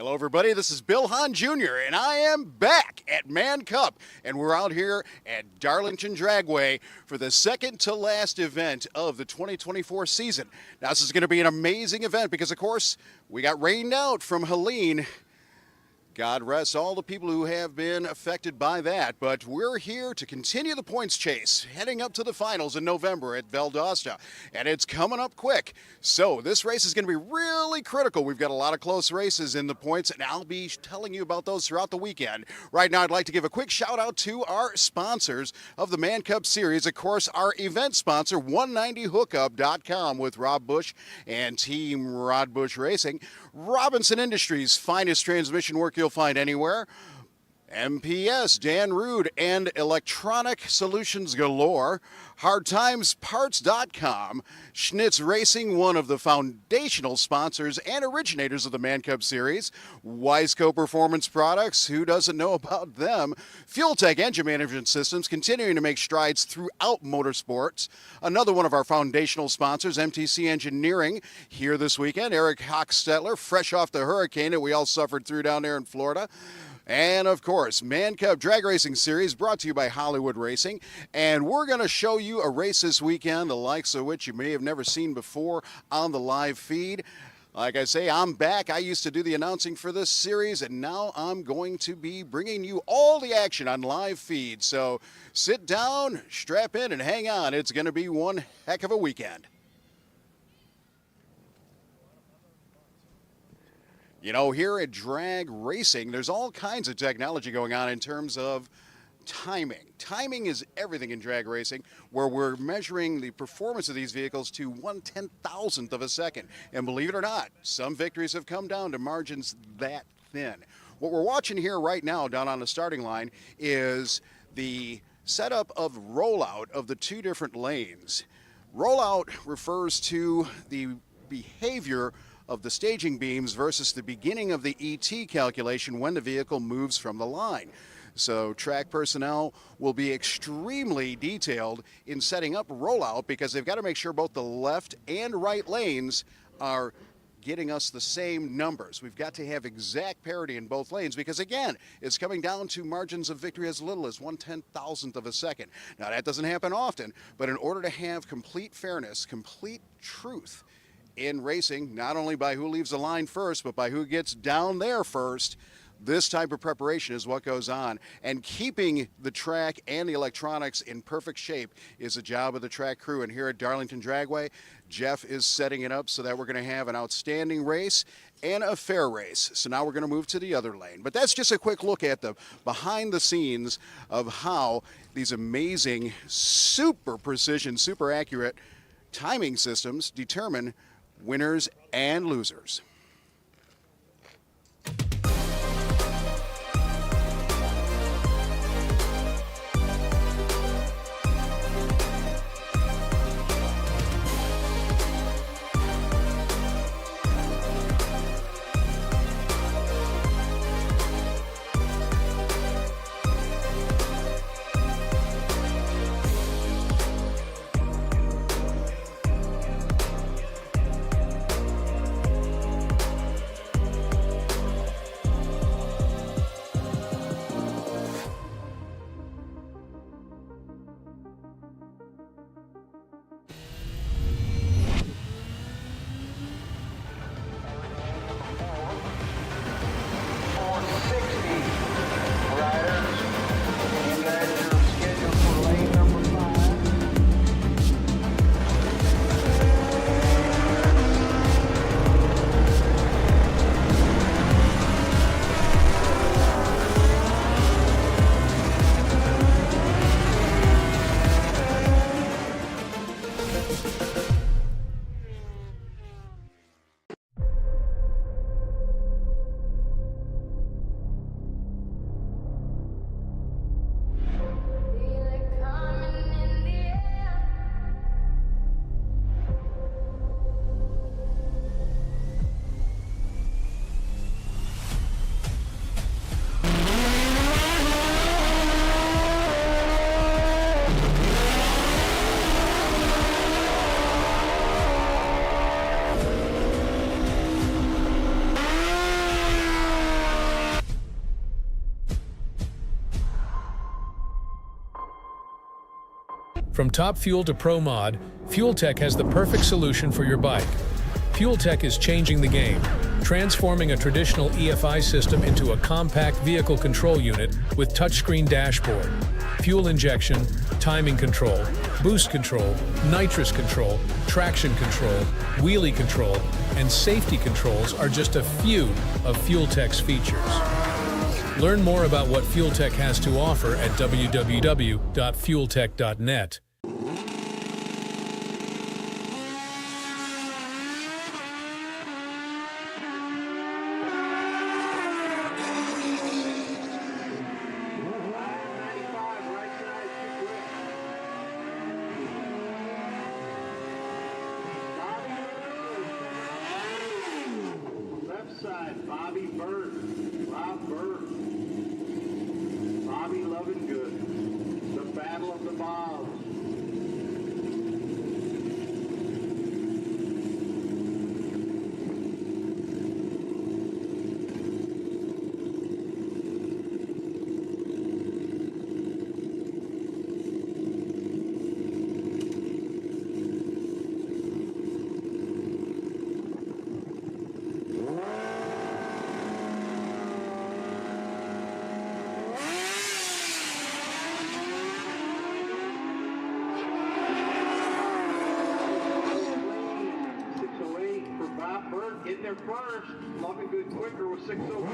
Hello, everybody. This is Bill Hahn Jr., and I am back at Man Cup, and we're out here at Darlington Dragway for the second to last event of the 2024 season. Now, this is going to be an amazing event because, of course, we got rained out from Helene. God rest all the people who have been affected by that, but we're here to continue the points chase, heading up to the finals in November at Valdosta, and it's coming up quick. So this race is going to be really critical. We've got a lot of close races in the points, and I'll be telling you about those throughout the weekend. Right now, I'd like to give a quick shout out to our sponsors of the Man Cup Series. Of course, our event sponsor, 190hookup.com with Rob Bush and Team Rod Bush Racing. Robinson Industries, finest transmission work you'll find anywhere. MPS, Dan Rude, and Electronic Solutions Galore. HardTimesParts.com. Schnitz Racing, one of the foundational sponsors and originators of the Man Cup Series. Wiseco Performance Products, who doesn't know about them? Fuel Tech Engine Management Systems, continuing to make strides throughout motorsports. Another one of our foundational sponsors, MTC Engineering, here this weekend. Eric Hochstetler, fresh off the hurricane that we all suffered through down there in Florida. And, of course, Man Cup Drag Racing Series brought to you by Hollywood Racing. And we're going to show you a race this weekend, the likes of which you may have never seen before on the live feed. Like I say, I'm back. I used to do the announcing for this series, and now I'm going to be bringing you all the action on live feed. So sit down, strap in, and hang on. It's going to be one heck of a weekend. You know, here at Drag Racing, there's all kinds of technology going on in terms of timing. Timing is everything in drag racing, where we're measuring the performance of these vehicles to 1/10,000th of a second. And believe it or not, some victories have come down to margins that thin. What we're watching here right now down on the starting line is the setup of rollout of the two different lanes. Rollout refers to the behavior of the staging beams versus the beginning of the ET calculation when the vehicle moves from the line. So track personnel will be extremely detailed in setting up rollout because they've got to make sure both the left and right lanes are getting us the same numbers. We've got to have exact parity in both lanes because, again, it's coming down to margins of victory as little as 1/10,000th of a second. Now, that doesn't happen often, but in order to have complete fairness, complete truth in racing, not only by who leaves the line first, but by who gets down there first, this type of preparation is what goes on. And keeping the track and the electronics in perfect shape is the job of the track crew. And here at Darlington Dragway, Jeff is setting it up so that we're going to have an outstanding race and a fair race. So now we're going to move to the other lane. But that's just a quick look at the behind the scenes of how these amazing, super precision, super accurate timing systems determine winners and losers. From Top Fuel to Pro Mod, Fuel Tech has the perfect solution for your bike. Fuel Tech is changing the game, transforming a traditional EFI system into a compact vehicle control unit with touchscreen dashboard. Fuel injection, timing control, boost control, nitrous control, traction control, wheelie control, and safety controls are just a few of Fuel Tech's features. Learn more about what Fuel Tech has to offer at www.fueltech.net. Side, Bobby Burt, Rob Burt, Bobby Loving Good, the Battle of the Bobs. Getting there first, Loving Good quicker with 604.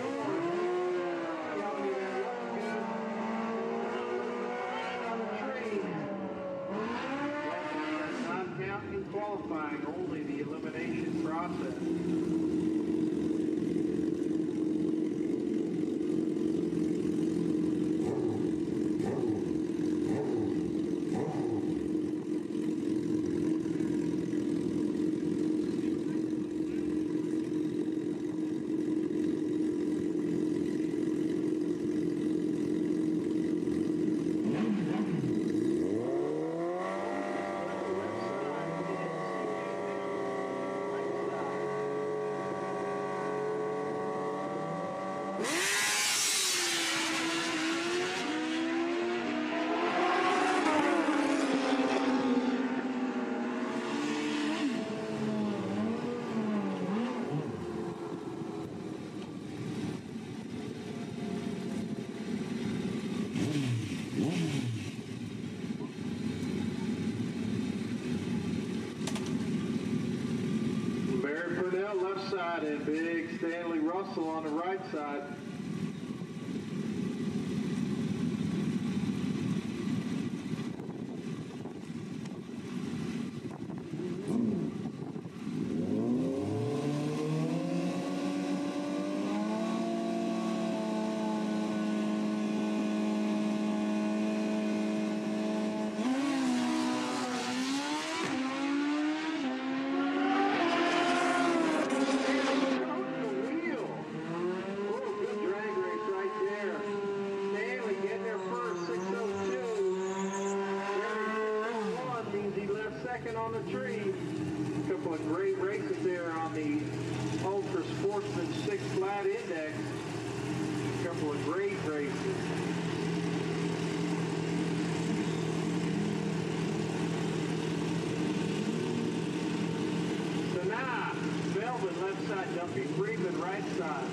Not counting qualifying, only the elimination process. Left side and big Stanley Russell on the right side. On the tree. A couple of great races there on the Ultra Sportsman 6 flat index. A couple of great races. So now, Melvin left side, Duffy Freeman right side.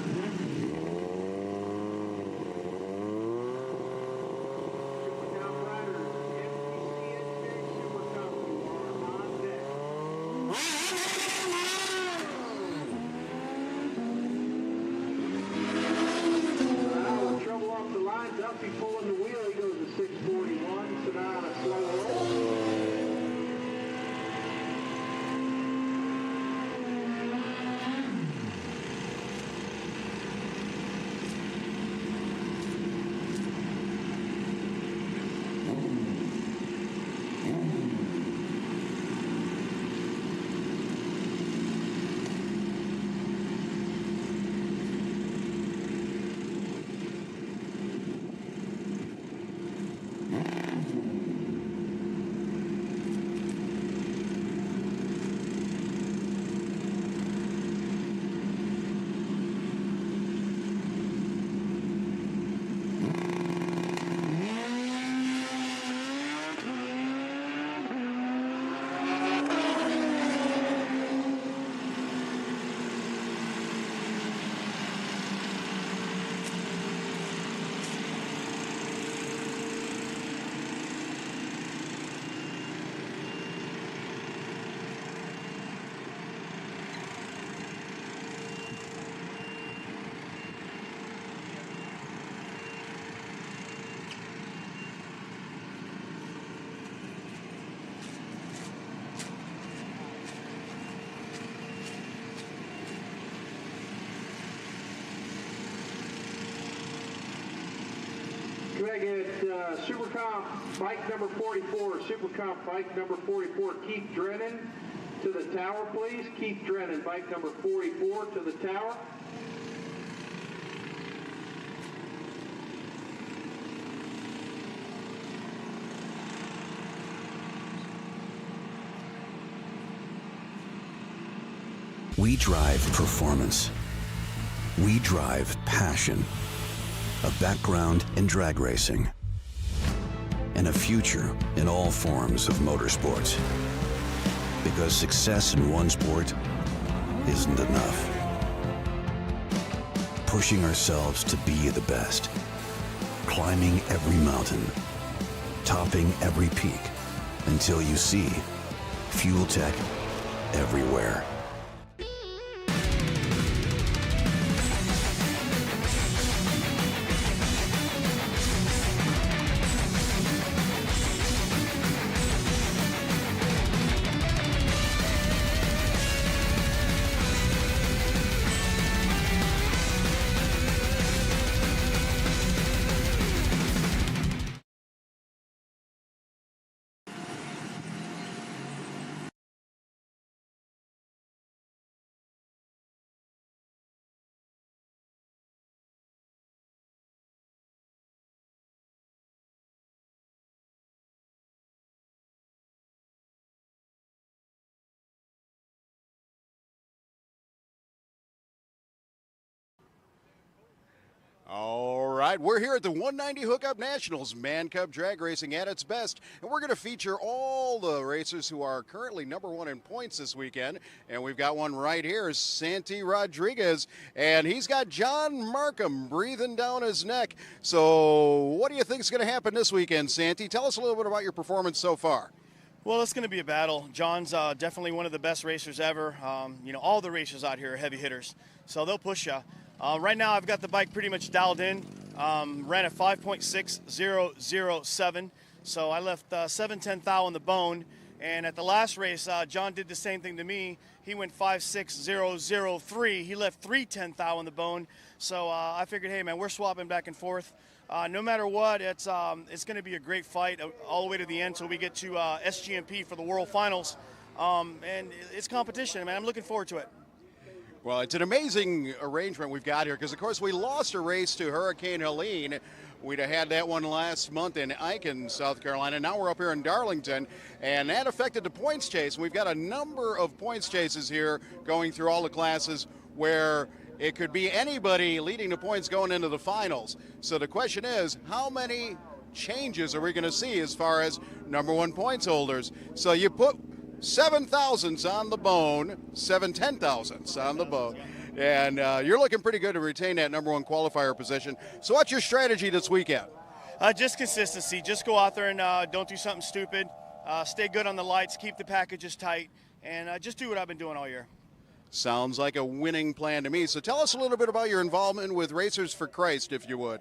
Duffy pulling the wheel, he goes to 641, so now on a slow roll. got to get Super Comp bike number 44, Super Comp bike number 44, Keith Drennan to the tower, please. Keith Drennan, bike number 44 to the tower. We drive performance. We drive passion. A background in drag racing. And a future in all forms of motorsports. Because success in one sport isn't enough. Pushing ourselves to be the best. Climbing every mountain. Topping every peak. Until you see Fuel Tech everywhere. All right, we're here at the 190 Hookup Nationals, Man Cub drag racing at its best, and we're going to feature all the racers who are currently #1 in points this weekend, and we've got one right here, Santi Rodriguez, and he's got John Markham breathing down his neck. So what do you think is going to happen this weekend, Santi? Tell us a little bit about your performance so far. Well, it's going to be a battle. John's definitely one of the best racers ever. All the racers out here are heavy hitters, so they'll push you. Right now, I've got the bike pretty much dialed in. Ran at 5.6007, so I left 7/10 thou on the bone. And at the last race, John did the same thing to me. He went 5.6003. He left 3/10 thou on the bone. So I figured, hey man, we're swapping back and forth. No matter what, it's going to be a great fight all the way to the end till we get to SGMP for the World Finals. And it's competition, man. I'm looking forward to it. Well, it's an amazing arrangement we've got here because, of course, we lost a race to Hurricane Helene. We'd have had that one last month in Aiken, South Carolina. Now we're up here in Darlington, and that affected the points chase. We've got a number of points chases here going through all the classes where it could be anybody leading the points going into the finals. So the question is, how many changes are we going to see as far as #1 points holders? So you put 7 thousandths on the bone, 7 10,000ths on the bone, and you're looking pretty good to retain that #1 qualifier position. So what's your strategy this weekend? Just consistency. Just go out there and don't do something stupid. Stay good on the lights, keep the packages tight, and just do what I've been doing all year. Sounds like a winning plan to me. So tell us a little bit about your involvement with Racers for Christ, if you would.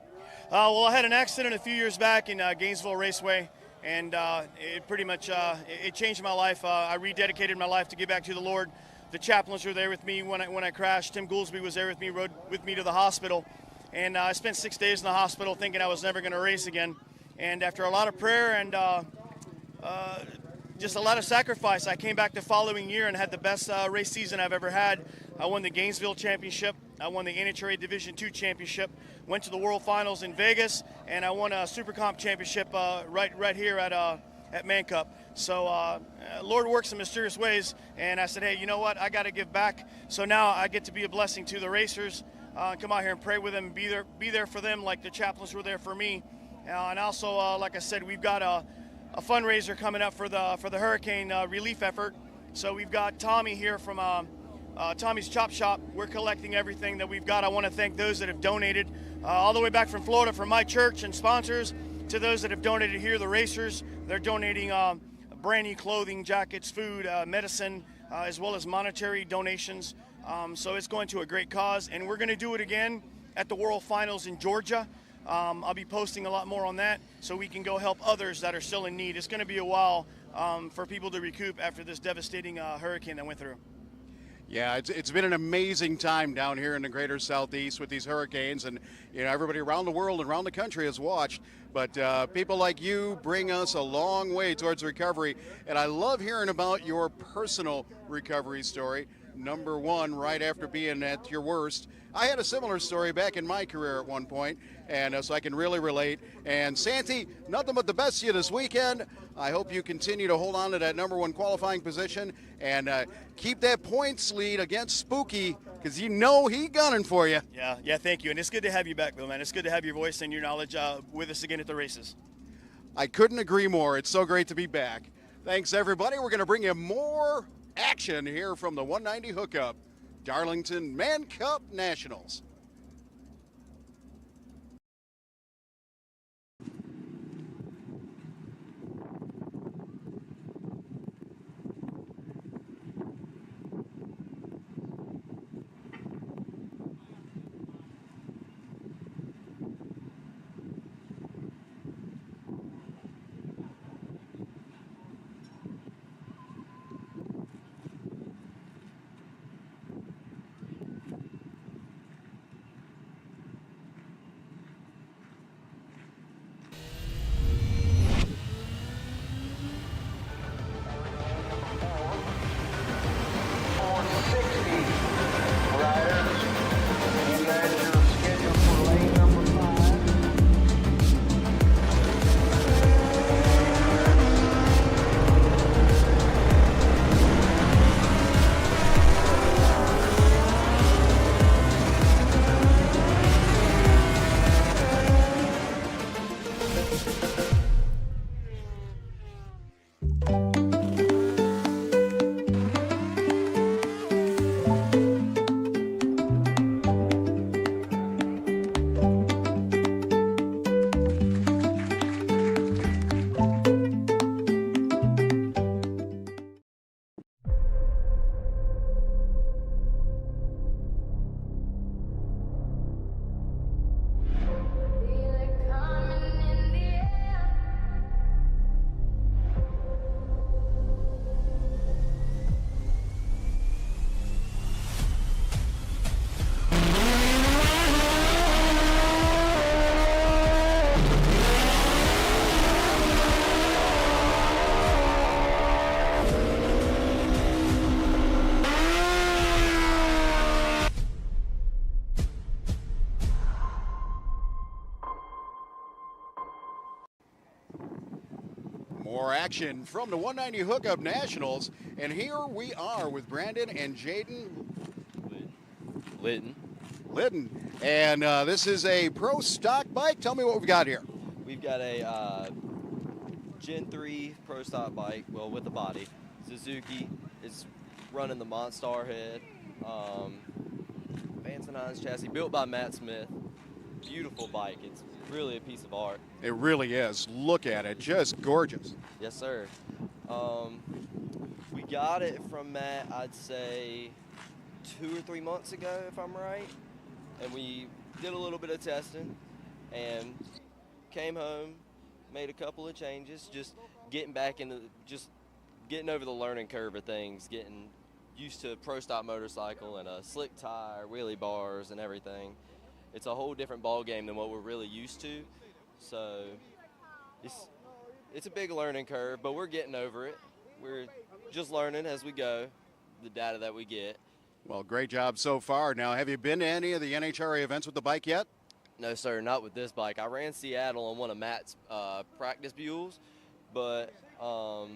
Well, I had an accident a few years back in Gainesville Raceway. And it pretty much it changed my life. I rededicated my life to give back to the Lord. The chaplains were there with me when I crashed. Tim Goolsby was there with me, rode with me to the hospital. And I spent 6 days in the hospital thinking I was never going to race again. And after a lot of prayer and just a lot of sacrifice, I came back the following year and had the best race season I've ever had. I won the Gainesville Championship. I won the NHRA Division II Championship. Went to the World Finals in Vegas, and I won a Super Comp Championship right here at Man Cup. So Lord works in mysterious ways, and I said, hey, you know what? I got to give back. So now I get to be a blessing to the racers. Come out here and pray with them, be there for them like the chaplains were there for me. And also, like I said, we've got a fundraiser coming up for the hurricane relief effort. So we've got Tommy here from Tommy's Chop Shop. We're collecting everything that we've got. I want to thank those that have donated all the way back from Florida, from my church and sponsors, to those that have donated here, the racers. They're donating brand new clothing, jackets, food, medicine, as well as monetary donations. So it's going to a great cause, and we're going to do it again at the World Finals in Georgia. I'll be posting a lot more on that so we can go help others that are still in need. It's going to be a while for people to recoup after this devastating hurricane that went through. Yeah, it's been an amazing time down here in the greater Southeast with these hurricanes, and everybody around the world and around the country has watched. But people like you bring us a long way towards recovery, and I love hearing about your personal recovery story. Number one, right after being at your worst. I had a similar story back in my career at one point, and so I can really relate. And Santi, nothing but the best to you this weekend. I hope you continue to hold on to that number one qualifying position and keep that points lead against Spooky, because he gunning for you. Yeah, thank you. And it's good to have you back, Bill, man. It's good to have your voice and your knowledge with us again at the races. I couldn't agree more. It's so great to be back. Thanks, everybody. We're going to bring you more action here from the 190 hookup, Darlington Man Cup Nationals. More action from the 190 Hookup Nationals, and here we are with Brandon and Jaden Lydon. And this is a pro stock bike. Tell me what we've got here. We've got a Gen 3 pro stock bike, well, with a body. Suzuki is running the Monstar head. Vance & Hines chassis, built by Matt Smith. Beautiful bike. It's really a piece of art. It really is. Look at it. Just gorgeous. Yes, sir. We got it from Matt, I'd say 2 or 3 months ago, if I'm right. And we did a little bit of testing and came home, made a couple of changes, just getting back into, just getting over the learning curve of things, getting used to pro stock motorcycle and a slick tire, wheelie bars and everything. It's a whole different ball game than what we're really used to. So it's a big learning curve, but we're getting over it. We're just learning as we go, the data that we get. Well, great job so far. Now, have you been to any of the NHRA events with the bike yet? No, sir, not with this bike. I ran Seattle on one of Matt's practice mules, but I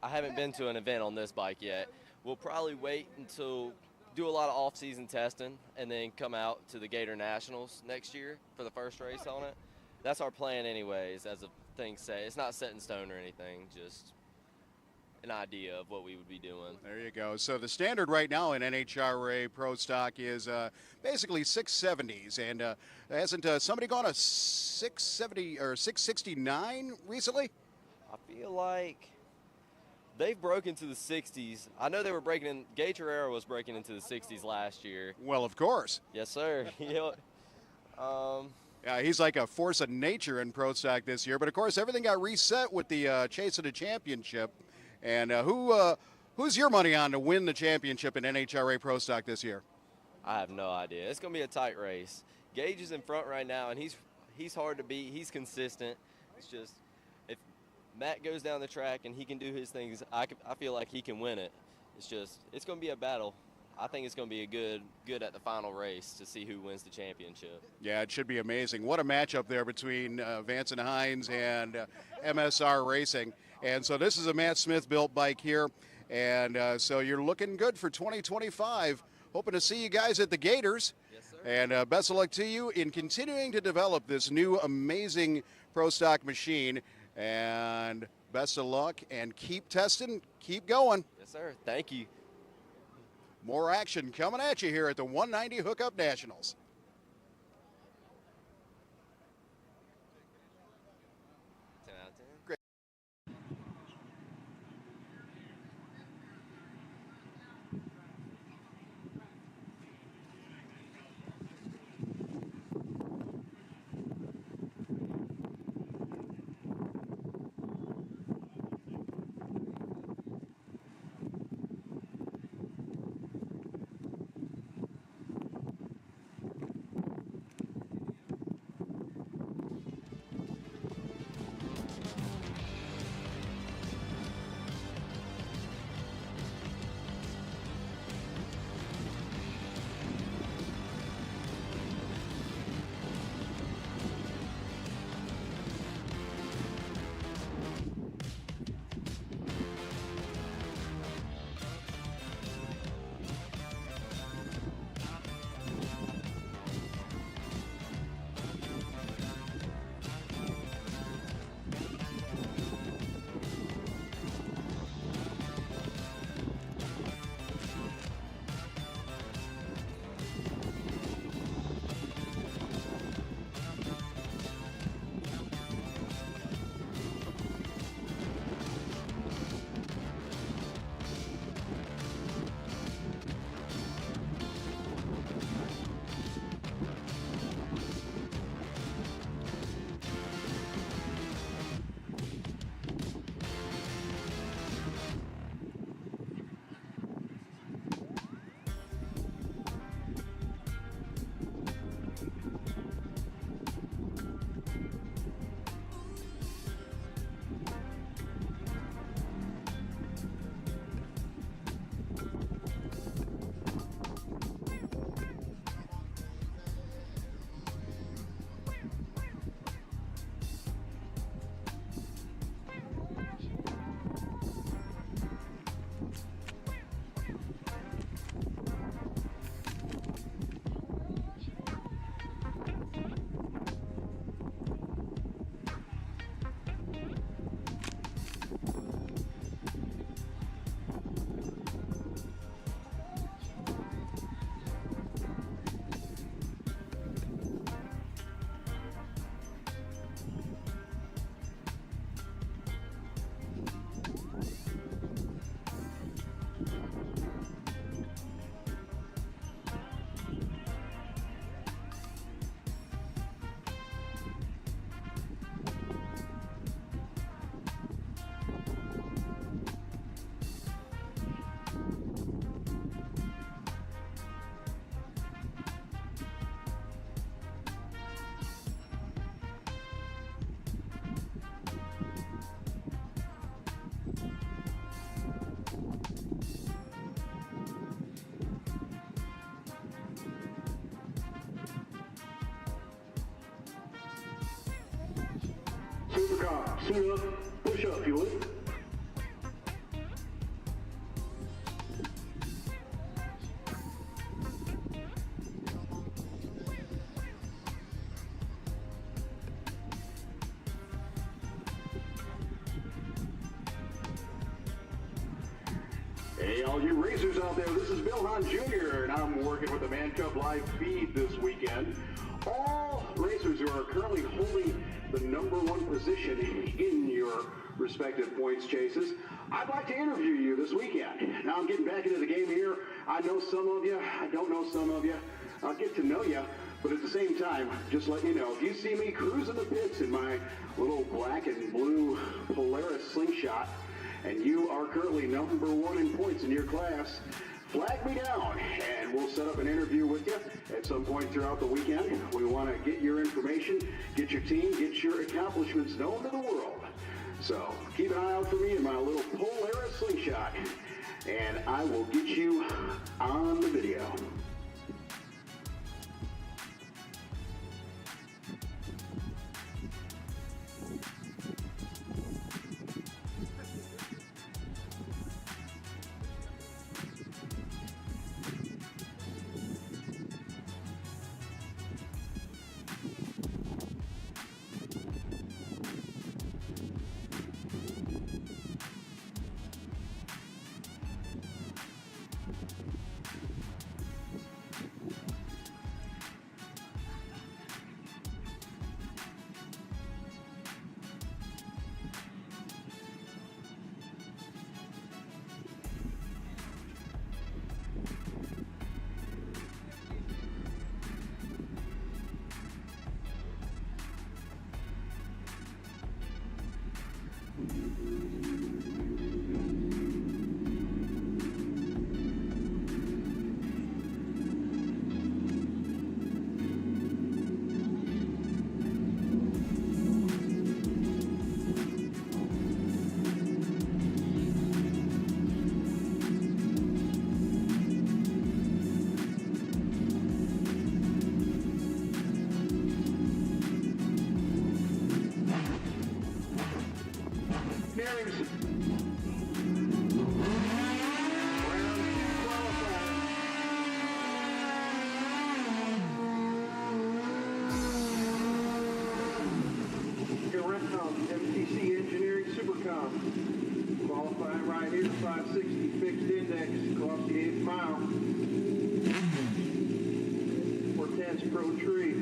haven't been to an event on this bike yet. We'll probably wait until do a lot of off-season testing and then come out to the Gator Nationals next year for the first race on it. That's our plan anyways, as a thing say. It's not set in stone or anything, just an idea of what we would be doing. There you go. So the standard right now in NHRA Pro Stock is basically 670s, and hasn't somebody gone a 670 or 669 recently? I feel like they've broken to the 60s. I know they were breaking in, Gay Terrera was breaking into the 60s last year. Well, of course. Yes, sir. Yeah, he's like a force of nature in Pro Stock this year. But, of course, everything got reset with the Chase of the Championship. And who Who's your money on to win the championship in NHRA Pro Stock this year? I have no idea. It's going to be a tight race. Gage is in front right now, and he's hard to beat. He's consistent. It's just if Matt goes down the track and he can do his things, I feel like he can win it. It's going to be a battle. I think it's going to be a good at the final race to see who wins the championship. Yeah, it should be amazing. What a matchup there between Vance and Hines and MSR Racing. And so this is a Matt Smith-built bike here. And so you're looking good for 2025. Hoping to see you guys at the Gators. Yes, sir. And best of luck to you in continuing to develop this new amazing Pro Stock machine. And best of luck, and keep testing, keep going. Yes, sir. Thank you. More action coming at you here at the 190 Hookup Nationals. Supercar, suit up, push up, you would. Hey, all you racers out there, this is Bill Hahn Jr., and I'm working with the Man Cup live feed this weekend. All racers who are currently holding the #1 position in your respective points chases, I'd like to interview you this weekend. Now I'm getting back into the game here. I know some of you, I don't know some of you. I'll get to know you, but at the same time, just let you know, if you see me cruising the pits in my little black and blue Polaris slingshot, and you are currently #1 in points in your class, flag me down and we'll set up an interview with you at some point throughout the weekend. We want to get your information, get your team, get your accomplishments known to the world. So keep an eye out for me in my little Polaris slingshot, and I will get you on the video. MTC Engineering Supercom. Qualifying right here, 560 fixed index across the 8th mile. 410's Pro Tree.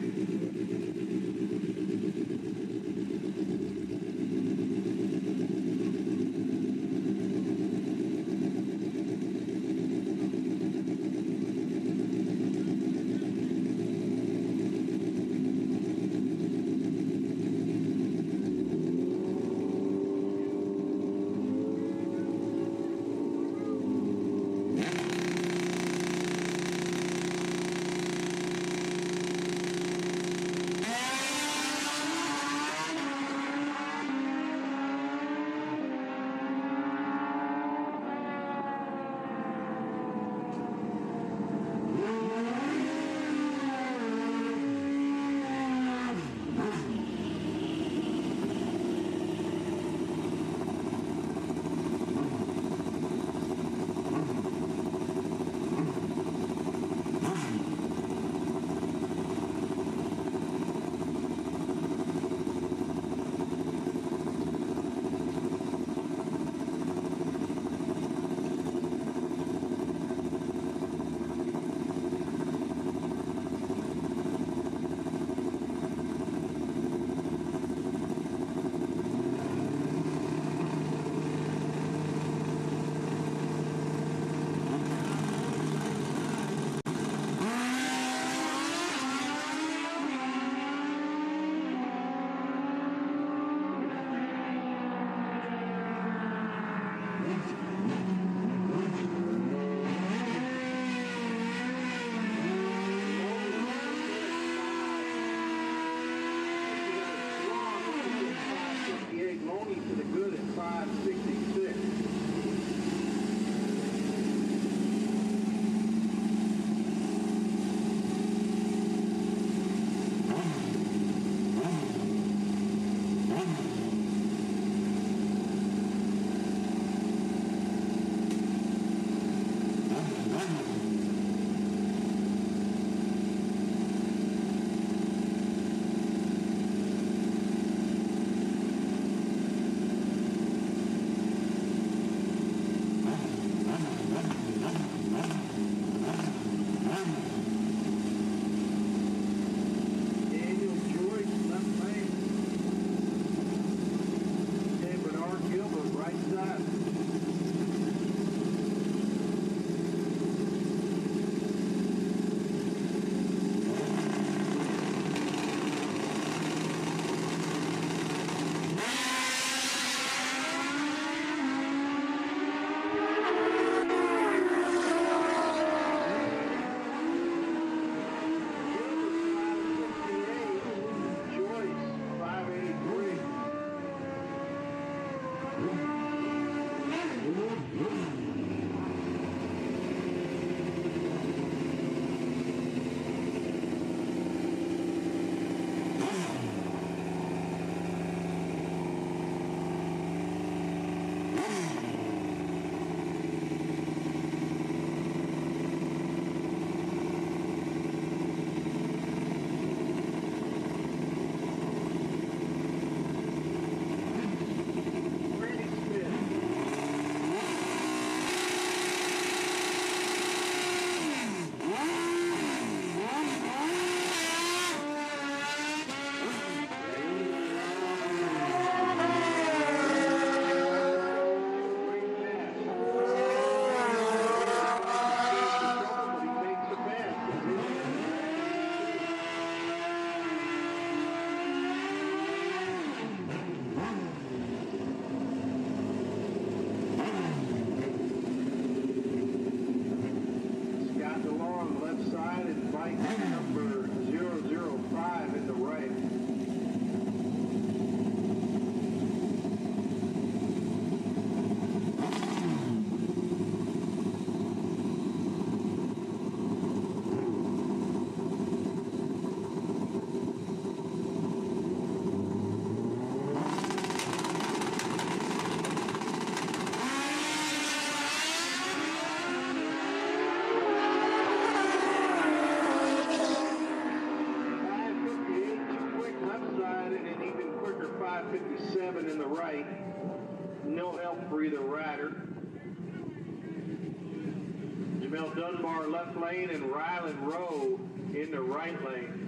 Mel Dunbar left lane and Rylan Rowe in the right lane.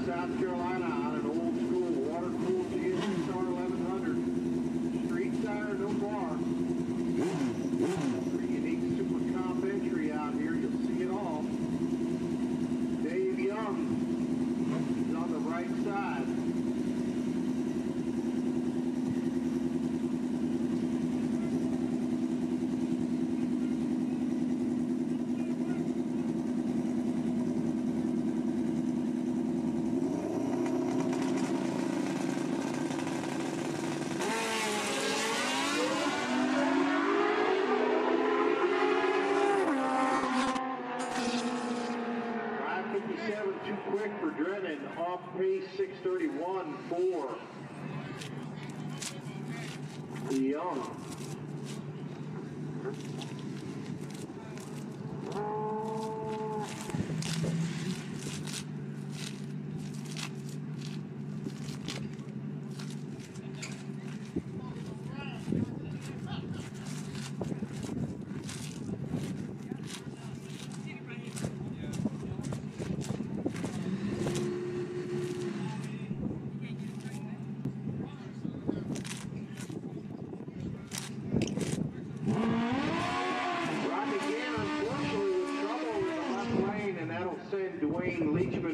South Carolina on an old school water-cooled GSR 1100. Street tire, no bar. Pretty unique super comp entry out here. You'll see it all. Dave Young is on the right side. Too quick for Drennan, off pace 6:31.4. Young.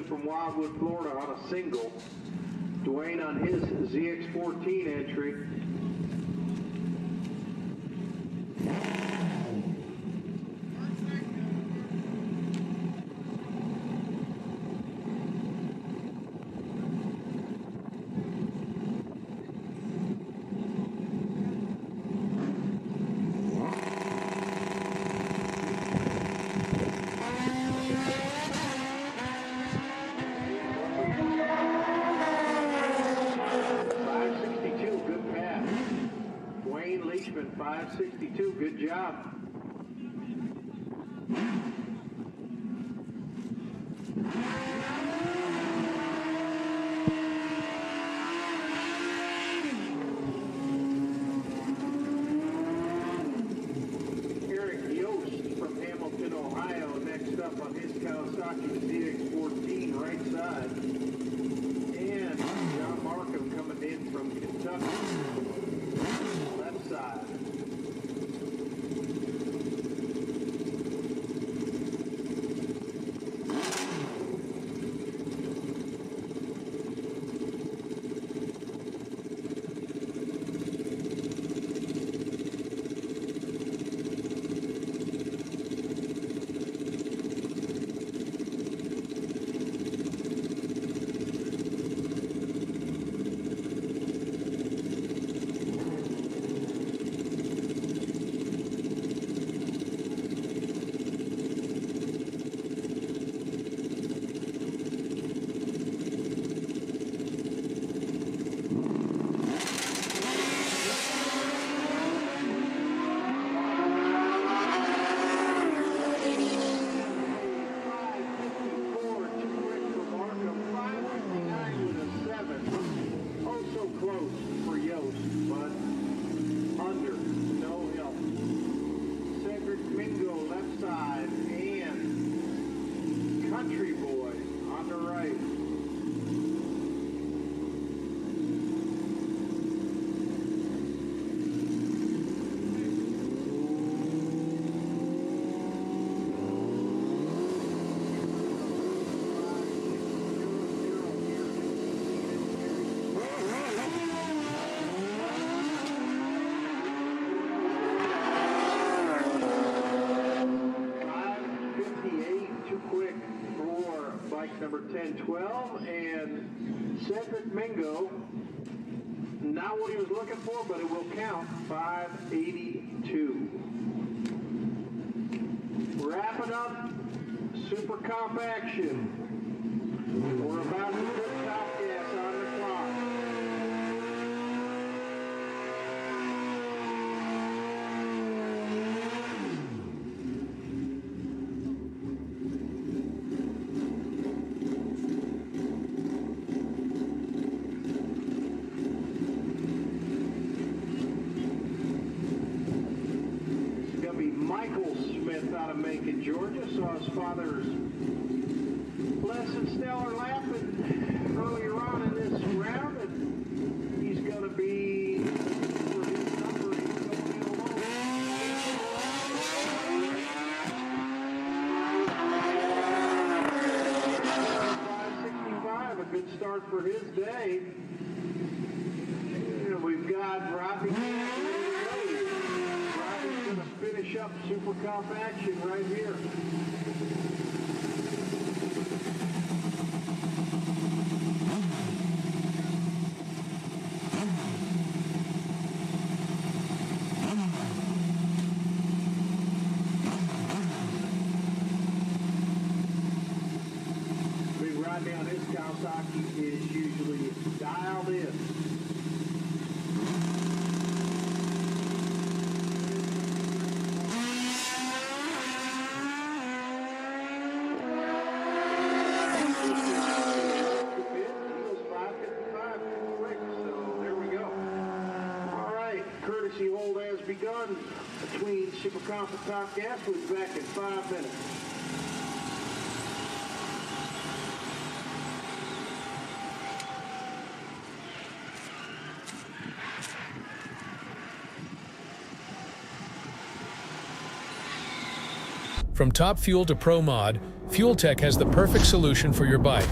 From Wildwood, Florida on a single. Dwayne on his ZX14 entry. Leachman, 562. Good job. Eric Yost from Hamilton, Ohio, next up on his Kawasaki ZX14, right side. And John Markham coming in from Kentucky. Left side. number 1012, and Cedric Mingo. Not what he was looking for, but it will count. 582. Wrapping up Super Comp action. We're about to put top gas on the clock. Michael Smith out of Macon, Georgia. Saw his father's blessed stellar lap earlier on in this round, and he's going to be for his number. He's going in alone. 565, a good start for his day. And we've got Robbie going to finish up Super Comp action right here. Big Rodney on his Kawasaki is usually dialed in. Hold has begun between Super Comp and Top Gas. We'll be back in 5 minutes. From Top Fuel to Pro Mod, Fuel Tech has the perfect solution for your bike.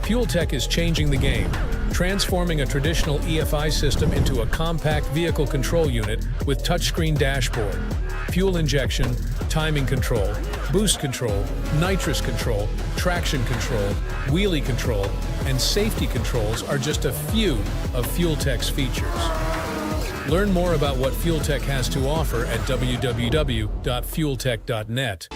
Fuel Tech is changing the game, transforming a traditional EFI system into a compact vehicle control unit with touchscreen dashboard. Fuel injection, timing control, boost control, nitrous control, traction control, wheelie control, and safety controls are just a few of Fuel Tech's features. Learn more about what Fuel Tech has to offer at www.fueltech.net.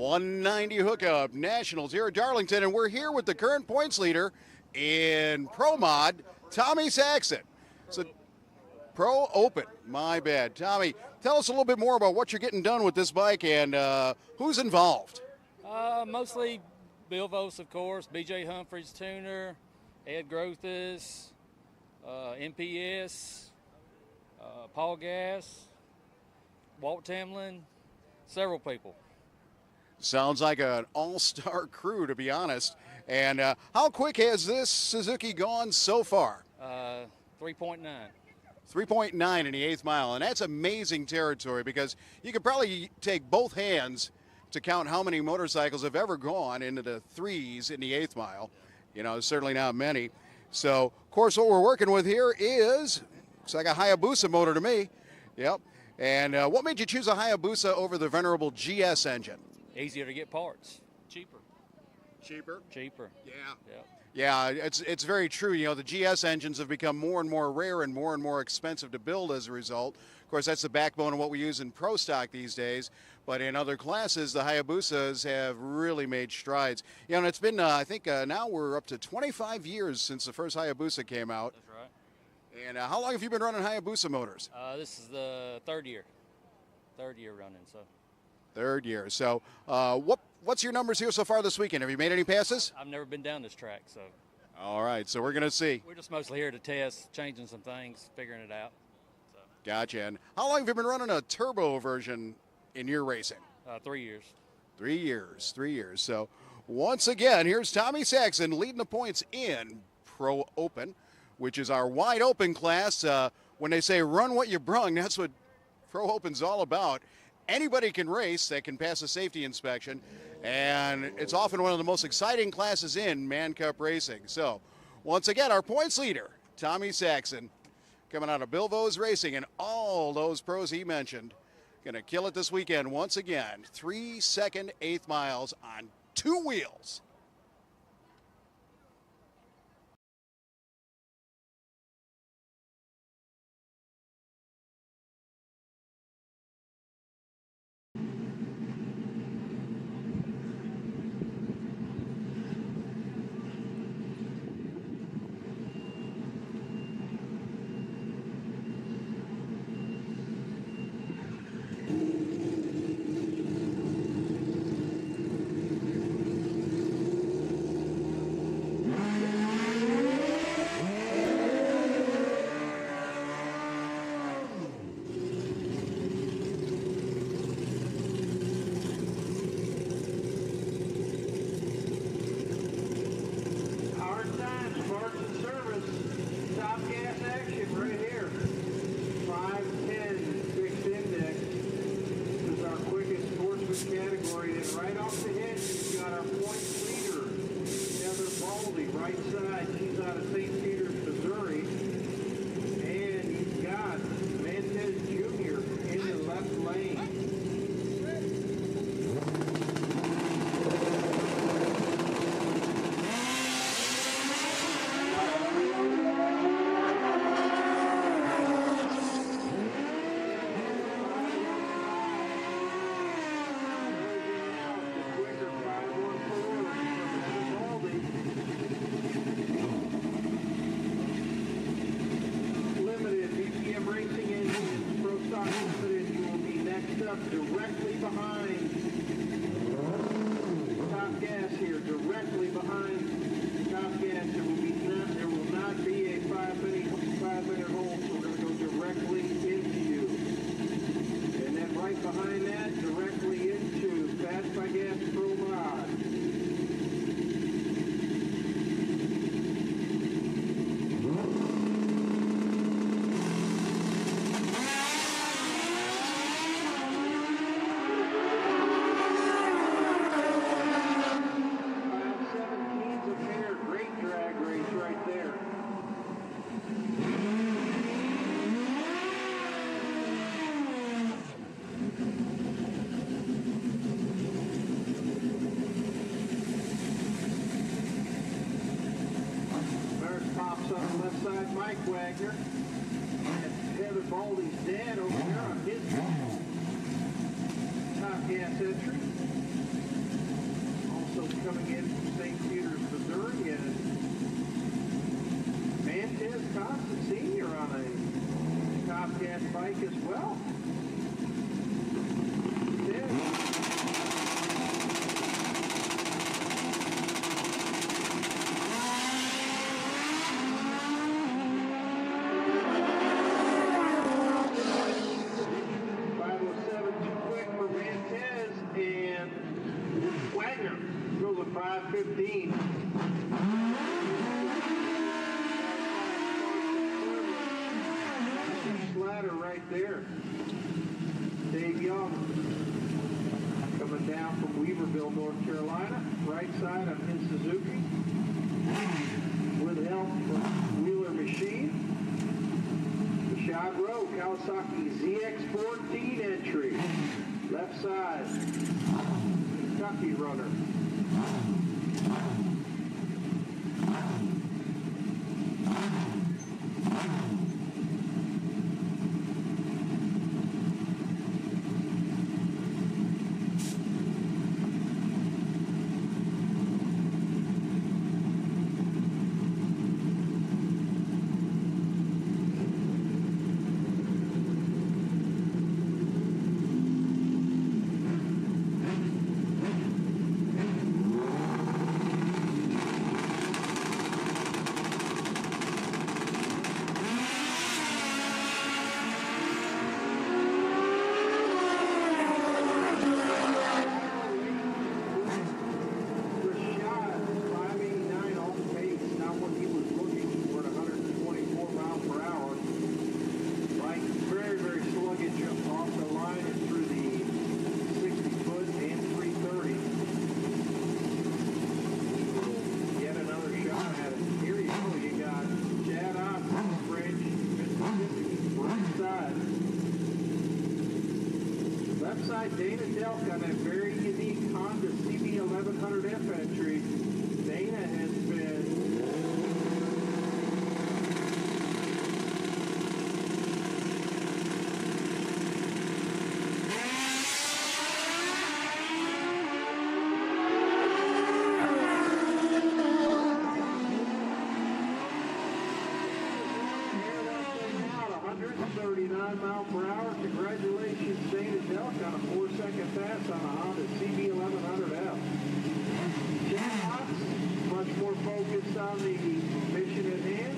190 hookup nationals here at Darlington, and we're here with the current points leader in Pro Mod, Tommy Saxon. So Pro Open, my bad. Tommy, tell us a little bit more about what you're getting done with this bike and who's involved. Mostly Bill Vos, of course, BJ Humphreys tuner, Ed Grothis, MPS, Paul Gass, Walt Timlin, several people. Sounds like an all-star crew, to be honest. And how quick has this Suzuki gone so far? 3.9. 3.9 in the 8th mile, and that's amazing territory because you could probably take both hands to count how many motorcycles have ever gone into the 3s in the 8th mile. You know, certainly not many. So, of course, what we're working with here is, looks like a Hayabusa motor to me. Yep. And what made you choose a Hayabusa over the venerable GS engine? Easier to get parts, cheaper. Cheaper? Cheaper. Yeah. Yep. Yeah, it's very true. You know, the GS engines have become more and more rare and more expensive to build as a result. Of course, that's the backbone of what we use in Pro Stock these days. But in other classes, the Hayabusas have really made strides. You know, and it's been, I think now we're up to 25 years since the first Hayabusa came out. That's right. And how long have you been running Hayabusa motors? This is the third year running, so. Third year. So what's your numbers here so far this weekend? Have you made any passes? I've never been down this track, so. All right, so we're going to see. We're just mostly here to test, changing some things, figuring it out. So. Gotcha. And how long have you been running a turbo version in your racing? 3 years. 3 years, 3 years. So once again, here's Tommy Saxon leading the points in Pro Open, which is our wide open class. When they say run what you brung, that's what Pro Open's all about. Anybody can race that can pass a safety inspection, and it's often one of the most exciting classes in Man Cup racing. So once again, our points leader, Tommy Saxon, coming out of Bill Vos Racing and all those pros he mentioned. Going to kill it this weekend once again. 3-second 8th miles on 2 wheels. 5:15. Ladder right there. Dave Young coming down from Weaverville, North Carolina. Right side on his Suzuki with help from Wheeler Machine. Rashad Rowe, Kawasaki ZX14 entry. Left side, Kentucky runner. Dana Delk on that very unique Honda CB1100F entry. Dana has been out 139 miles per hour. Congratulations, Dana Delk, on a 4-second pass on a Honda CB1100F. Chad Watts, much more focused on the mission at hand.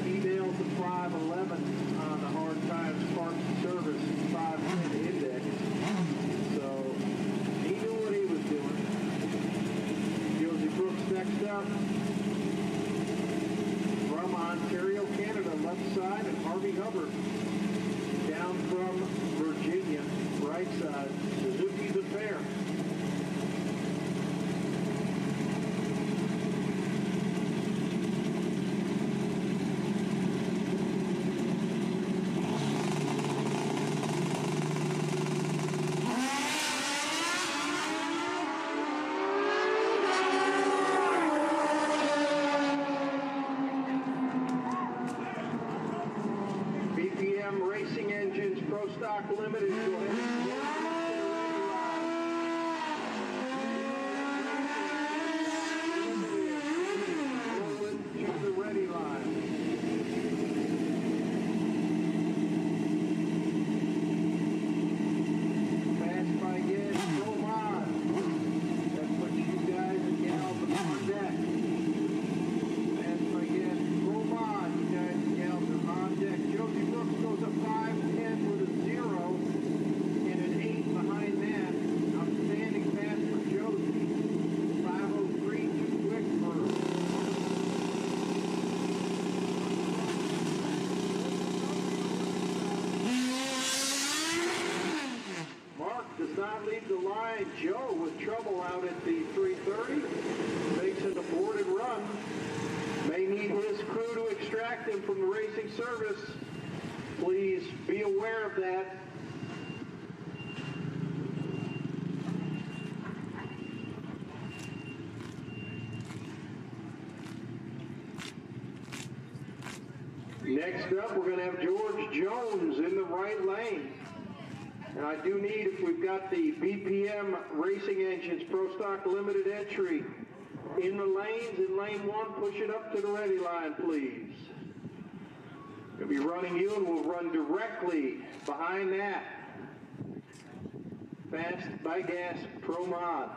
He nailed the 511 on the Hard Times Parts and Service 510 index. So he knew what he was doing. Josie Brooks next up. From Ontario, Canada, left side, and Harvey Hubbard down from Virginia, right side. Suzuki's Affair. BPM Racing Engines Pro Stock Limited. Go ahead. To the ready line. Fast by gas, go on. That puts you guys and gals on deck. Fast by gas, go on. You guys and gals are on deck. Josie Brooks goes a 5:10 with a 0 and an 8 behind that. Outstanding pass for Josie. 5:03, too quick for her. Mark does not leave the line. Joe with trouble out at the 330. Makes an aborted run. May need his crew to extract him from the racing service. Please be aware of that. Next up, we're going to have George Jones in the right lane. And I do need, if we've got the BPM Racing Engines Pro Stock Limited entry in the lanes, in lane 1, push it up to the ready line, please. We'll be running you, and we'll run directly behind that. Fast by Gas Pro Mod.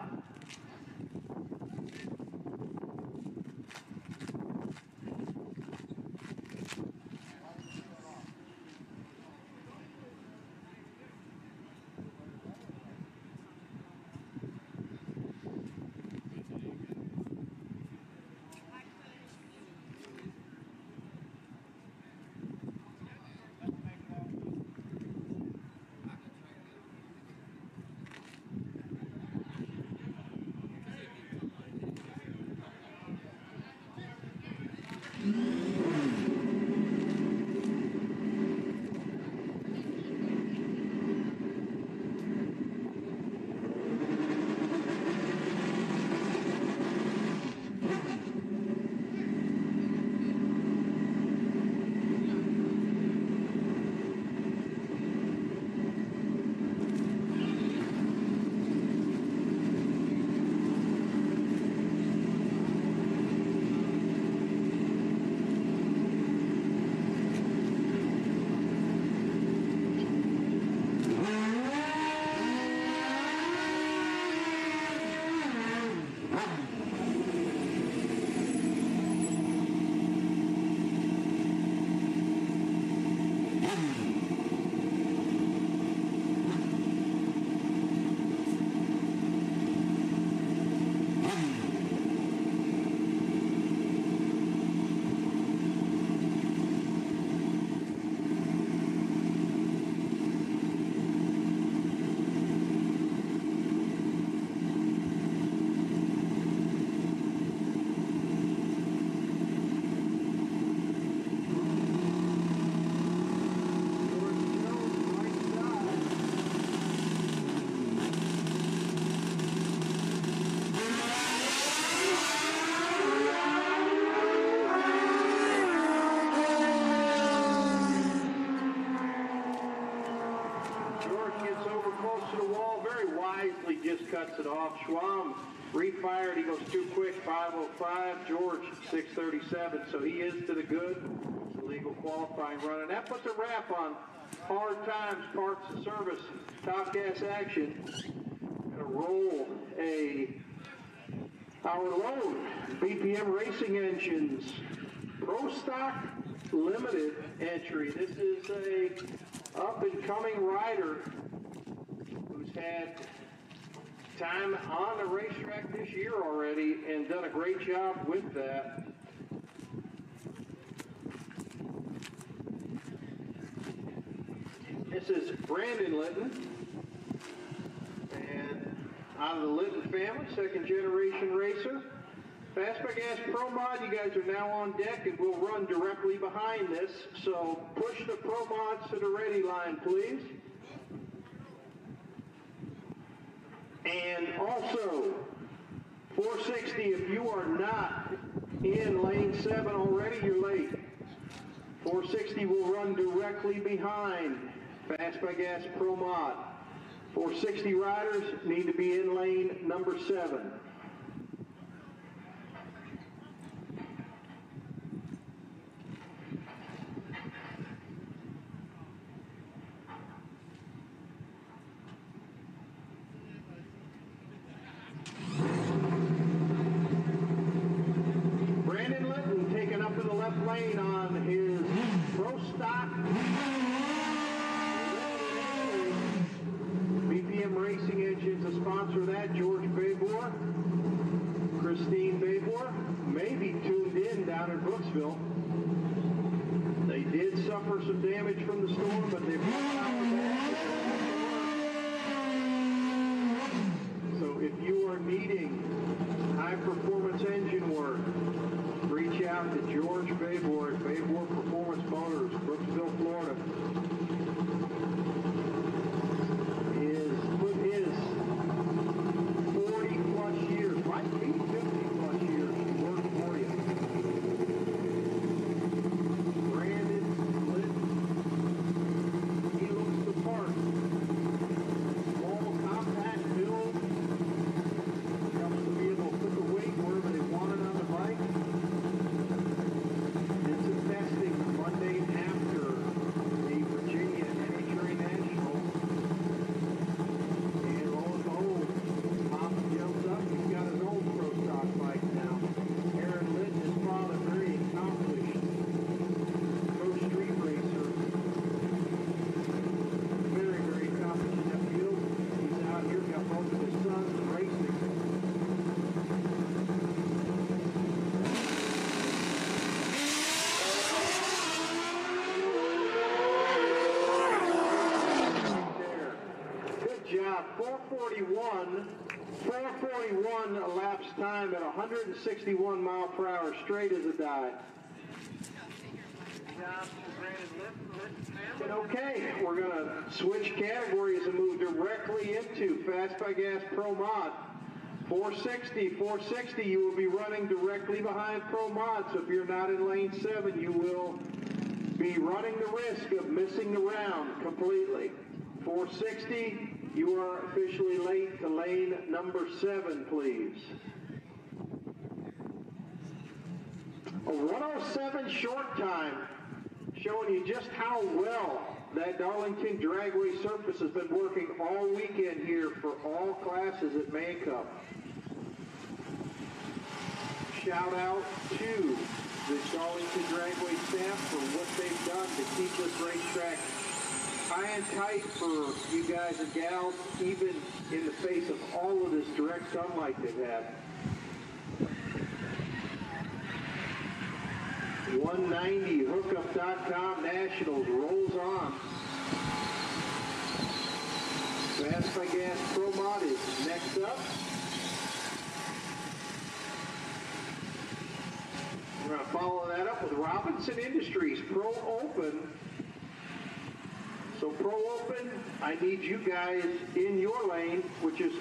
cuts it off. Schwam refired, he goes too quick, 5:05. George, 6:37, so he is to the good. It's a legal qualifying run, and that puts a wrap on Hard Times Parts and Service Top Gas Action. Gonna roll our load BPM Racing Engines Pro Stock Limited entry. This is a up-and-coming rider who's had time on the racetrack this year already and done a great job with that. This is Brandon Litton, and out of the Litton family, second generation racer. Fast by Gas Pro Mod, you guys are now on deck and we'll run directly behind this. So push the Pro Mods to the ready line, please. And also, 460, if you are not in lane 7 already, you're late. 460 will run directly behind Fast by Gas Pro Mod. 460 riders need to be in lane number 7. Brandon Litton taking up in the left lane on his Pro Stock BPM Racing Engines, a sponsor of that. George Babor, Christine Babor, may be tuned in down in Brooksville. They did suffer some damage from the storm, but they've come out back. So if you are needing high performance engine work, reach out to George Babor at Babor Performance Motors, Brooksville, Florida. With his 40 plus years, might be 50 plus years, working for you. Brandon Litton, he looks the part. Small, compact build, helps to be able to put the weight wherever they want it on the bike. Did some testing Monday after the Virginia NHRA National. And lo and behold, Pop jumps up. He's got his own Pro Stock bike now. Aaron Litton, his father, very accomplished pro street racer. Very, very accomplished in that field. He's out here, got both of his sons racing. Good job. 441 elapsed time at 161 mile per hour, straight as a die. And okay, we're going to switch categories and move directly into Fast by Gas Pro Mod. 460, you will be running directly behind Pro Mod, so if you're not in lane 7, you will be running the risk of missing the round completely. 460, you are officially late to lane number 7, please. A 107 short time, showing you just how well that Darlington Dragway surface has been working all weekend here for all classes at May Cup. Shout out to the Darlington Dragway staff for what they've done to keep this racetrack high and tight for you guys and gals, even in the face of all of this direct sunlight they've had. 190 hookup.com Nationals rolls on. Fast by Gas Pro Mod is next up. We're going to follow that up with Robinson Industries Pro Open. So Pro Open, I need you guys in your lane, which is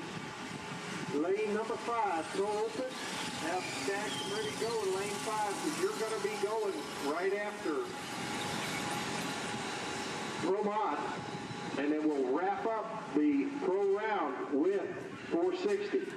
lane number 5. Pro Open, have stacks ready to go in lane 5, because you're going to be going right after Pro Mod. And then we'll wrap up the pro round with 460.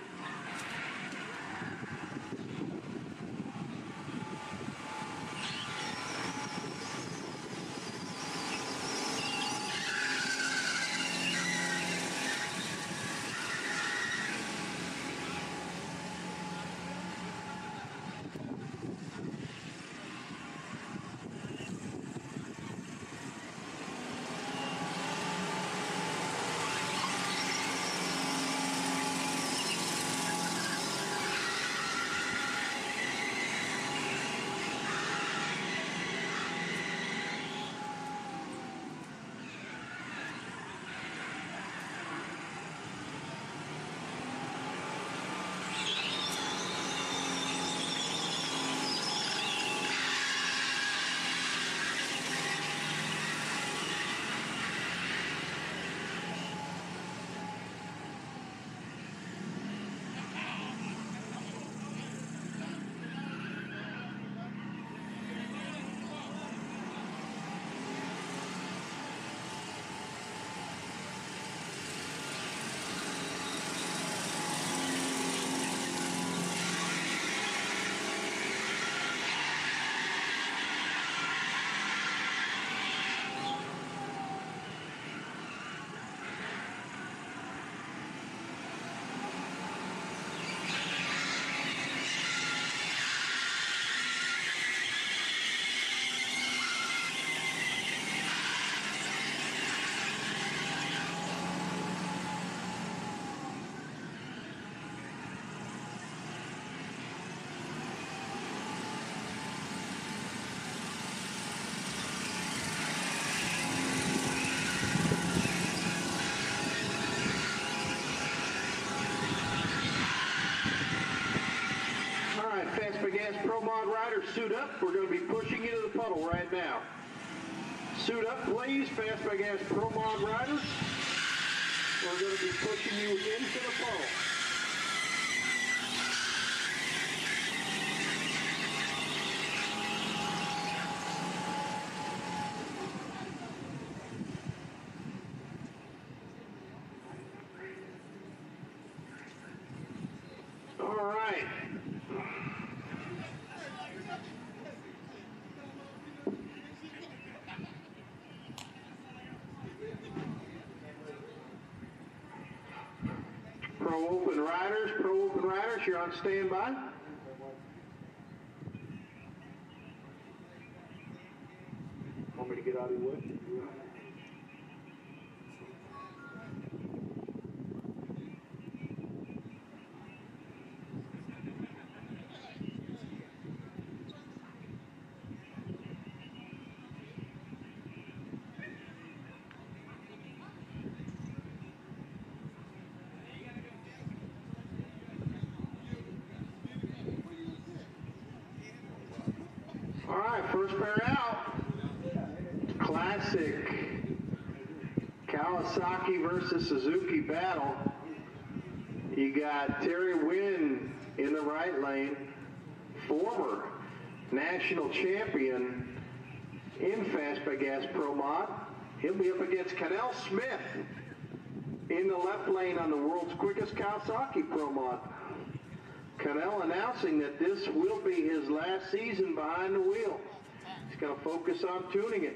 Gas Pro Mod riders, suit up. We're going to be pushing you to the puddle right now. Suit up, please, Fast by Gas Pro Mod riders. We're going to be pushing you into the puddle. All right. Pro Open Riders, you're on standby. Want me to get out of your way? All right, first pair out. Classic Kawasaki versus Suzuki battle. You got Terry Wynn in the right lane, former national champion in Fast by Gas Pro Mod. He'll be up against Cannell Smith in the left lane on the world's quickest Kawasaki Pro Mod. Cannell announcing that this will be his last season behind the wheel. He's going to focus on tuning it.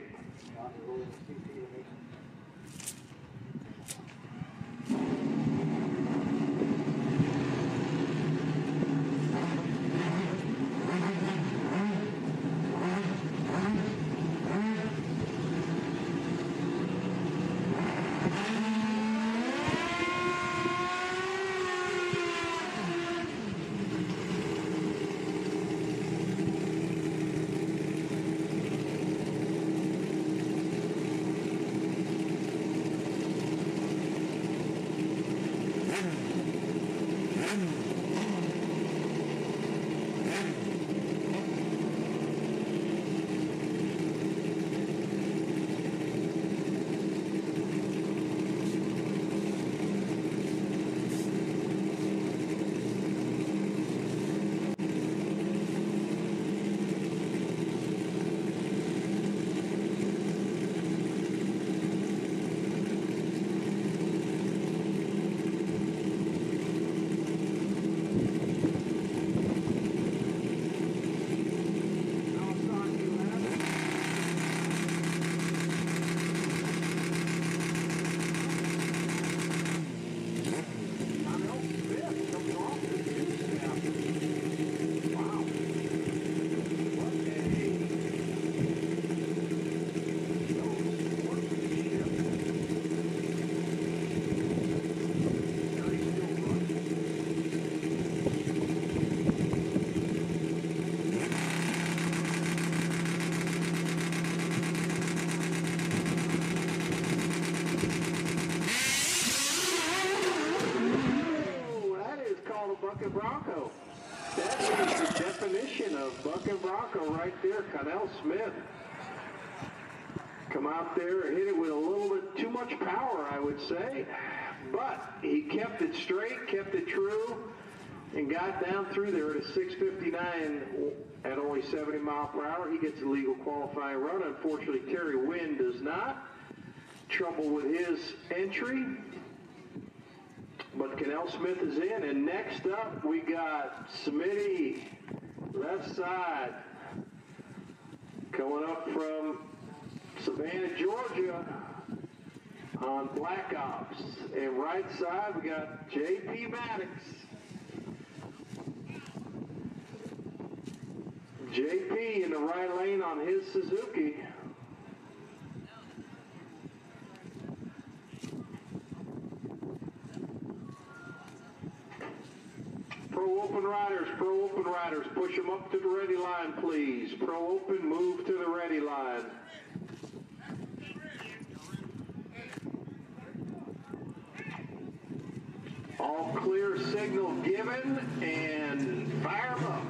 definition of buck and bronco right there. Connell Smith come out there, hit it with a little bit too much power, I would say, but he kept it straight, kept it true, and got down through there at a 6:59 at only 70 mile per hour. He gets a legal qualifying run. Unfortunately, Terry Wynn does not. Trouble with his entry, but Connell Smith is in. And next up, we got Smitty, left side, coming up from Savannah, Georgia, on Black Ops. And right side, we got J.P. Maddox. JP in the right lane on his Suzuki. Pro Open riders, push them up to the ready line, please. Pro Open, move to the ready line. All clear signal given, and fire them up.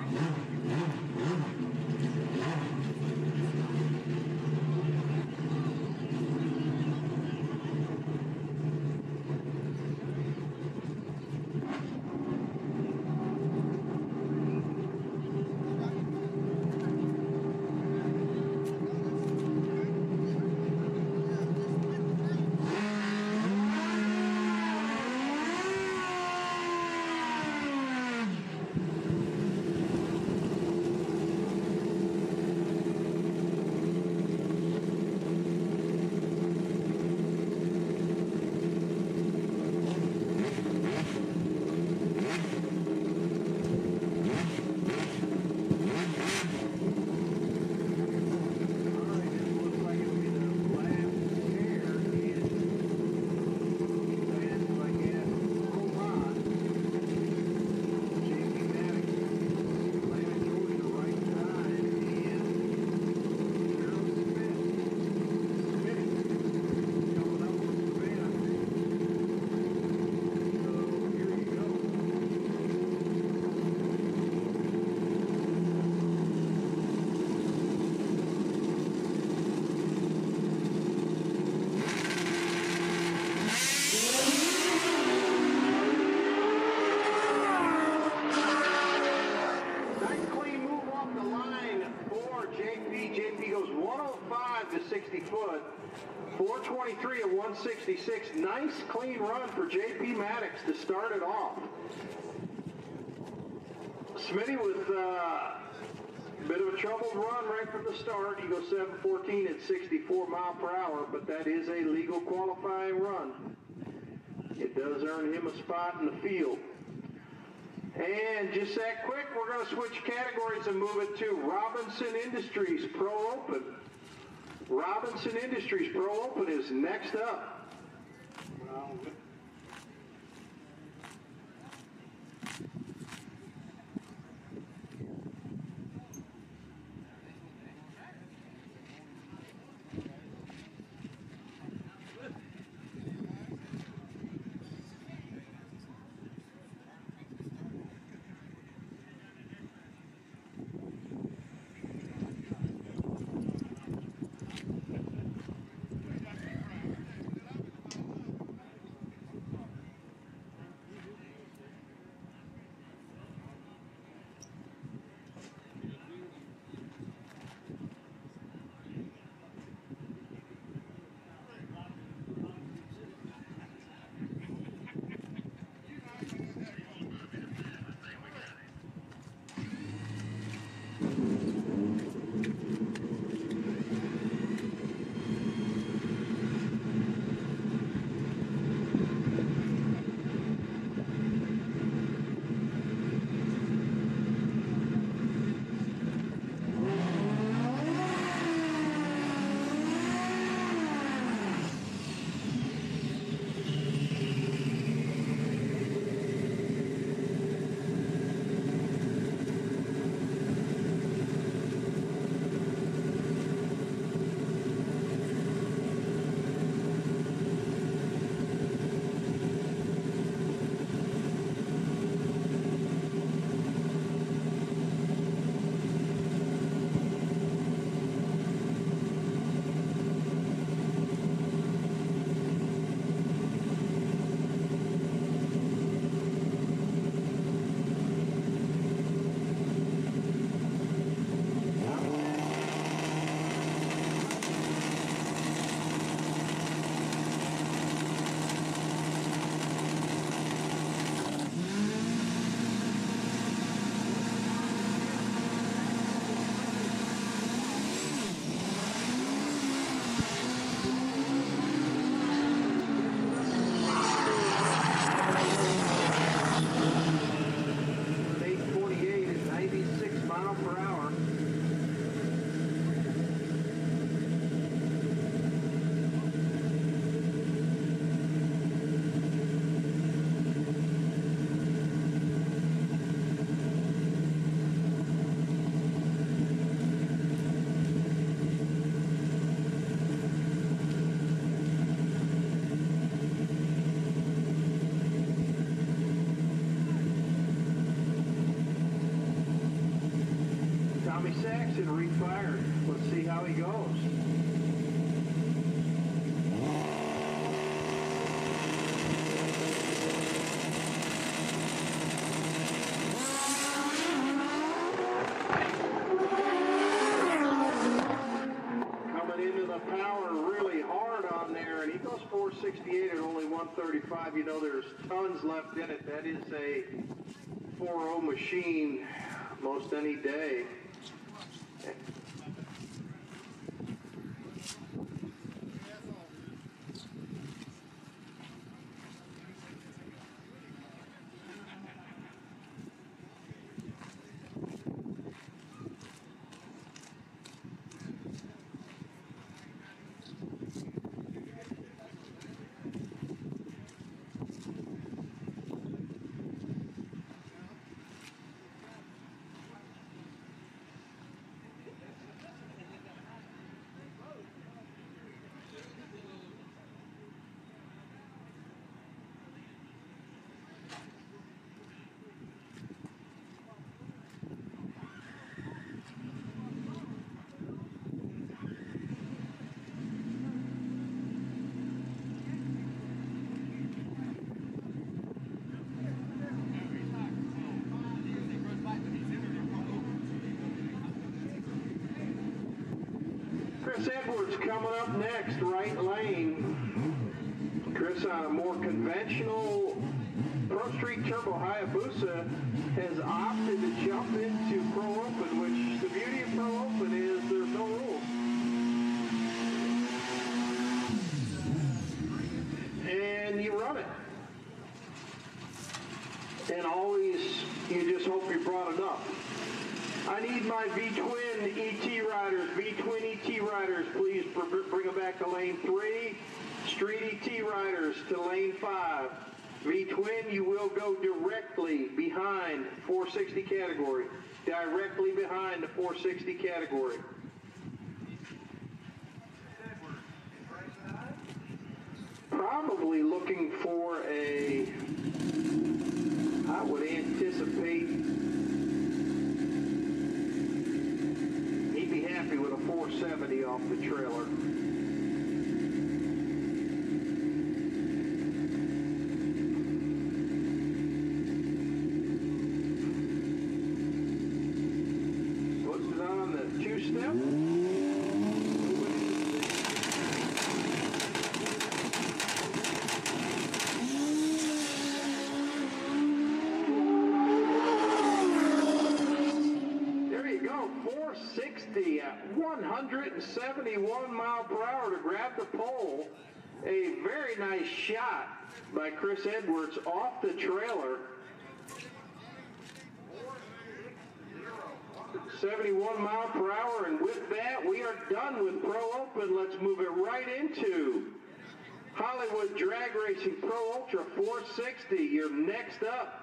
To 60 foot, 423 at 166. Nice clean run for JP Maddox to start it off. Smitty with a bit of a troubled run right from the start. He goes 7:14 at 64 mile per hour, but that is a legal qualifying run. It does earn him a spot in the field. And just that quick, we're going to switch categories and move it to Robinson Industries Pro Open. Robinson Industries Pro Open is next up. Tommy Saxon refired. Let's see how he goes. Coming into the power really hard on there, and he goes 468 at only 135. You know, there's tons left in it. That is a 4.0 machine most any day. Chris Edwards coming up next, right lane. Chris on a more conventional Pro Street Turbo Hayabusa has opted to jump into Pro Open, which the beauty of Pro Open is there's no rules. And you run it. And always, you just hope you brought enough. I need my V-Twin ET riders. V-Twin ET riders, please bring them back to lane 3. Street ET riders to lane 5. V-Twin, you will go directly behind 460 category. Directly behind the 460 category. Probably looking for a, I would anticipate, happy with a 470 off the trailer. Puts it on the two-step. There you go, 460 at 171 mile per hour to grab the pole. A very nice shot by Chris Edwards off the trailer. 71 mile per hour, and with that, we are done with Pro Open. Let's move it right into Hollywood Drag Racing Pro Ultra 460. You're next up.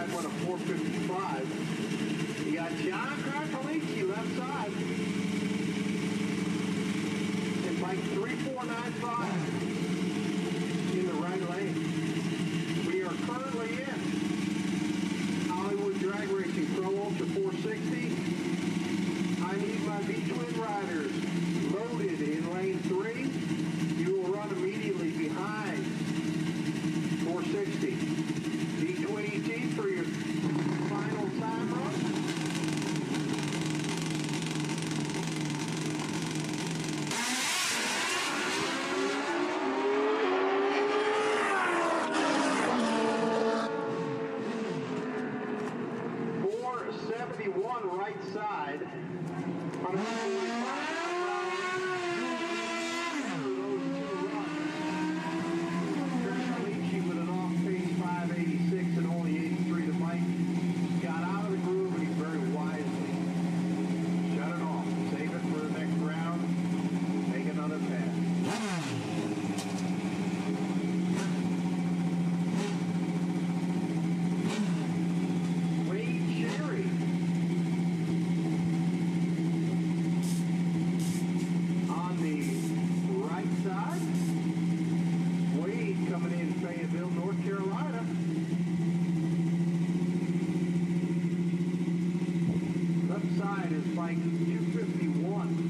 time went a 4:55. You got John Krakalici left side in bike 3495 in the right lane. We are currently in Hollywood Drag Racing Pro Ultra 460. I need my V-twin riders loaded in lane 3. You will run immediately behind 460. V-twin ET for your final time run. Right side. 145 with an off-pace 586 and only 83 to bike. Got out of the groove and he very wisely shut it off. Save it for the next round. Make another pass. North Carolina. Left side is bike 251.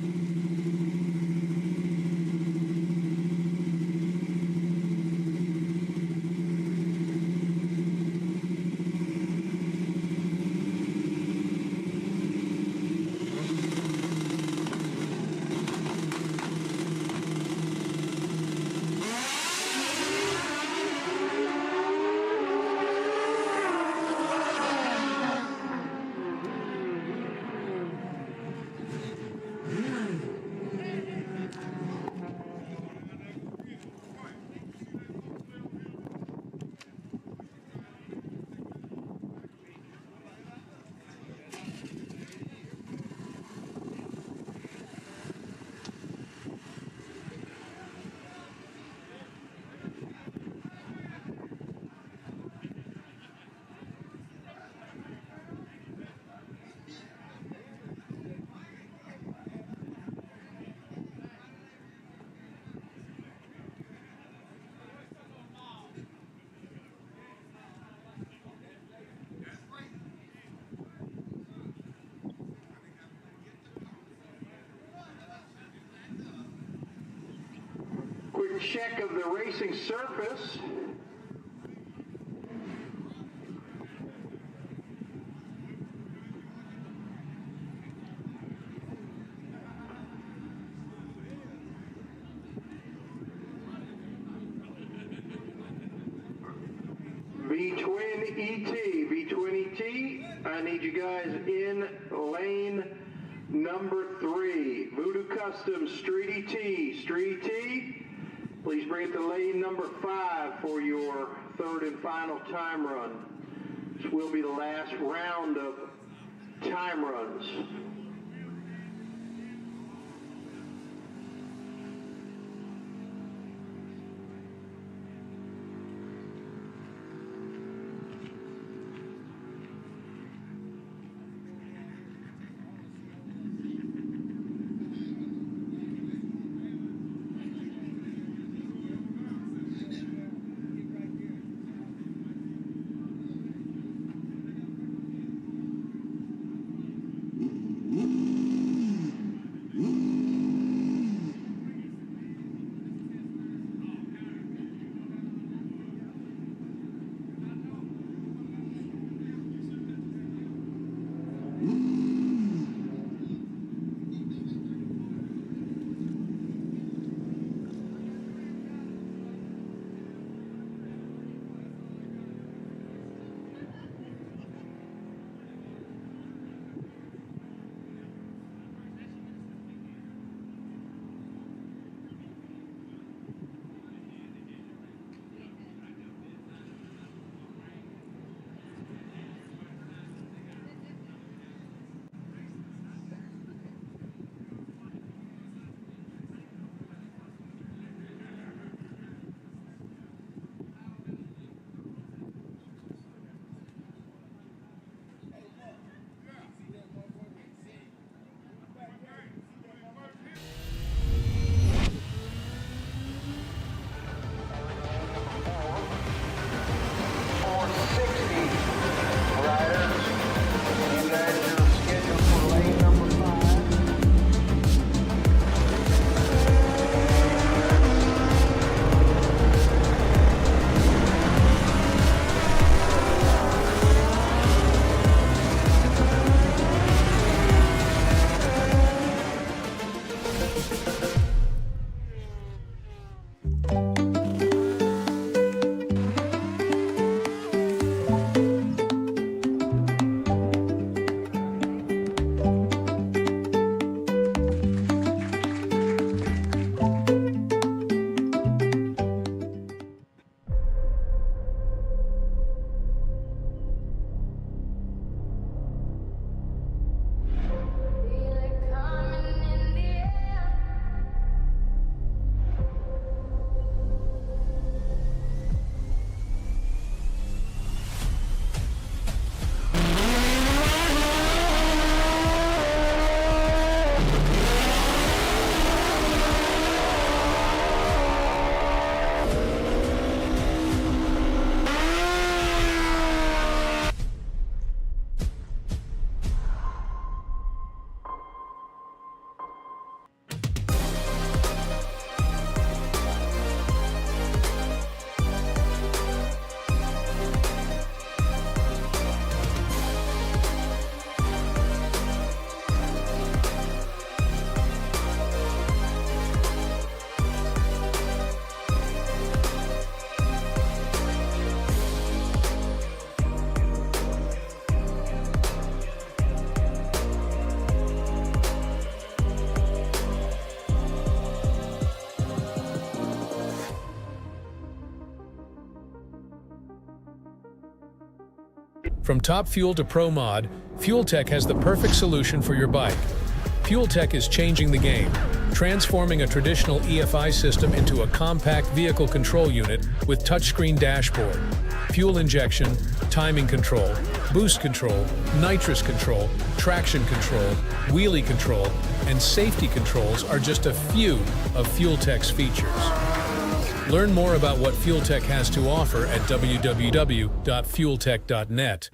Quick check of the racing surface. V-twin ET, I need you guys in lane number 3. Voodoo Custom, Street ET, please bring it to lane number 5 for your third and final time run. This will be the last round of time runs. From Top Fuel to Pro Mod, FuelTech has the perfect solution for your bike. FuelTech is changing the game, transforming a traditional EFI system into a compact vehicle control unit with touchscreen dashboard. Fuel injection, timing control, boost control, nitrous control, traction control, wheelie control, and safety controls are just a few of FuelTech's features. Learn more about what FuelTech has to offer at www.fueltech.net.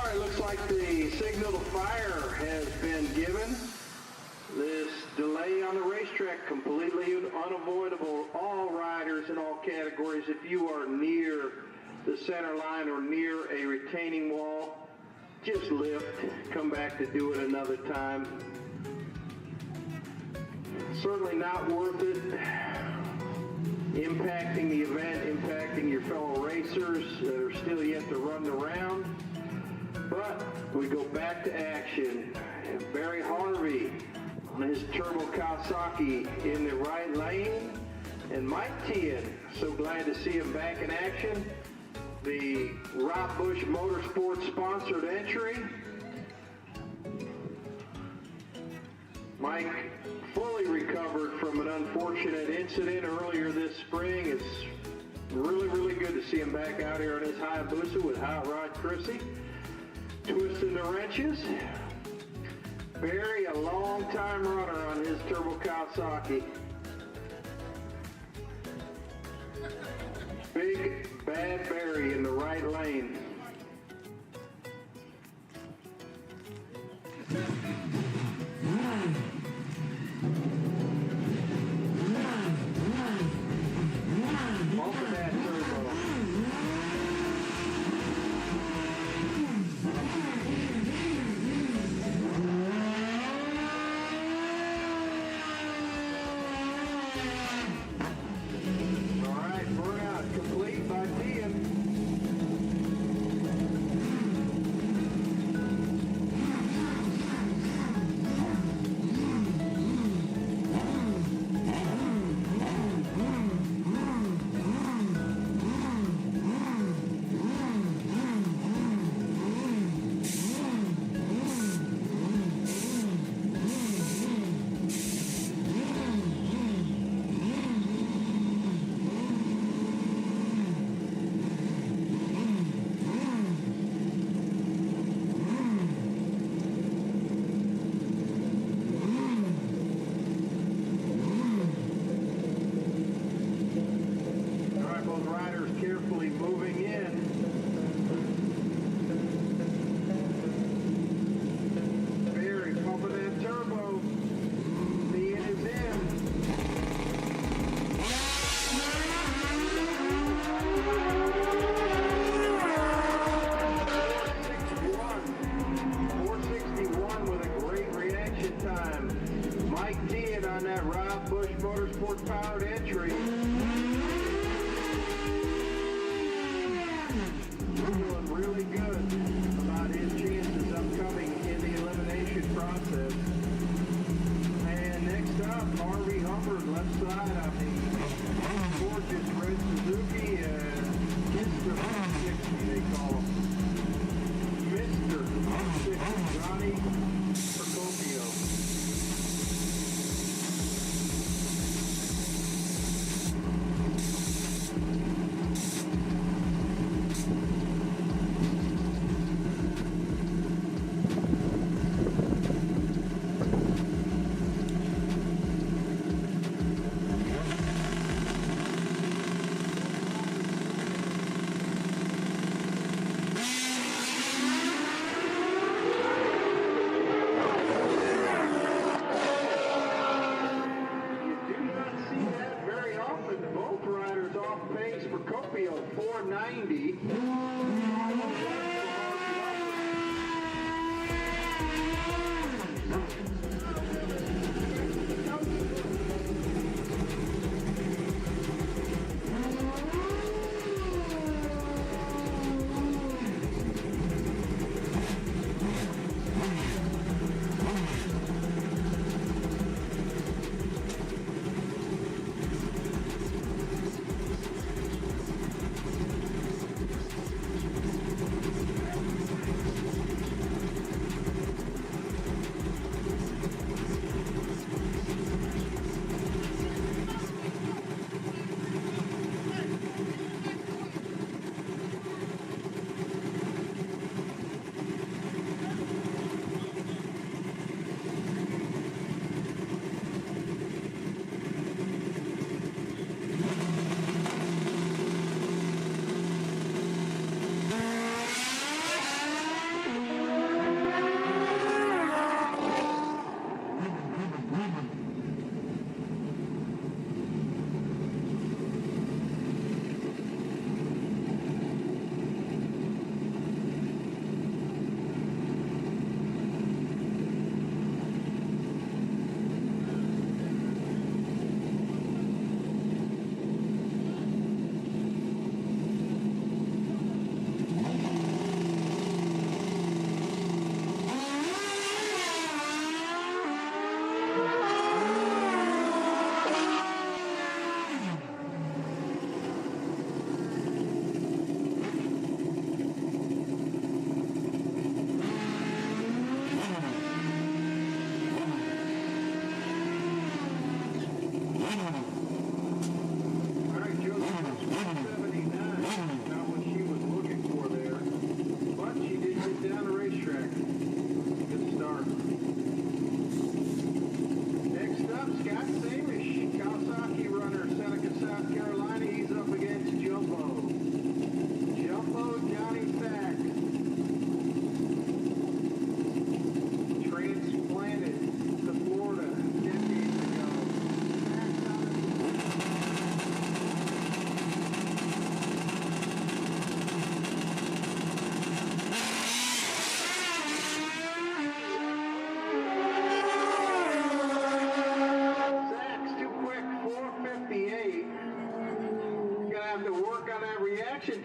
right, looks like the signal to fire has been given. This delay on the racetrack completely unavoidable. All riders in all categories, if you are near the center line or near a retaining wall, just lift, come back to do it another time. Certainly not worth it. Impacting the event, impacting your fellow racers that are still yet to run the round. But we go back to action. Barry Harvey on his Turbo Kawasaki in the right lane. And Mike Tien, so glad to see him back in action. The Rob Bush Motorsports sponsored entry. Mike fully recovered from an unfortunate incident earlier this spring. It's really, really good to see him back out here on his Hayabusa with Hot Rod Chrissy, twisting the wrenches. Barry, a long-time runner on his Turbo Kawasaki. Big Bad Barry in the right lane. Bumping that turbo. All right, burnout complete by Tien. Carefully moving in. Barry pumping that turbo. Tien is in. 461 with a great reaction time. Mike Tien on that Rob Bush Motorsports powered entry. Feeling really good about his chances upcoming in the elimination process. And next up, Harvey Hubbard, left side on the gorgeous red Suzuki, Mr. 160 they call him. Mr. 160, Johnny Procopio.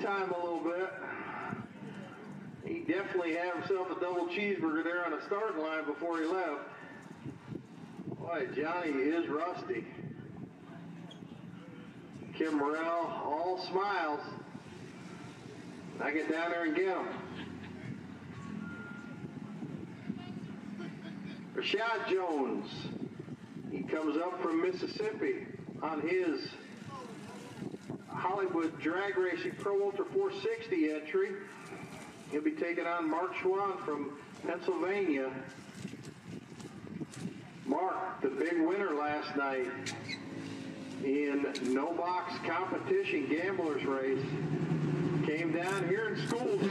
time a little bit. He definitely had himself a double cheeseburger there on the starting line before he left. Boy, Johnny is rusty. Kim Morrell, all smiles. I get down there and get him. Rashad Jones, he comes up from Mississippi on his Hollywood Drag Racing Pro Ultra 460 entry. He'll be taking on Mark Schwann from Pennsylvania. Mark, the big winner last night in no box competition gamblers race, came down here and schooled.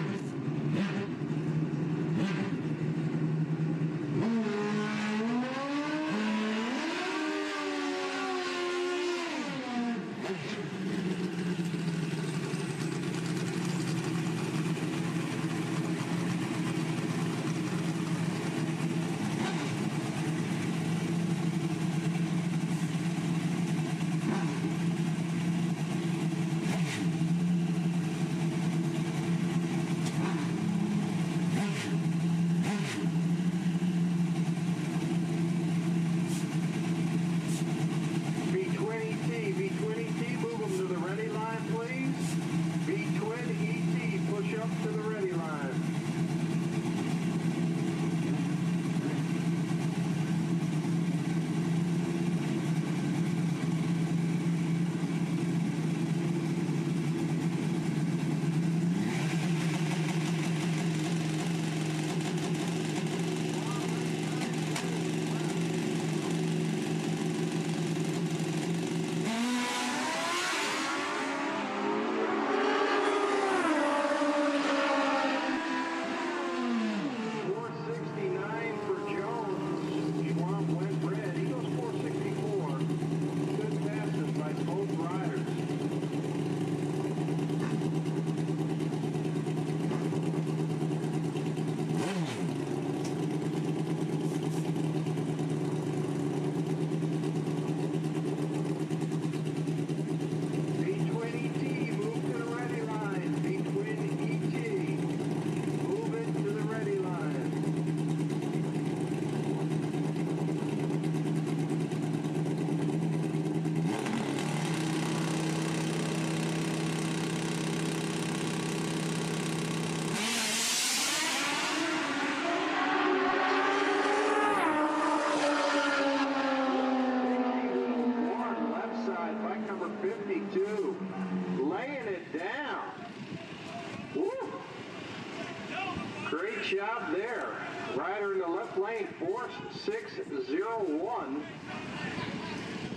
Job there. Rider in the left lane, 4601.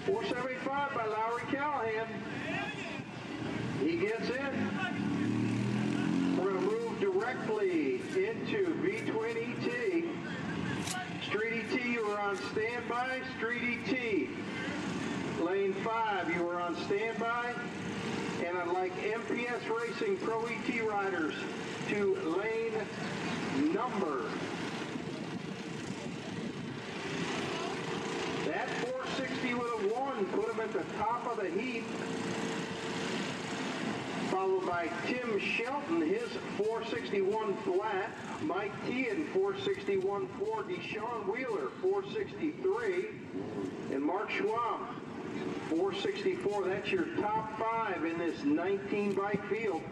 475 by Lowry Callahan. He gets in. We're going to move directly into V-Twin ET. Street ET, you are on standby. Street ET. Lane 5, you are on standby. And I'd like MPS Racing Pro ET riders to lane number. That 460 would have won, put him at the top of the heap. Followed by Tim Shelton, his 461 flat. Mike T in 461 4. Deshaun Wheeler, 463. And Mark Schwab, 464. That's your top 5 in this 19 bike field.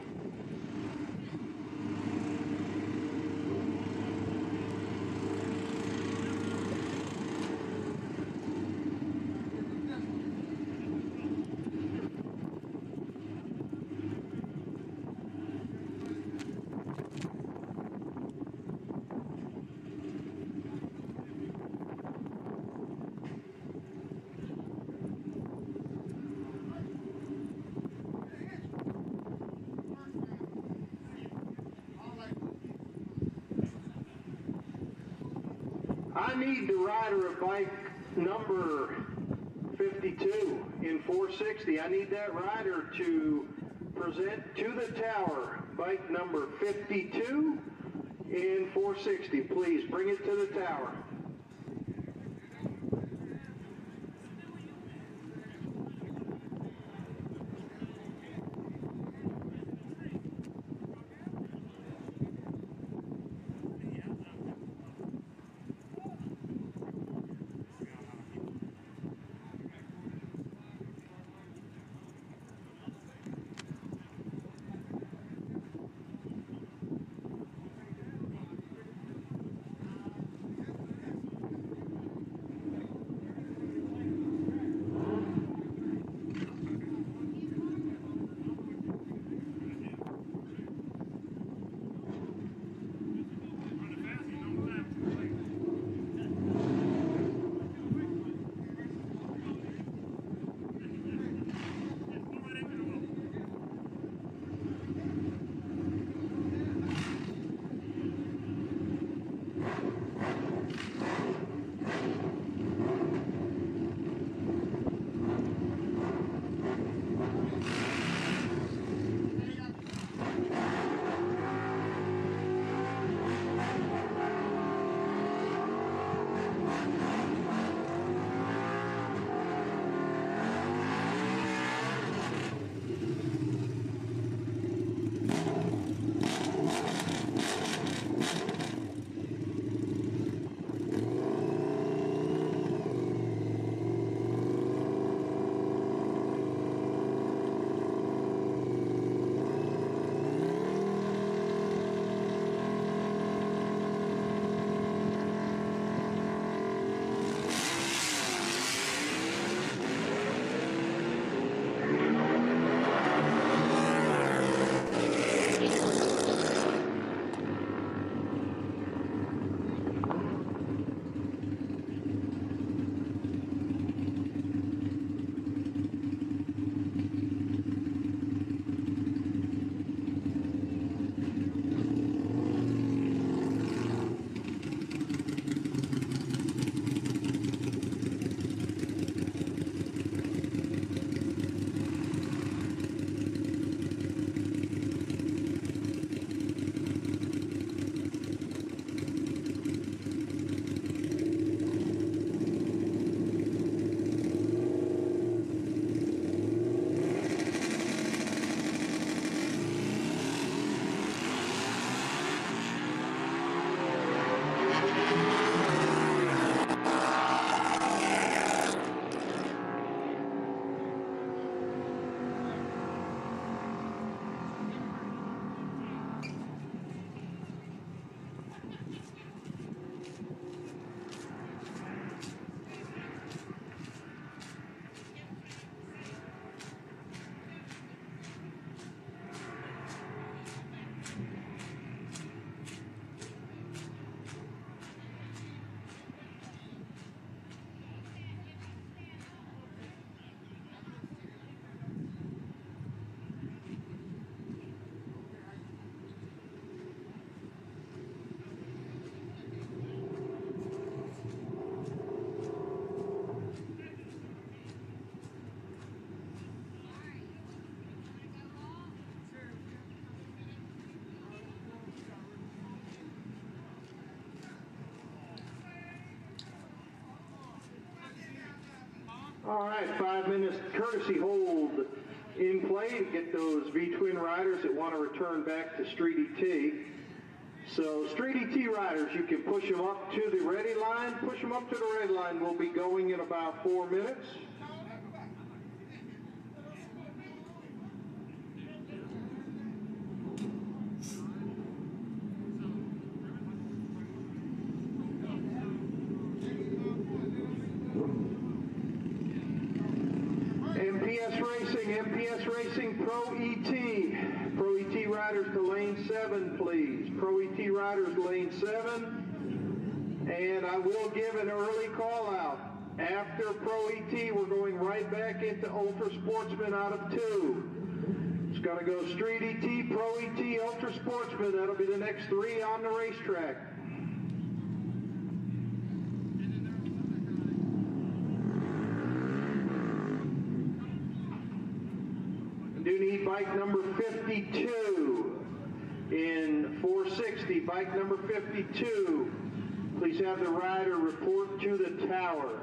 I need the rider of bike number 52 in 460. I need that rider to present to the tower bike number 52 in 460. Please bring it to the tower. All right, 5 minutes courtesy hold in play to get those V-twin riders that want to return back to Street ET. So Street ET riders, you can push them up to the ready line. Push them up to the ready line. We'll be going in about 4 minutes. MPS Racing Pro ET. Pro ET riders to lane 7, please. Pro ET riders lane 7. And I will give an early call out. After Pro ET, we're going right back into Ultra Sportsman out of 2. It's going to go Street ET, Pro ET, Ultra Sportsman. That'll be the next 3 on the racetrack. Do need bike number 52 in 460. Bike number 52. Please have the rider report to the tower.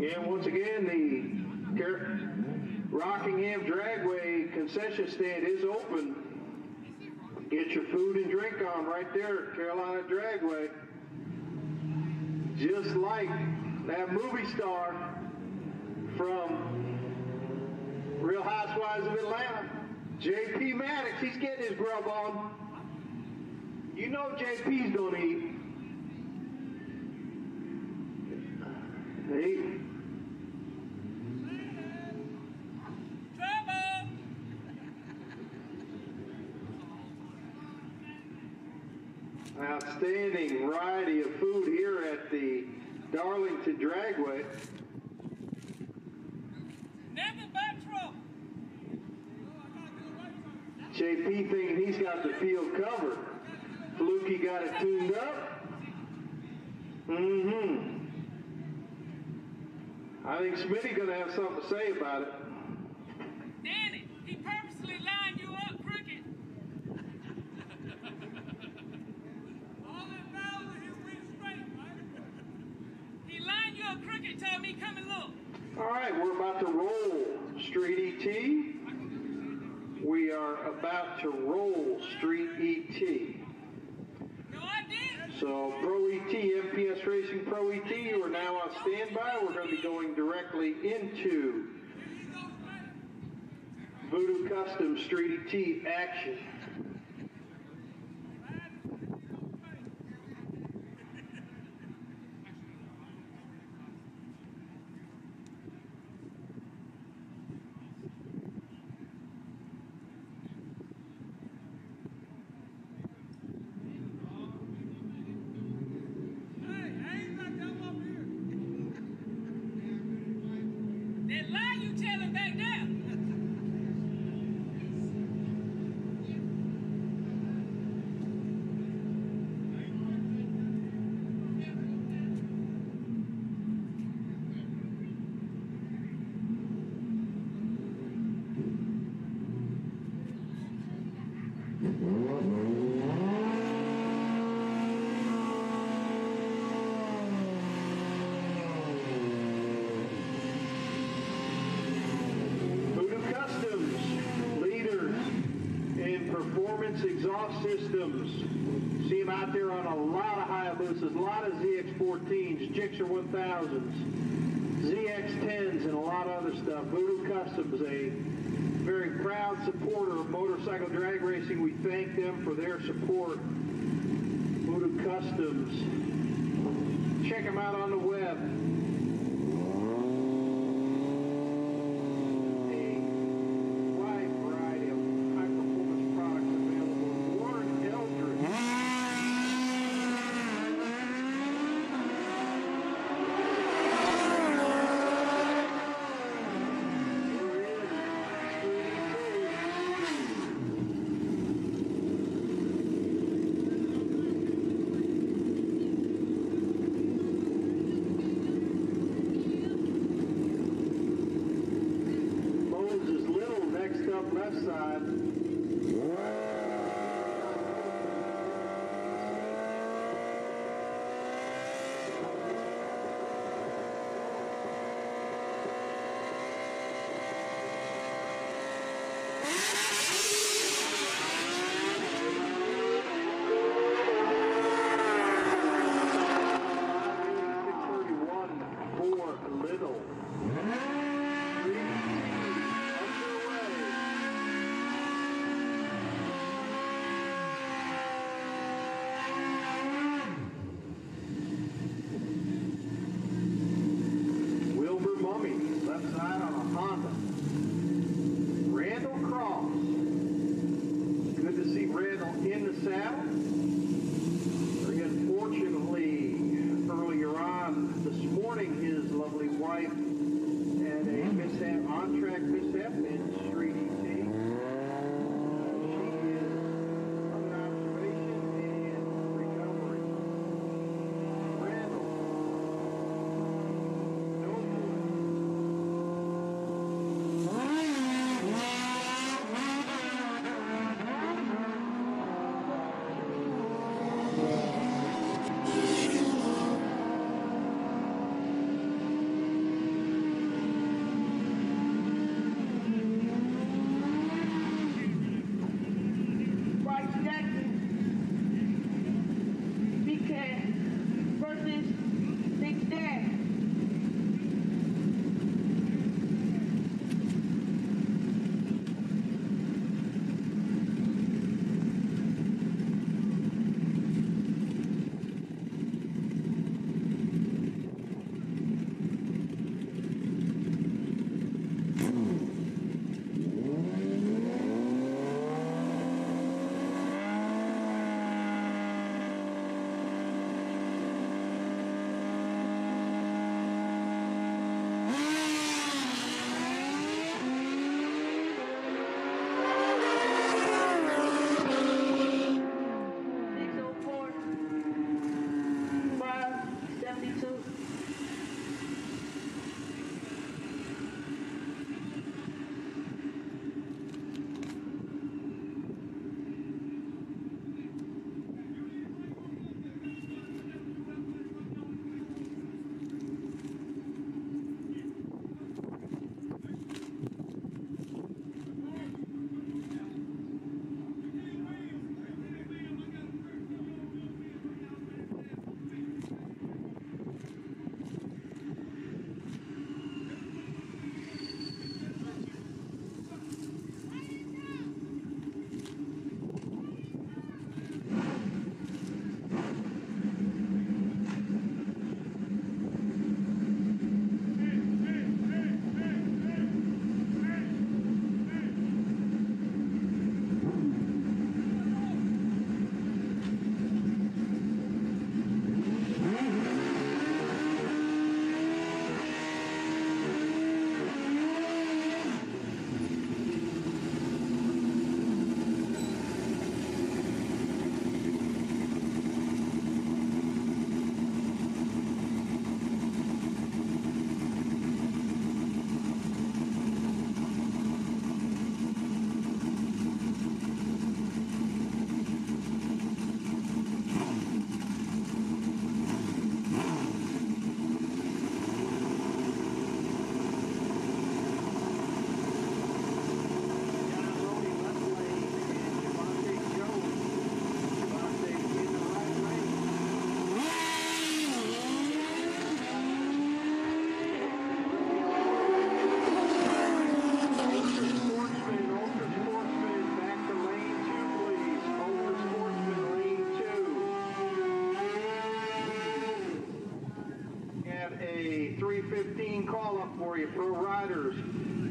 And once again, the Rockingham Dragway concession stand is open. Get your food and drink on right there at Carolina Dragway. Just like that movie star from Real Housewives of Atlanta, JP Maddox, he's getting his grub on. You know JP's gonna eat. Hey. Outstanding variety of food here at the Darlington Dragway. JP thinking he's got the field covered. Fluky got it tuned up. I think Smitty's going to have something to say about it. Danny, he purposely lined you up crooked. All that value he went straight, man. He lined you up crooked, told me come and look. All right, we're about to roll Street ET. We are about to roll Street ET. No, I didn't. So Pro ET, MPS Racing Pro ET, we're now on standby. We're going to be going directly into Voodoo Custom Street ET action. Exhaust systems. See them out there on a lot of Hayabusas, a lot of ZX14s, Gixxer 1000s, ZX10s, and a lot of other stuff. Voodoo Customs, a very proud supporter of motorcycle drag racing. We thank them for their support. Voodoo Customs. Check them out on the web. call up for you, pro riders.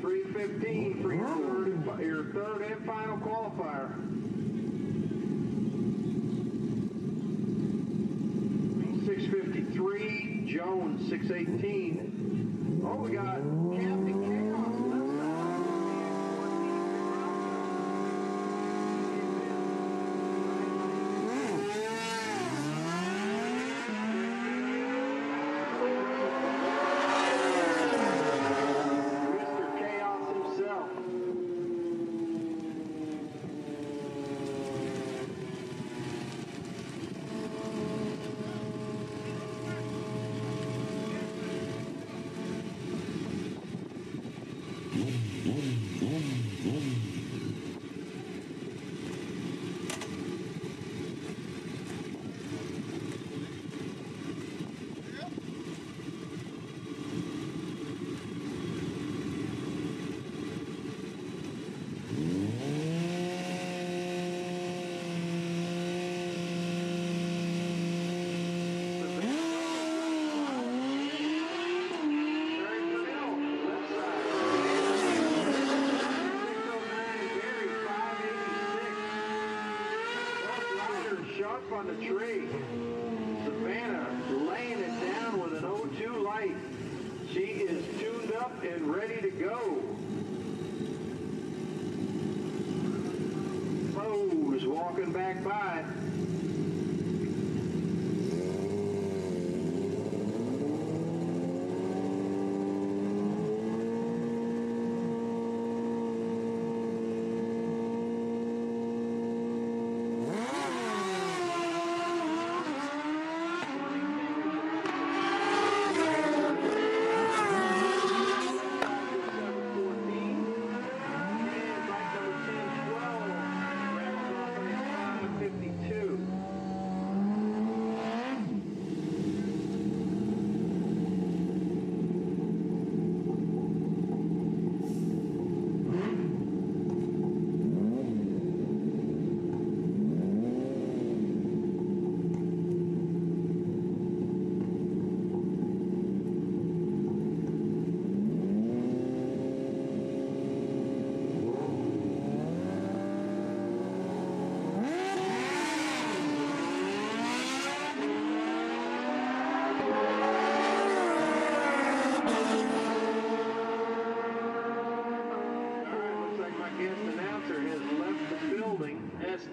3:15 for your third and final qualifier. 6:53, Jones 6:18. Oh, we got Captain Chaos. Mr. Chaos himself. Sharp on the tree. Savannah laying it down with an O2 light. She is tuned up and ready to go. Pose walking back by.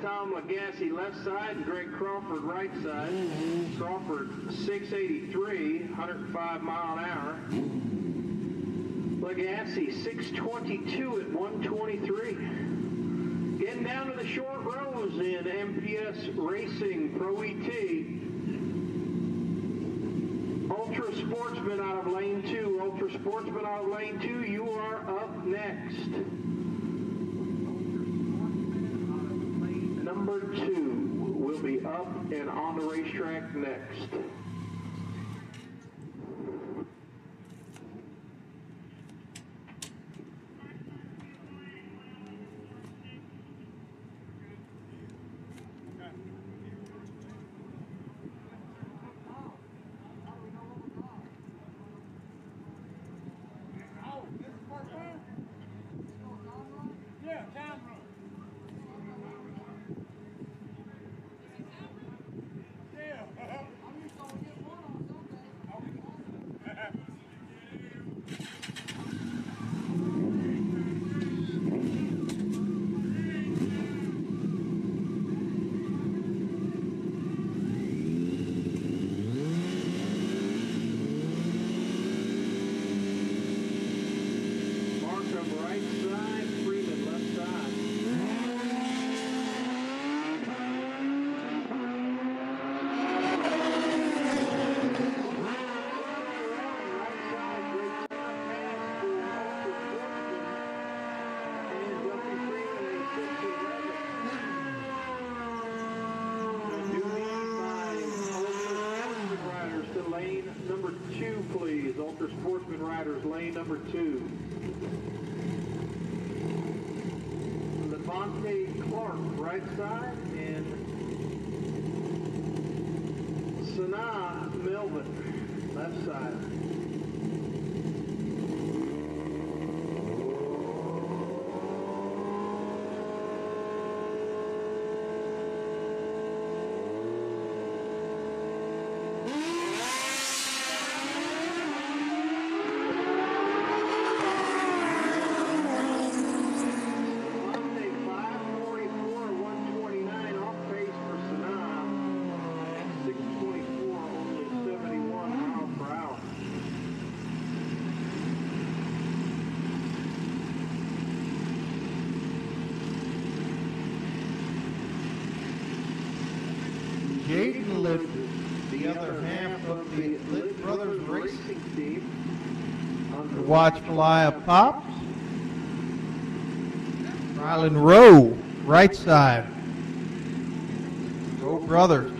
Tom Lagasse left side and Greg Crawford right side. Crawford 683, 105 mile an hour. Lagasse 622 at 123. Getting down to the short rows in MPS Racing Pro ET. Ultra Sportsman out of lane 2. Ultra Sportsman out of lane 2, you are up next. Number 2 will be up and on the racetrack next. Ultra Sportsman riders, lane number 2. Levante Clark, right side, and Sanaa Melvin, left side. Jaden Litt, the other half of the Litt Brothers Racing Team. Watch Malaya Pops. Rylan Rowe, right side. Rowe Brothers.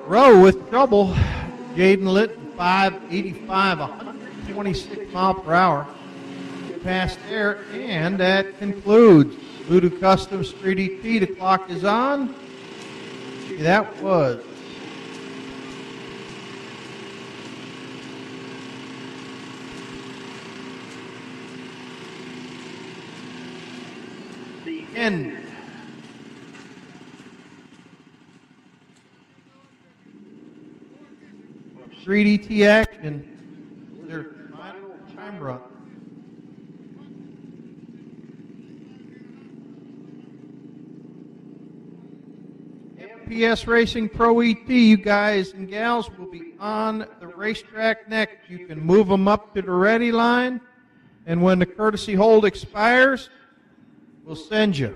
Rowe with trouble. Jaden Litt, 585, 126 mile per hour. Past there, and that concludes Voodoo Customs 3DT. The clock is on. That was the end. Of 3DT action. Their final time run. PS Racing Pro ET, you guys and gals will be on the racetrack next. You can move them up to the ready line, and when the courtesy hold expires, we'll send you.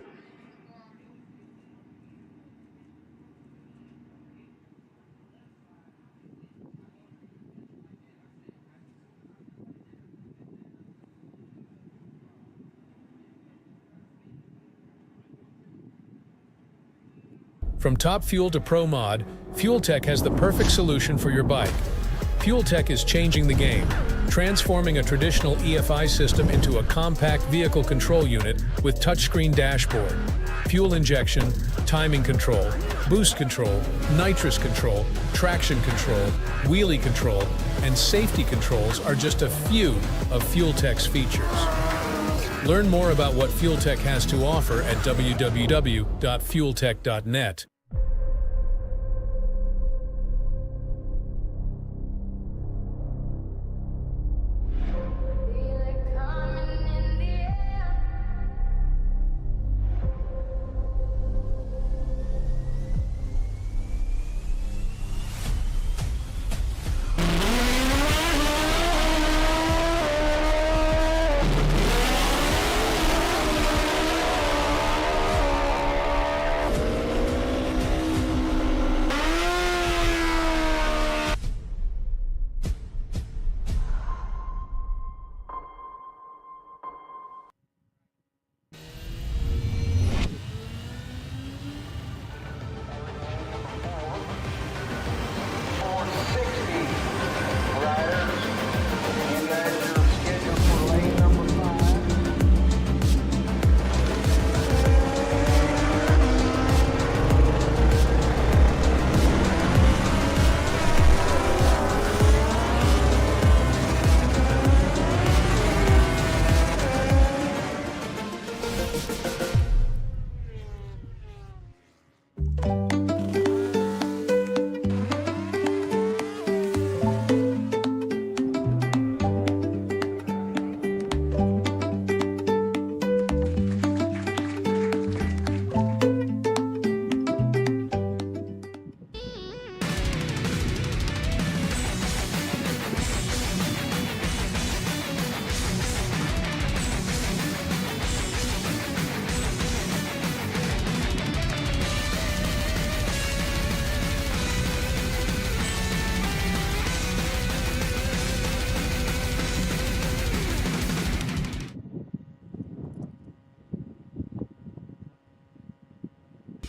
From Top Fuel to Pro Mod, Fuel Tech has the perfect solution for your bike. Fuel Tech is changing the game, transforming a traditional EFI system into a compact vehicle control unit with touchscreen dashboard. Fuel injection, timing control, boost control, nitrous control, traction control, wheelie control, and safety controls are just a few of Fuel Tech's features. Learn more about what Fuel Tech has to offer at www.fueltech.net.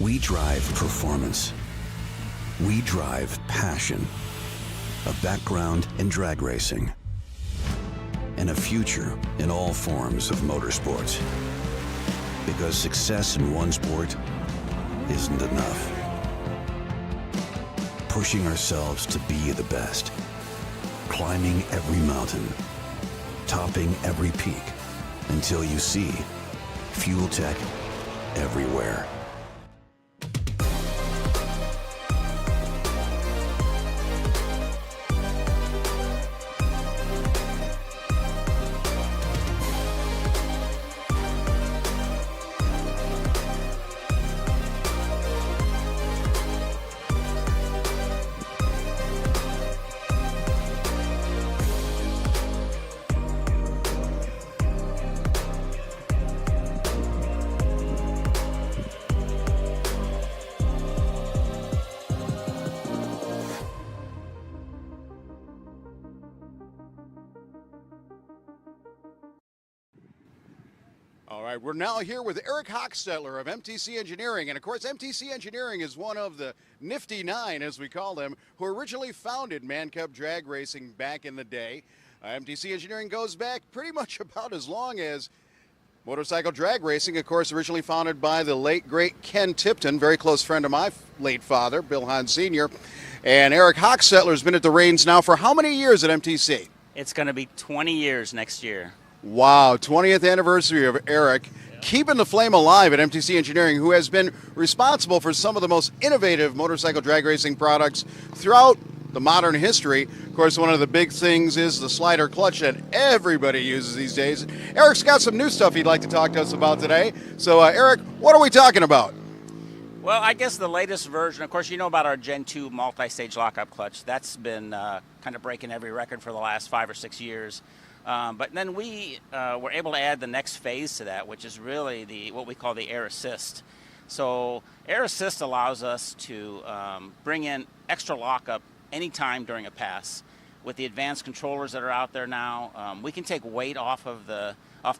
We drive performance. We drive passion, a background in drag racing, and a future in all forms of motorsports. Because success in one sport isn't enough. Pushing ourselves to be the best, climbing every mountain, topping every peak, until you see Fuel Tech everywhere. All right, we're now here with Eric Hochstetler of MTC Engineering. And of course, MTC Engineering is one of the nifty nine, as we call them, who originally founded Man Cub drag racing back in the day. MTC Engineering goes back pretty much about as long as motorcycle drag racing, of course, originally founded by the late, great Ken Tipton, very close friend of my late father, Bill Hahn Sr. And Eric Hochstetler has been at the reins now for how many years at MTC? It's going to be 20 years next year. Wow, 20th anniversary of Eric, keeping the flame alive at MTC Engineering, who has been responsible for some of the most innovative motorcycle drag racing products throughout the modern history. Of course, one of the big things is the slider clutch that everybody uses these days. Eric's got some new stuff he'd like to talk to us about today. So, Eric, what are we talking about? Well, I guess the latest version, of course, you know about our Gen 2 multi-stage lockup clutch. That's been kind of breaking every record for the last 5 or 6 years. But then we were able to add the next phase to that, which is really what we call the air assist. So air assist allows us to bring in extra lockup anytime during a pass. With the advanced controllers that are out there now, we can take weight off the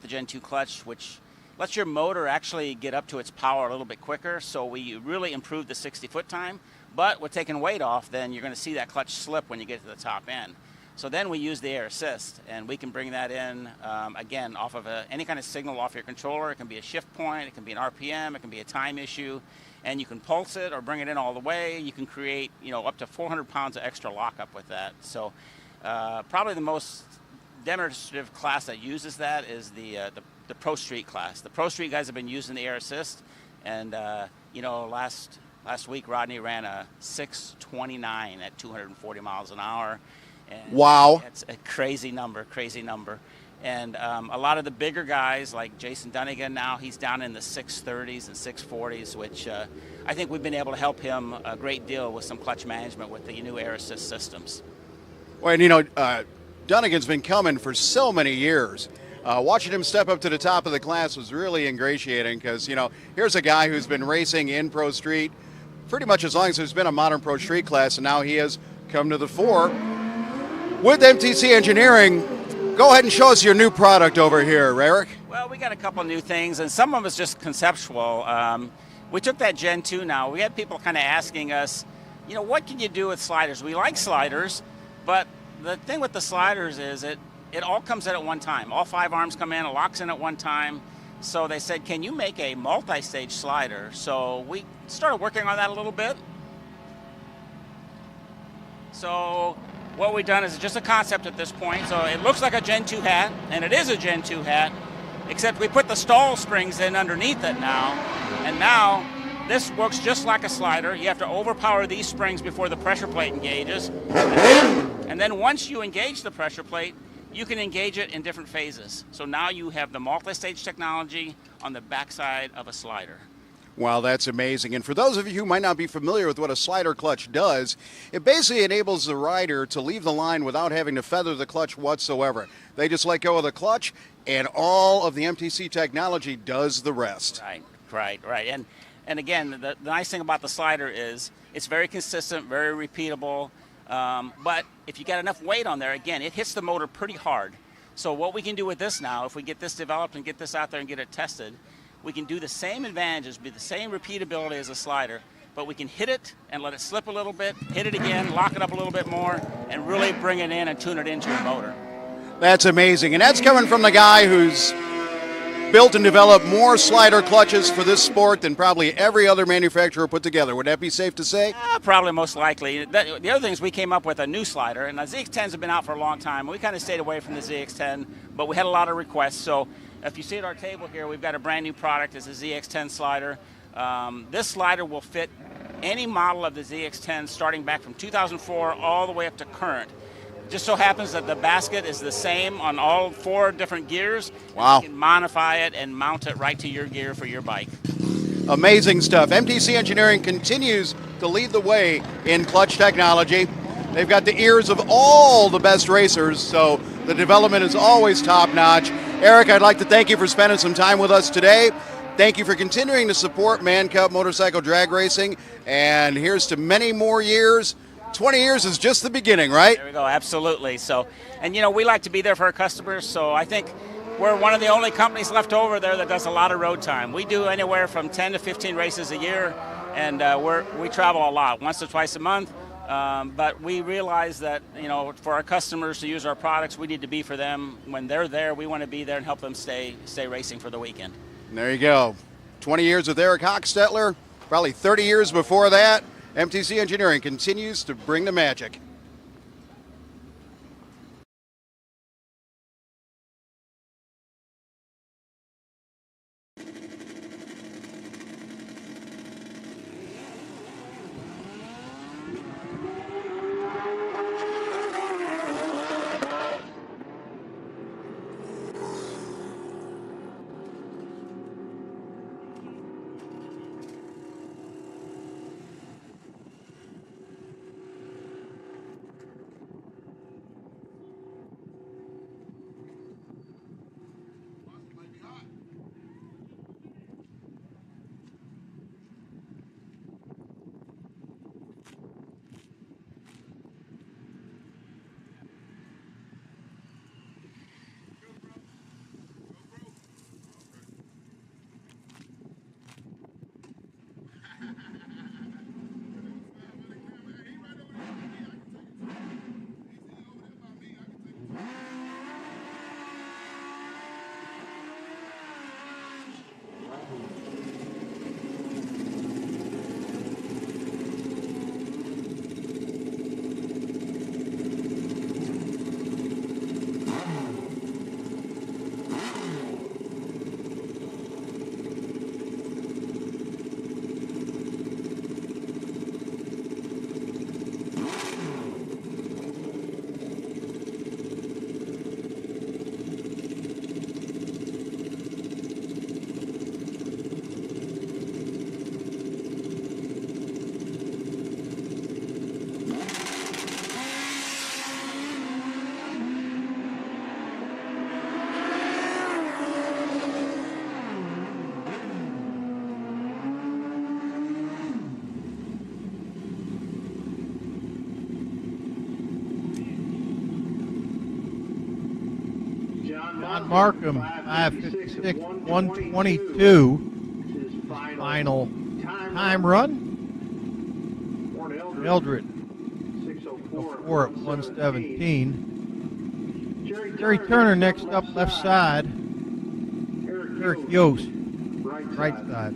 Gen 2 clutch, which lets your motor actually get up to its power a little bit quicker. So we really improve the 60-foot time. But with taking weight off, then you're going to see that clutch slip when you get to the top end. So then we use the air assist, and we can bring that in, again, off of any kind of signal off your controller. It can be a shift point, it can be an RPM, it can be a time issue, and you can pulse it or bring it in all the way. You can create, up to 400 pounds of extra lockup with that. So probably the most demonstrative class that uses that is the Pro Street class. The Pro Street guys have been using the air assist, and, last week Rodney ran a 6:29 at 240 miles an hour. And wow. It's a crazy number. And a lot of the bigger guys like Jason Dunnigan now, he's down in the 630s and 640s, which I think we've been able to help him a great deal with some clutch management with the new air assist systems. Well, and Dunnigan's been coming for so many years. Watching him step up to the top of the class was really ingratiating because, here's a guy who's been racing in Pro Street pretty much as long as there's been a modern Pro Street class, and now he has come to the fore. With MTC Engineering, go ahead and show us your new product over here, Eric. Well, we got a couple new things, and some of it's just conceptual. We took that Gen 2 now. We had people kind of asking us, what can you do with sliders? We like sliders, but the thing with the sliders is it all comes in at one time. All 5 arms come in, it locks in at one time. So they said, can you make a multi-stage slider? So we started working on that a little bit. So what we've done is just a concept at this point. So it looks like a Gen 2 hat, and it is a Gen 2 hat, except we put the stall springs in underneath it now. And now this works just like a slider. You have to overpower these springs before the pressure plate engages. And then once you engage the pressure plate, you can engage it in different phases. So now you have the multi-stage technology on the backside of a slider. Wow, that's amazing. And for those of you who might not be familiar with what a slider clutch does, it basically enables the rider to leave the line without having to feather the clutch whatsoever. They just let go of the clutch, and all of the MTC technology does the rest. Right. And again, the nice thing about the slider is it's very consistent, very repeatable. But if you got enough weight on there, again, it hits the motor pretty hard. So what we can do with this now, if we get this developed and get this out there and get it tested, we can do the same advantages, be the same repeatability as a slider, but we can hit it and let it slip a little bit, hit it again, lock it up a little bit more, and really bring it in and tune it into your motor. That's amazing. And that's coming from the guy who's built and developed more slider clutches for this sport than probably every other manufacturer put together. Would that be safe to say? Probably, most likely. The other thing is we came up with a new slider, and the ZX-10s have been out for a long time. We kind of stayed away from the ZX-10, but we had a lot of requests. So if you see at our table here, we've got a brand new product. It's a ZX-10 slider. This slider will fit any model of the ZX-10 starting back from 2004 all the way up to current. Just so happens that the basket is the same on all 4 different gears. Wow. You can modify it and mount it right to your gear for your bike. Amazing stuff. MTC Engineering continues to lead the way in clutch technology. They've got the ears of all the best racers, so the development is always top-notch. Eric, I'd like to thank you for spending some time with us today. Thank you for continuing to support Man Cub Motorcycle Drag Racing, and here's to many more years. 20 years is just the beginning, right? There we go, absolutely. So, and we like to be there for our customers, so I think we're one of the only companies left over there that does a lot of road time. We do anywhere from 10 to 15 races a year, and we travel a lot, once or twice a month. But we realize that, for our customers to use our products, we need to be for them. When they're there, we want to be there and help them stay racing for the weekend. And there you go. 20 years with Eric Hochstetler, probably 30 years before that. MTC Engineering continues to bring the magic. John Markham, 5:56, 1:22. Final time run. Eldred, 4 at 1:17. Jerry Turner next up, left side. Eric Yost, right side.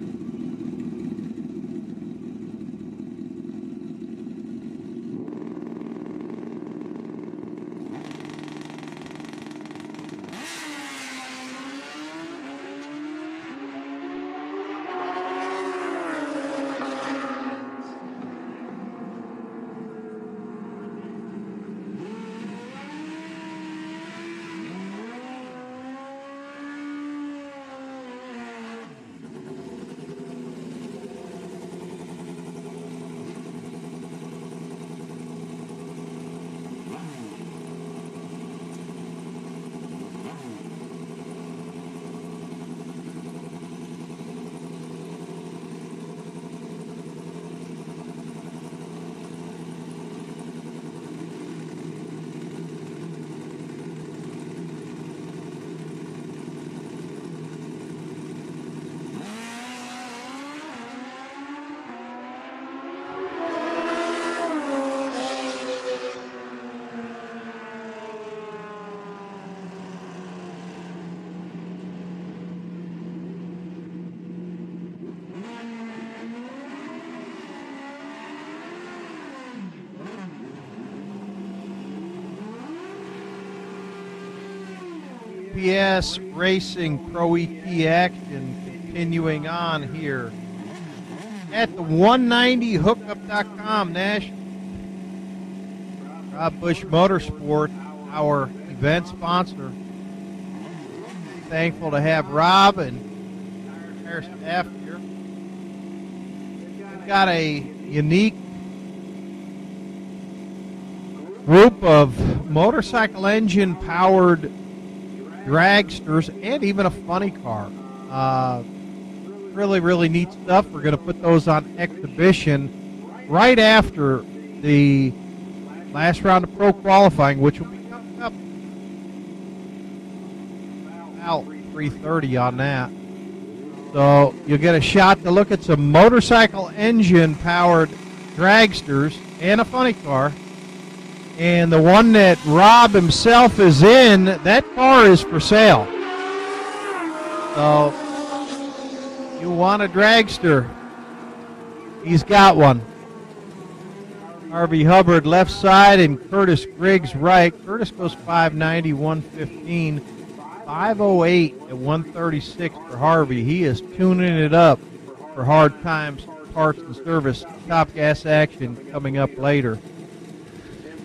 PS Racing Pro ET action continuing on here at the 190hookup.com National. Rob Bush Motorsport, our event sponsor. Thankful to have Rob and our staff here. We've got a unique group of motorcycle engine powered dragsters and even a funny car. Really neat stuff. We're going to put those on exhibition right after the last round of pro qualifying, which will be coming up about 330 on that. So you'll get a shot to look at some motorcycle engine powered dragsters and a funny car. And the one that Rob himself is in, that car is for sale. So you want a dragster, he's got one. Harvey Hubbard left side and Curtis Griggs right. Curtis goes 590, 115, 508 at 136 for Harvey. He is tuning it up for hard times, parts and service. Top Gas action coming up later.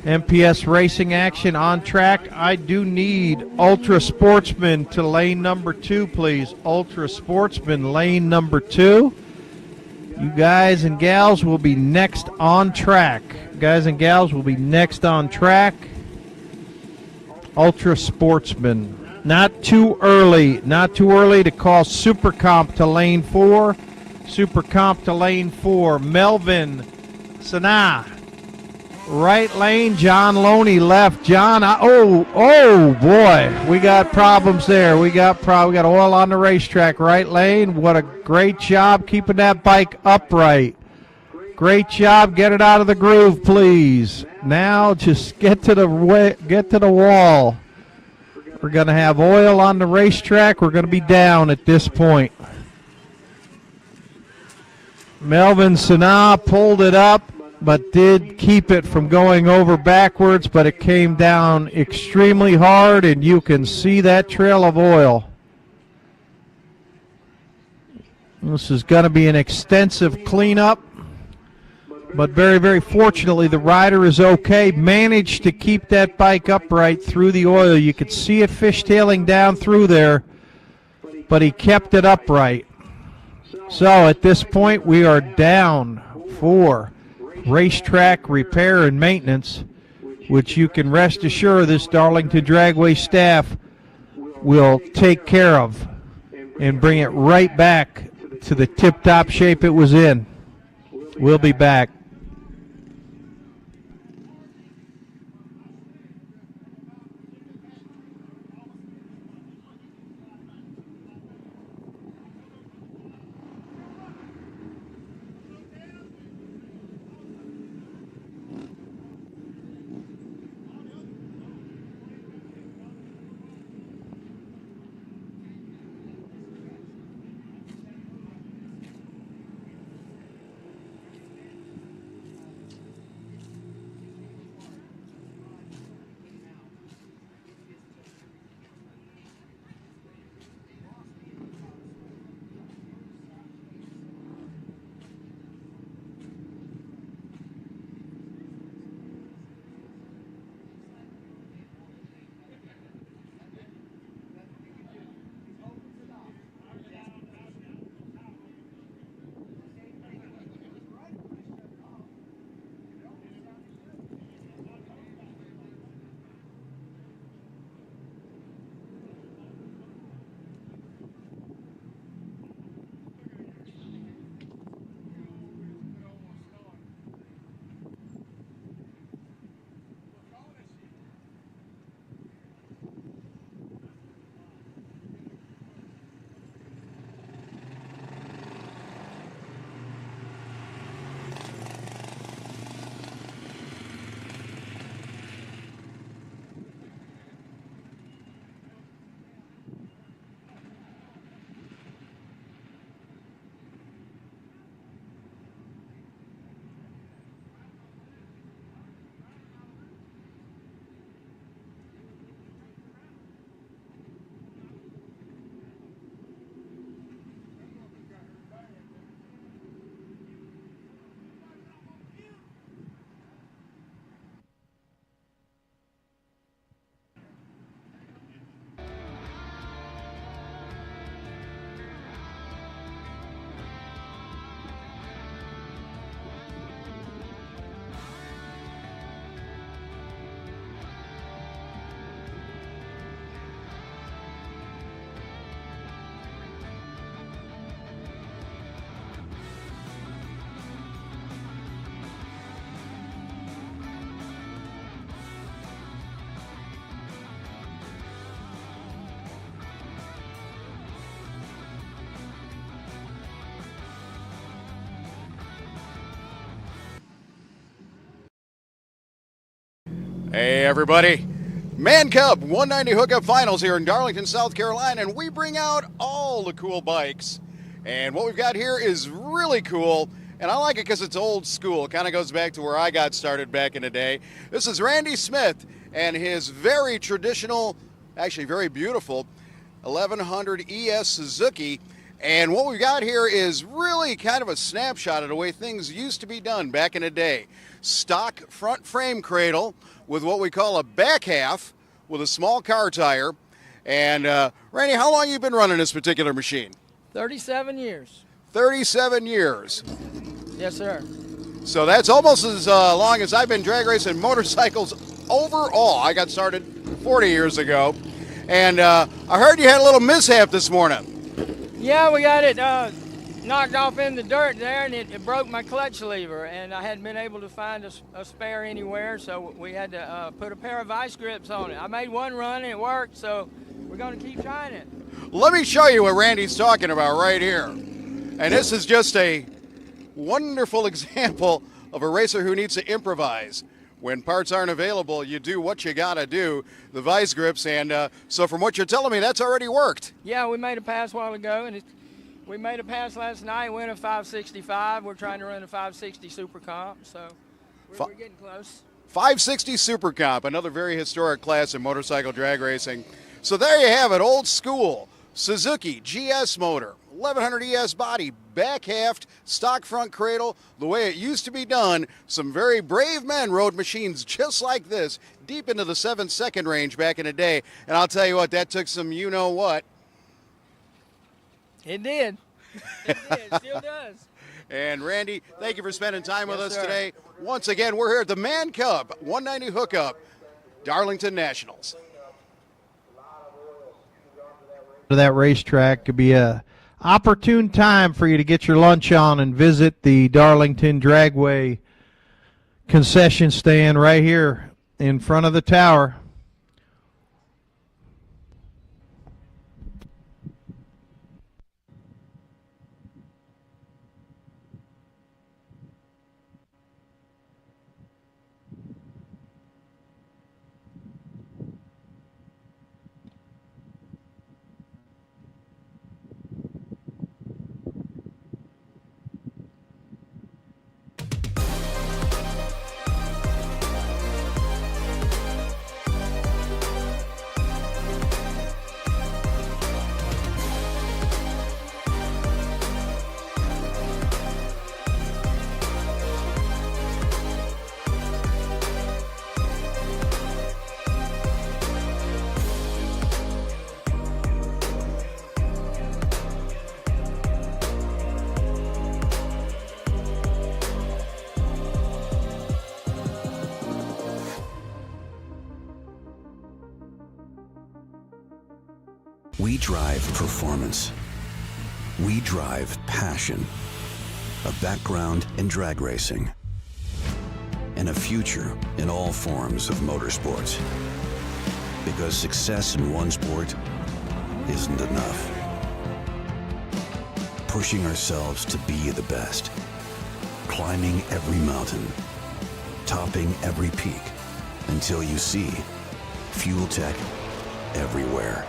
MPS Racing action on track. I do need Ultra Sportsman to lane number 2, please. Ultra Sportsman, lane number 2. You guys and gals will be next on track. Guys and gals will be next on track. Ultra Sportsman. Not too early. Not too early to call Super Comp to lane 4. Super Comp to lane 4. Melvin Sanaa. Right lane, John Loney left. John, oh boy, we got problems there. We got oil on the racetrack. Right lane, what a great job keeping that bike upright. Great job, get it out of the groove, please. Now just get to the wall. We're gonna have oil on the racetrack. We're gonna be down at this point. Melvin Sanaa pulled it up, but did keep it from going over backwards, but it came down extremely hard, and you can see that trail of oil. This is going to be an extensive cleanup, but very, very fortunately, the rider is okay. Managed to keep that bike upright through the oil. You could see it fishtailing down through there, but he kept it upright. So at this point, we are down for racetrack repair and maintenance, which you can rest assured this Darlington Dragway staff will take care of and bring it right back to the tip-top shape it was in. We'll be back. Hey, everybody. Man Cub 190 Hookup Finals here in Darlington, South Carolina, and we bring out all the cool bikes. And what we've got here is really cool, and I like it because it's old school. It kind of goes back to where I got started back in the day. This is Randy Smith and his very traditional, actually very beautiful, 1100 ES Suzuki. And what we've got here is really kind of a snapshot of the way things used to be done back in the day. Stock front frame cradle with what we call a back half with a small car tire. And Randy, how long have you been running this particular machine? 37 years. 37 years. Yes, sir. So that's almost as long as I've been drag racing motorcycles overall. I got started 40 years ago. And I heard you had a little mishap this morning. Yeah, we got it knocked off in the dirt there, and it broke my clutch lever, and I hadn't been able to find a spare anywhere, so we had to put a pair of vice grips on it. I made one run and it worked, so we're going to keep trying it. Let me show you what Randy's talking about right here. And this is just a wonderful example of a racer who needs to improvise. When parts aren't available, you do what you gotta do, the vice grips, and so from what you're telling me, that's already worked. Yeah, we made a pass a while ago, and we made a pass last night, went a 565. We're trying to run a 560 Super Comp, so we're getting close. 560 Super Comp, another very historic class in motorcycle drag racing. So there you have it, old school, Suzuki GS motor, 1100 ES body, back haft, stock front cradle, the way it used to be done. Some very brave men rode machines just like this, deep into the 7-second range back in the day. And I'll tell you what, that took some you-know-what. It did. It did. Still does. And Randy, thank you for spending time with us sir. today. Once again, we're here at the Man Cub 190 Hookup, Darlington Nationals. That racetrack could be a opportune time for you to get your lunch on and visit the Darlington Dragway concession stand right here in front of the tower. We drive performance. We drive passion. A background in drag racing. And a future in all forms of motorsports. Because success in one sport isn't enough. Pushing ourselves to be the best. Climbing every mountain. Topping every peak. Until you see Fuel Tech everywhere.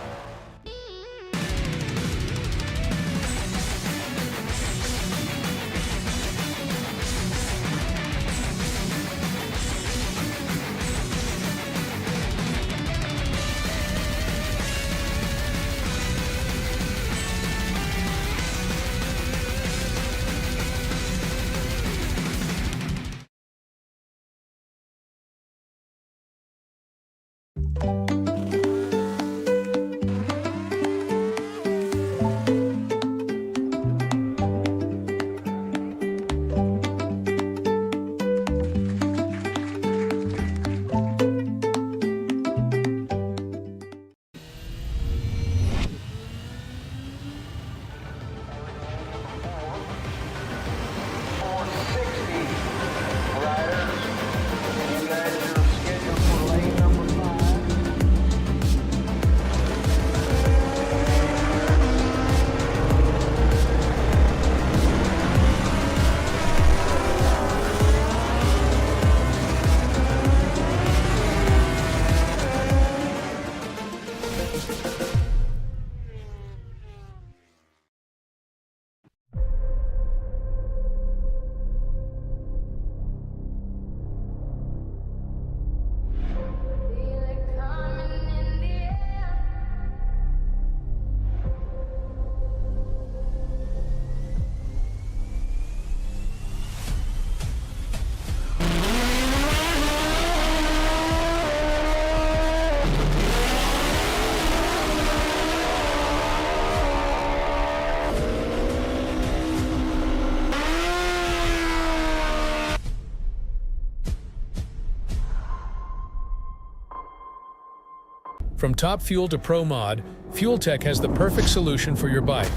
From Top Fuel to Pro Mod, Fuel Tech has the perfect solution for your bike.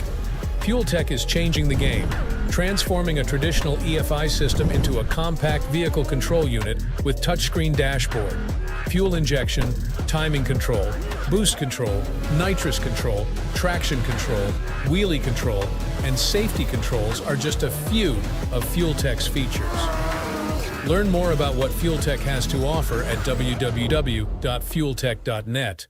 Fuel Tech is changing the game, transforming a traditional EFI system into a compact vehicle control unit with touchscreen dashboard. Fuel injection, timing control, boost control, nitrous control, traction control, wheelie control, and safety controls are just a few of Fuel Tech's features. Learn more about what Fuel Tech has to offer at www.fueltech.net.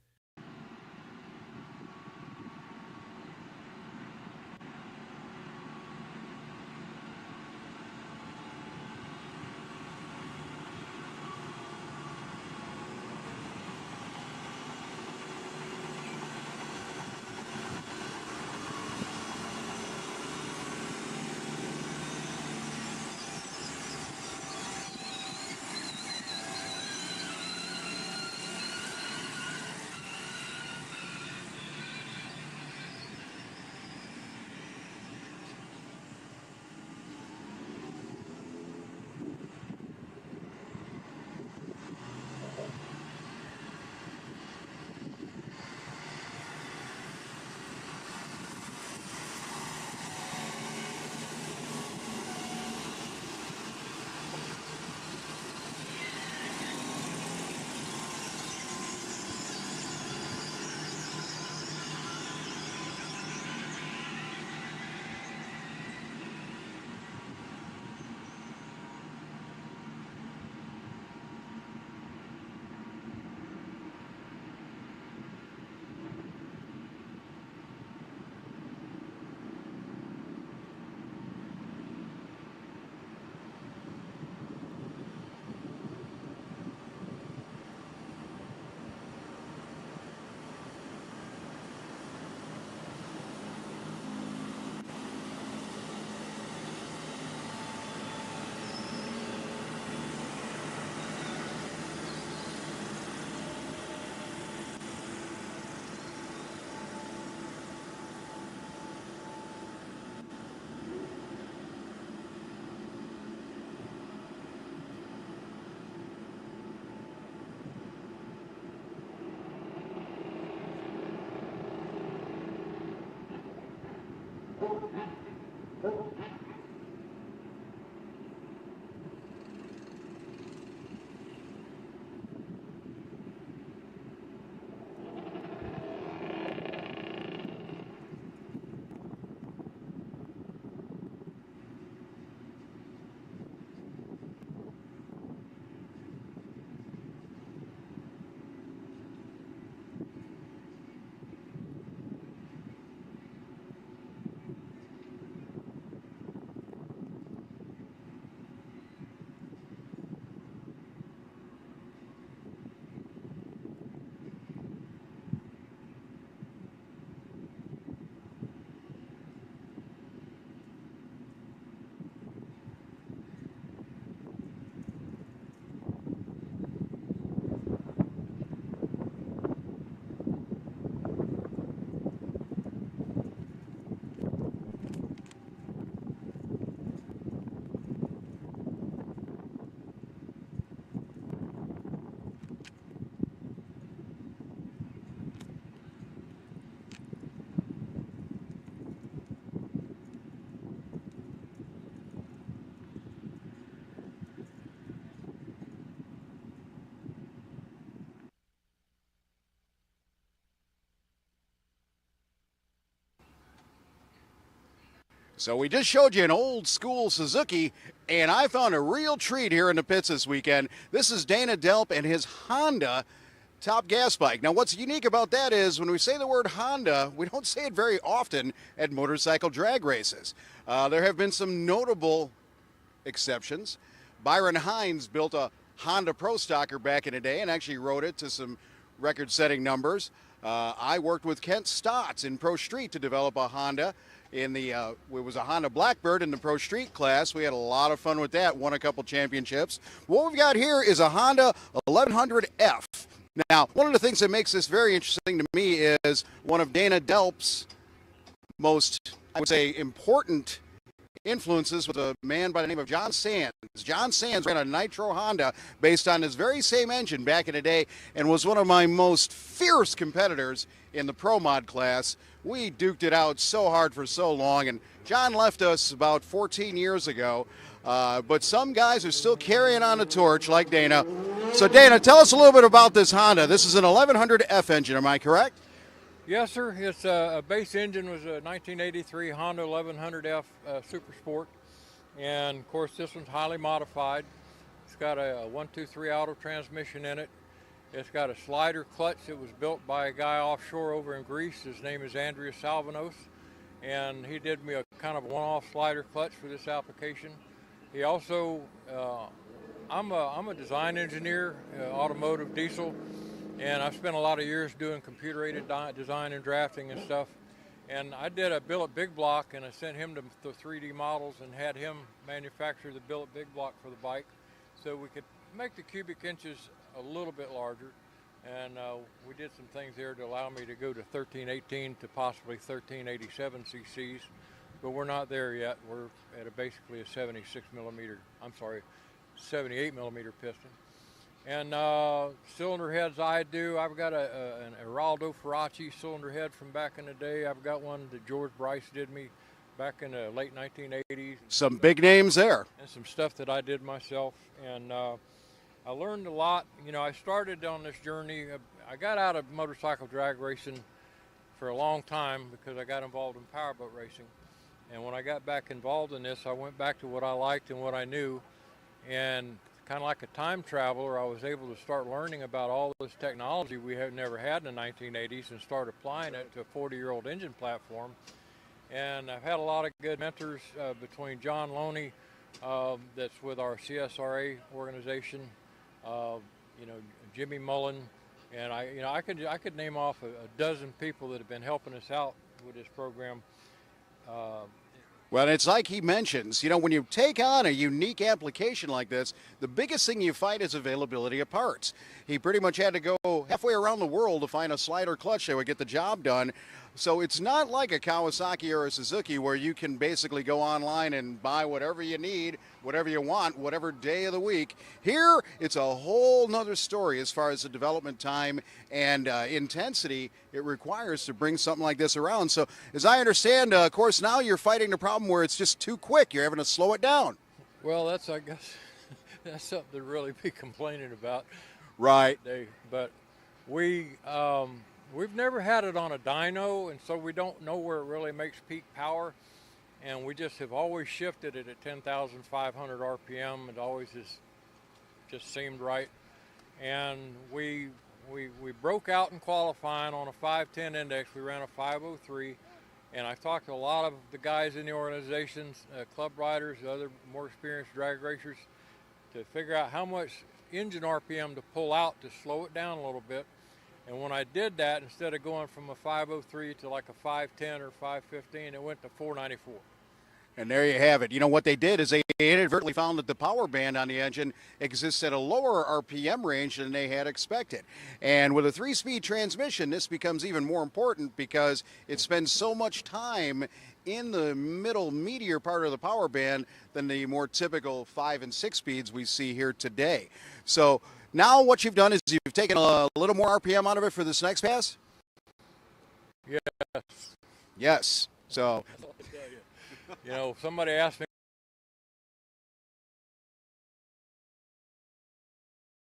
So we just showed you an old school Suzuki, and I found a real treat here in the pits this weekend. This is Dana Delp and his Honda Top Gas bike. Now what's unique about that is when we say the word Honda, we don't say it very often at motorcycle drag races. There have been some notable exceptions. Byron Hines built a Honda Pro Stocker back in the day and actually rode it to some record-setting numbers. I worked with Kent Stotts in Pro Street to develop a Honda. It was a Honda Blackbird in the Pro Street class. We had a lot of fun with that, won a couple championships. What we've got here is a Honda 1100F. Now, one of the things that makes this very interesting to me is one of Dana Delp's most, I would say, important influences with a man by the name of John Sands. John Sands ran a Nitro Honda based on his very same engine back in the day and was one of my most fierce competitors in the Pro Mod class. We duked it out so hard for so long, and John left us about 14 years ago. But some guys are still carrying on the torch like Dana. So Dana, tell us a little bit about this Honda. This is an 1100F engine, am I correct? Yes, sir. It's a base engine was a 1983 Honda 1100F Super Sport, and of course this one's highly modified. It's got a 123 auto transmission in it. It's got a slider clutch. It was built by a guy offshore over in Greece. His name is Andrea Salvanos, and he did me a kind of one-off slider clutch for this application. He also, I'm a design engineer, automotive diesel, and I've spent a lot of years doing computer-aided design and drafting and stuff. And I did a billet big block, and I sent him to the 3D models and had him manufacture the billet big block for the bike, so we could make the cubic inches a little bit larger. And we did some things there to allow me to go to 1318 to possibly 1387 cc's. But we're not there yet. We're at basically a 78 millimeter piston. And cylinder heads I've got an Eraldo Faraci cylinder head from back in the day. I've got one that George Bryce did me back in the late 1980s. Some big names there. And some stuff that I did myself. And I learned a lot. You know, I started on this journey. I got out of motorcycle drag racing for a long time because I got involved in powerboat racing. And when I got back involved in this, I went back to what I liked and what I knew. And kind of like a time traveler, I was able to start learning about all this technology we had never had in the 1980s and start applying it to a 40-year-old engine platform. And I've had a lot of good mentors between John Loney, that's with our CSRA organization, you know, Jimmy Mullen, and I could name off a dozen people that have been helping us out with this program. Well, it's like he mentions, you know, when you take on a unique application like this, the biggest thing you find is availability of parts. He pretty much had to go halfway around the world to find a slider clutch that would get the job done. So it's not like a Kawasaki or a Suzuki where you can basically go online and buy whatever you need, whatever you want, whatever day of the week. Here, it's a whole nother story as far as the development time and intensity it requires to bring something like this around. So as I understand, of course, now you're fighting the problem where it's just too quick. You're having to slow it down. Well, that's, I guess, that's something to really be complaining about. Right. But we've never had it on a dyno, and so we don't know where it really makes peak power. And we just have always shifted it at 10,500 RPM. It always has just seemed right. And we broke out in qualifying on a 510 index. We ran a 503. And I talked to a lot of the guys in the organizations, club riders, other more experienced drag racers, to figure out how much engine RPM to pull out to slow it down a little bit. And when I did that, instead of going from a 503 to like a 510 or 515, it went to 494. And there you have it. You know, what they did is they inadvertently found that the power band on the engine exists at a lower RPM range than they had expected. And with a 3-speed transmission, this becomes even more important because it spends so much time in the middle meatier part of the power band than the more typical 5 and 6 speeds we see here today. So now what you've done is you've taken a little more RPM out of it for this next pass? Yes. Yes. So, you know, somebody asked me.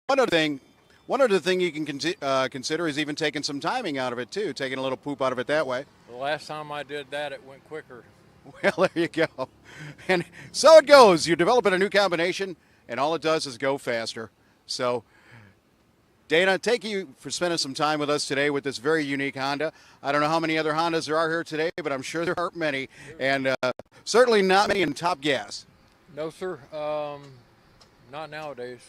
One other thing you can consider is even taking some timing out of it too, taking a little poop out of it that way. The last time I did that, it went quicker. Well, there you go. And so it goes. You're developing a new combination, and all it does is go faster. So, Dana, thank you for spending some time with us today with this very unique Honda. I don't know how many other Hondas there are here today, but I'm sure there aren't many, and certainly not many in top gas. No, sir. Not nowadays.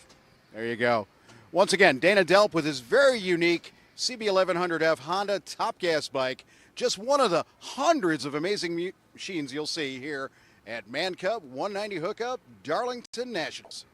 There you go. Once again, Dana Delp with his very unique CB1100F Honda top gas bike. Just one of the hundreds of amazing machines you'll see here at Man Cub 190 Hookup, Darlington Nationals.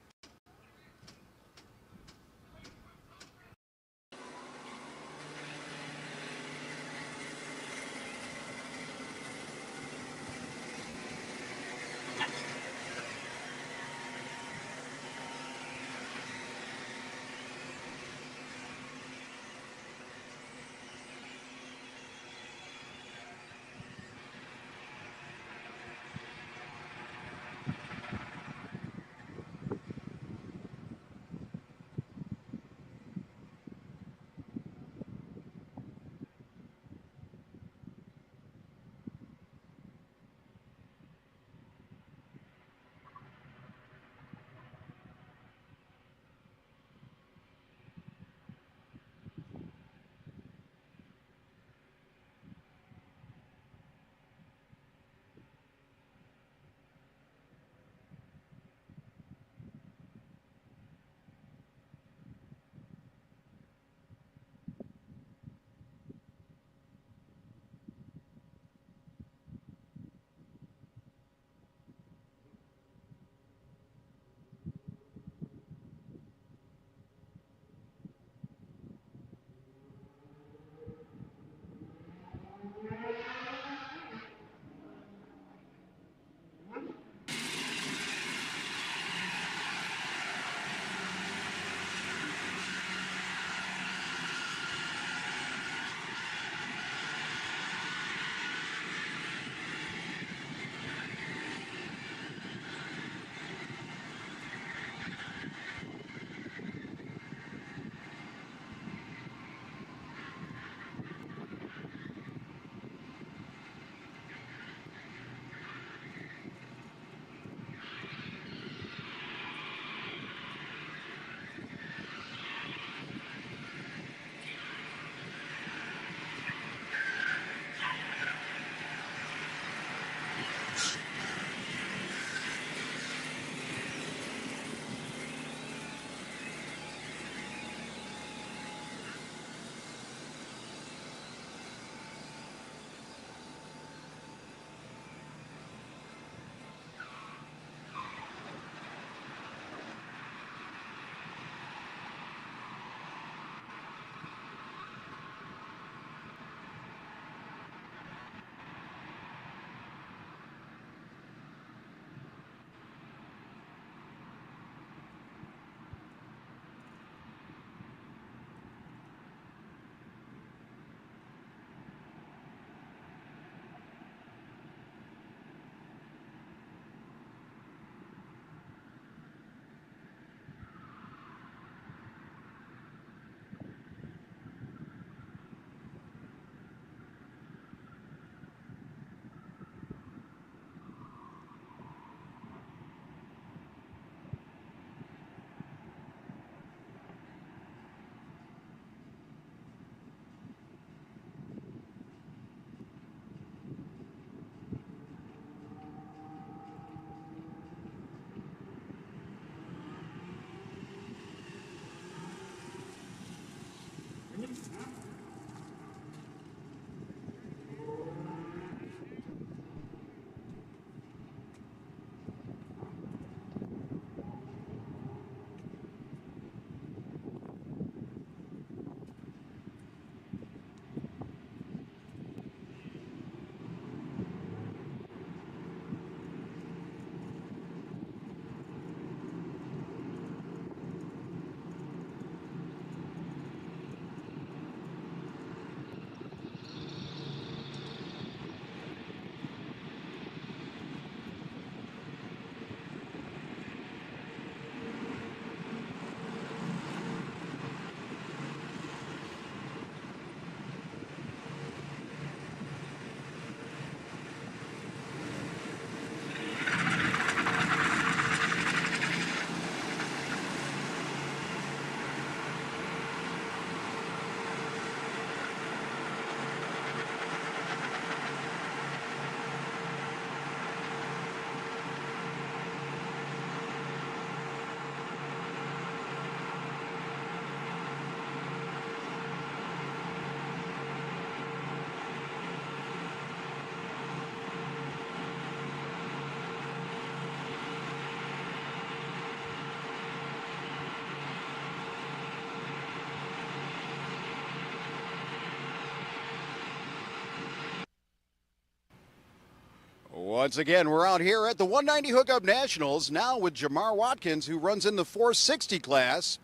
Once again, we're out here at the 190 Hookup Nationals, now with Jamar Watkins, who runs in the 460 class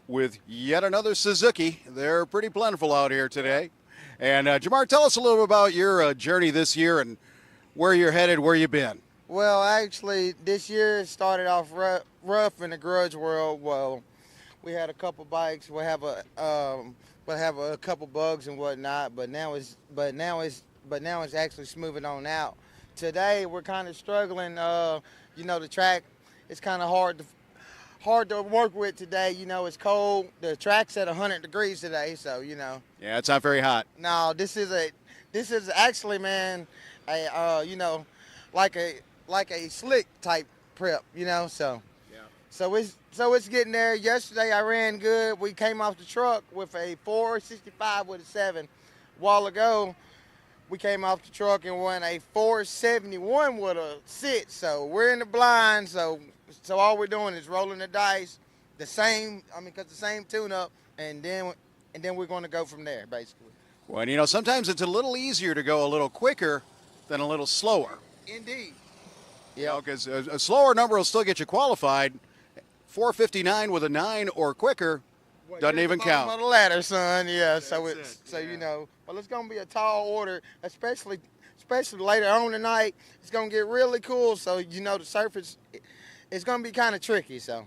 with yet another Suzuki. They're pretty plentiful out here today. And Jamar, tell us a little bit about your journey this year and where you're headed, where you've been. Well, actually, this year started off rough in the garage world. Well, we had a couple bikes. We have a couple bugs and whatnot. But now it's actually smoothing on out. Today we're kind of struggling. The track is kind of hard to work with today. It's cold. The track's at 100 degrees today, so Yeah, it's not very hot. No, this is actually, man, like a slick type prep, so. Yeah. So it's getting there. Yesterday I ran good. We came off the truck with a 465 with a 7. A while ago, we came off the truck and won a 471 with a 6. So we're in the blind. So all we're doing is rolling the dice, the same tune-up, and then we're going to go from there, basically. Well, sometimes it's a little easier to go a little quicker than a little slower. Indeed. Yeah, because a slower number will still get you qualified. 459 with a 9 or quicker doesn't even count. On the ladder, son. Yeah. Well, it's going to be a tall order, especially later on tonight. It's going to get really cool. So the surface, it's going to be kind of tricky. So.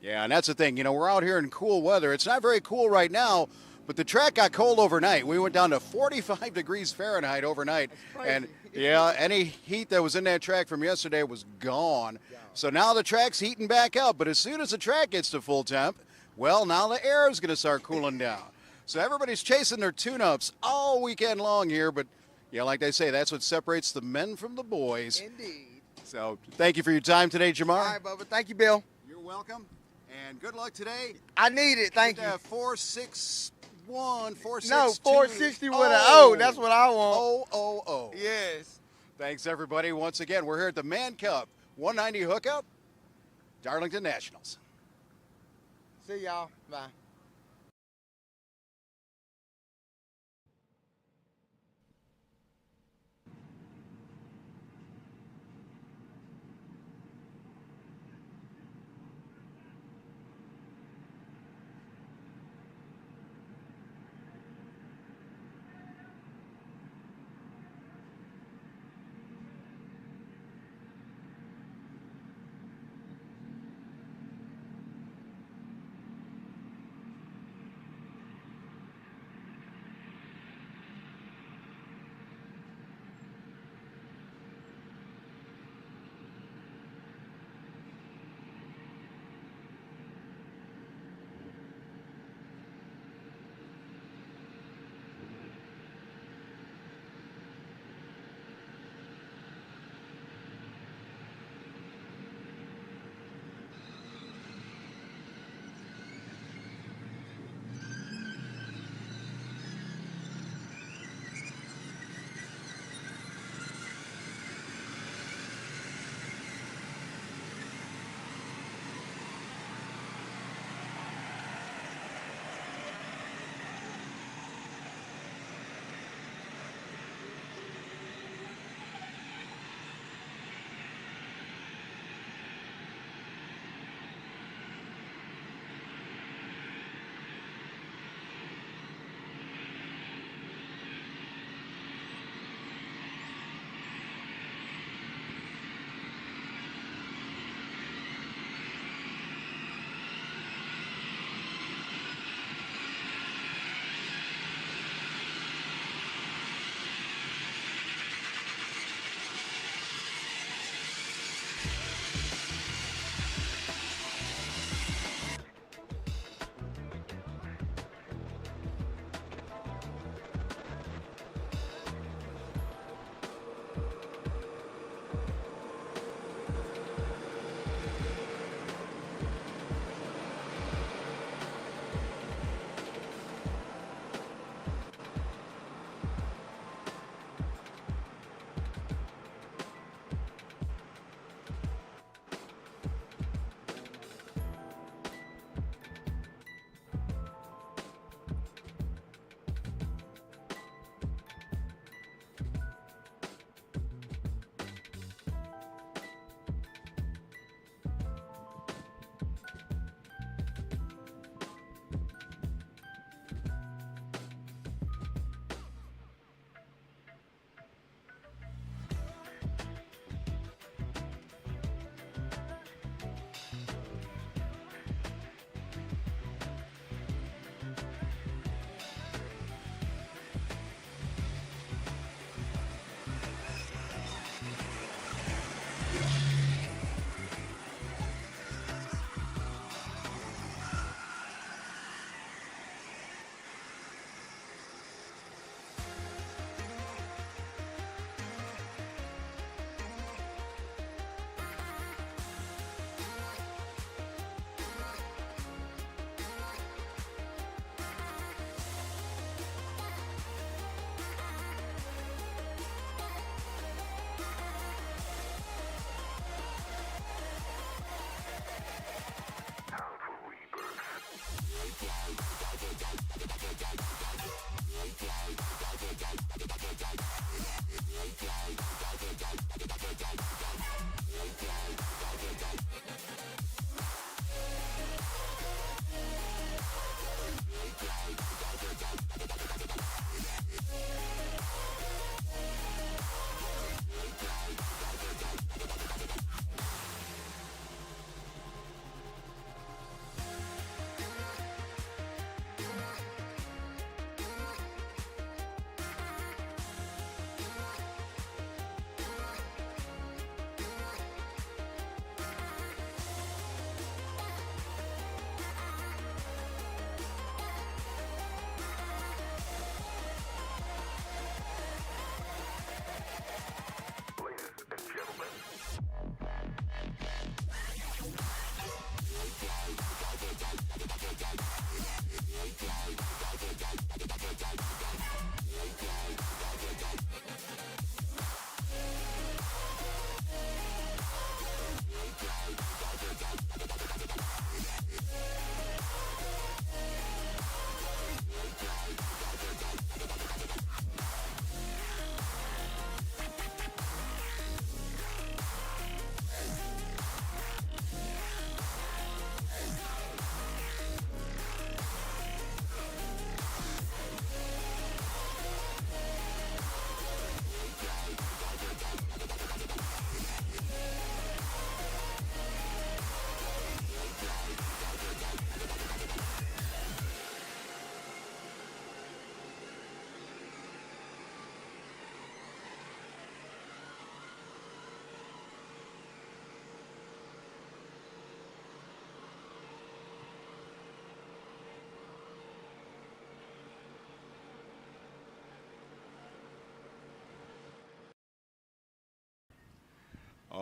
Yeah, and that's the thing. We're out here in cool weather. It's not very cool right now, but the track got cold overnight. We went down to 45 degrees Fahrenheit overnight. And, yeah, any heat that was in that track from yesterday was gone. So now the track's heating back up. But as soon as the track gets to full temp, well, now the air is going to start cooling down. So everybody's chasing their tune-ups all weekend long here. But, yeah, like they say, that's what separates the men from the boys. Indeed. So thank you for your time today, Jamar. All right, Bubba. Thank you, Bill. You're welcome. And good luck today. I need it. Thank you. 461, 462. No, 460 with an O. That's what I want. Oh. Yes. Thanks, everybody. Once again, we're here at the Man Cup 190 Hookup, Darlington Nationals. See y'all. Bye.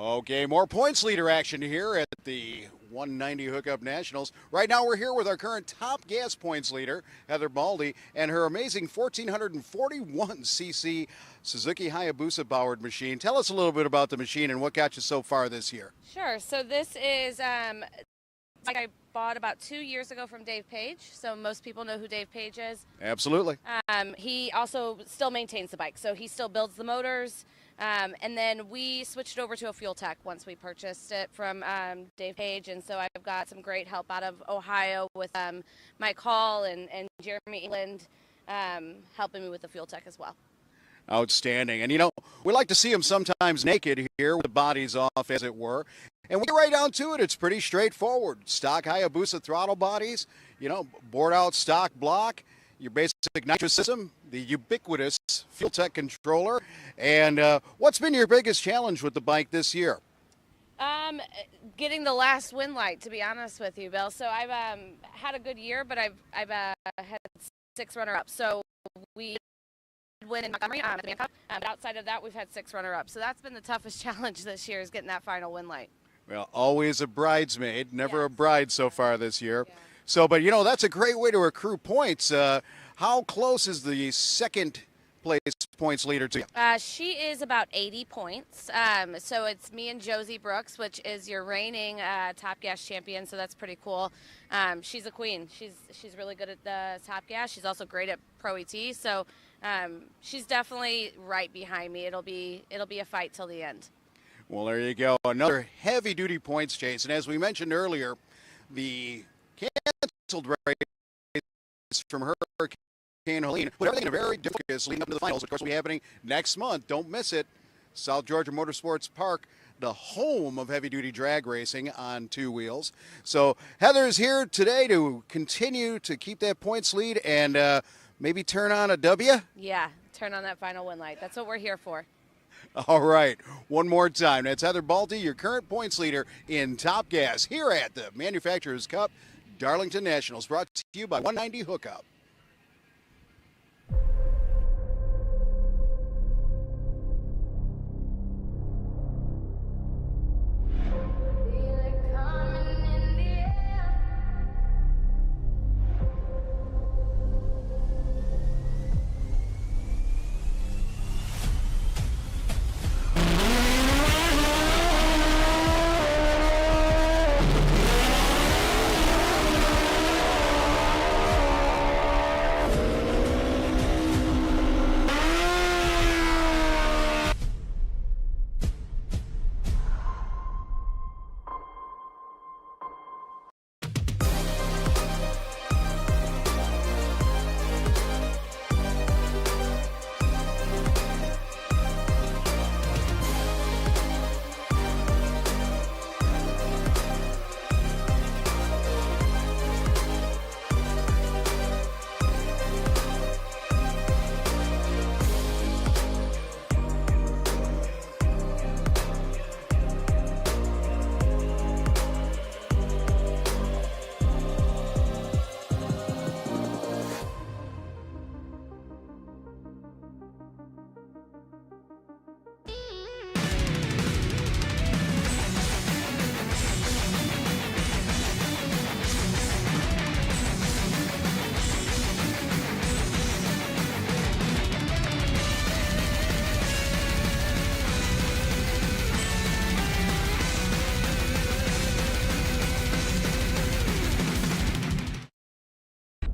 Okay, more points leader action here at the 190 Hookup Nationals. Right now we're here with our current top gas points leader, Heather Baldy, and her amazing 1,441cc Suzuki Hayabusa powered machine. Tell us a little bit about the machine and what got you so far this year. Sure. So this is like I bought about 2 years ago from Dave Page. So most people know who Dave Page is. Absolutely. He also still maintains the bike. So he still builds the motors. And then we switched over to a Fuel Tech once we purchased it from Dave Page. And so I've got some great help out of Ohio with Mike Hall and Jeremy England helping me with the Fuel Tech as well. Outstanding. And, you know, we like to see them sometimes naked here with the bodies off, as it were. And we get right down to it. It's pretty straightforward. Stock Hayabusa throttle bodies, you know, bored out stock block, your basic nitrous system, the ubiquitous Fuel Tech controller. And what's been your biggest challenge with the bike this year? Getting the last win light, to be honest with you, Bill. So I've had a good year, but I've had 6 runner-ups. So we win in Montgomery at the Man Cup. But outside of that, we've had 6 runner-ups. So that's been the toughest challenge this year, is getting that final win light. Well, always a bridesmaid, never a bride so far this year. Yeah. So, but, you know, that's a great way to accrue points. How close is the second place points leader to you? She is about 80 points. So it's me and Josie Brooks, which is your reigning Top Gas champion. So that's pretty cool. She's a queen. She's really good at the Top Gas. She's also great at Pro ET. So she's definitely right behind me. It'll be a fight till the end. Well, there you go. Another heavy-duty points chase. And as we mentioned earlier, the canceled race from Hurricane Helene put everything in a very difficult focus leading up to the finals, which of course will be happening next month. Don't miss it. South Georgia Motorsports Park, the home of heavy-duty drag racing on 2 wheels. So Heather's here today to continue to keep that points lead and maybe turn on a W? Yeah, turn on that final win light. That's what we're here for. All right, one more time. That's Heather Baldy, your current points leader in Top Gas here at the Manufacturers Cup Darlington Nationals, brought to you by 190 Hookup.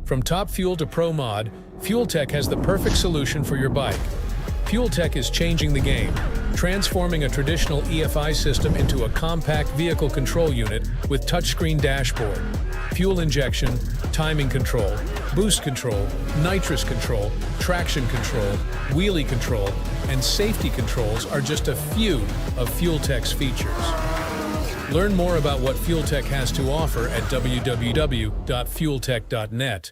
From Top Fuel to Pro Mod, Fuel Tech has the perfect solution for your bike. Fuel Tech is changing the game, transforming a traditional EFI system into a compact vehicle control unit with touchscreen dashboard. Fuel injection, timing control, boost control, nitrous control, traction control, wheelie control, and safety controls are just a few of Fuel Tech's features. Learn more about what Fuel Tech has to offer at www.fueltech.net.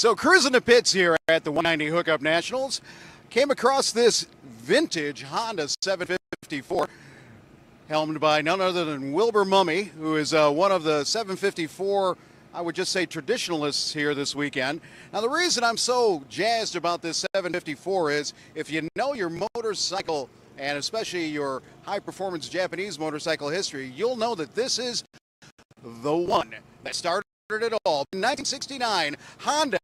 So cruising the pits here at the 190 Hookup Nationals, came across this vintage Honda 754, helmed by none other than Wilbur Mummy, who is one of the 754, I would just say, traditionalists here this weekend. Now, the reason I'm so jazzed about this 754 is if you know your motorcycle, and especially your high-performance Japanese motorcycle history, you'll know that this is the one that started it all. In 1969, Honda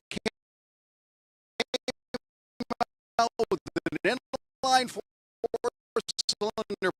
came out with an inline four-cylinder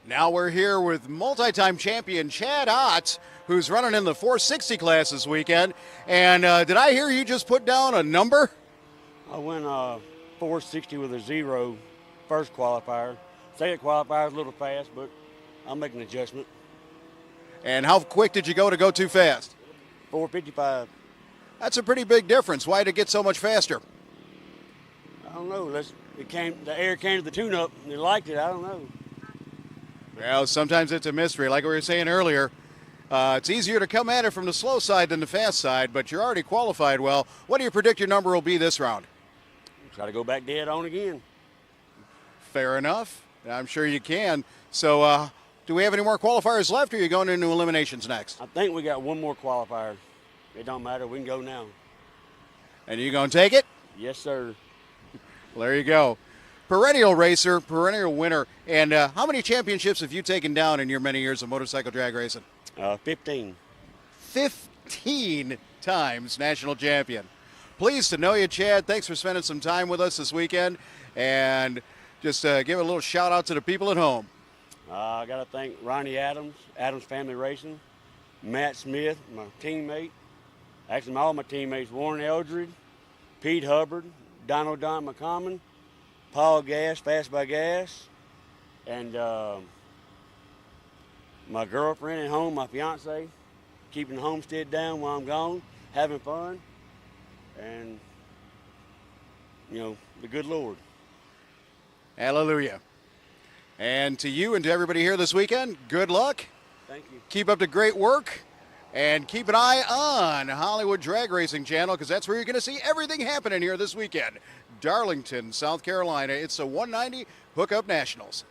Now we're here with multi-time champion Chad Ott, who's running in the 460 class this weekend. And did I hear you just put down a number? I went 460 with a 0 first qualifier. Second qualifier was a little fast, but I'll make an adjustment. And how quick did you go too fast? 455. That's a pretty big difference. Why did it get so much faster? I don't know. The air came to the tune-up, and they liked it. I don't know. Well, sometimes it's a mystery. Like we were saying earlier, it's easier to come at it from the slow side than the fast side, but you're already qualified well. What do you predict your number will be this round? Try to go back dead on again. Fair enough. I'm sure you can. So do we have any more qualifiers left, or are you going into eliminations next? I think we got one more qualifier. It don't matter. We can go now. And you going to take it? Yes, sir. Well, there you go. Perennial racer, perennial winner. And how many championships have you taken down in your many years of motorcycle drag racing? 15. 15 times national champion. Pleased to know you, Chad. Thanks for spending some time with us this weekend. And just give a little shout out to the people at home. I got to thank Ronnie Adams, Adams Family Racing, Matt Smith, my teammate. Actually, all my teammates, Warren Eldred, Pete Hubbard, Donald Don McCommon, Paul Gass, Fast by Gas, and my girlfriend at home, my fiance, keeping the homestead down while I'm gone, having fun, and, the good Lord. Hallelujah. And to you and to everybody here this weekend, good luck. Thank you. Keep up the great work. And keep an eye on Hollywood Drag Racing Channel, because that's where you're going to see everything happening here this weekend. Darlington, South Carolina. It's the 190 Hookup Nationals.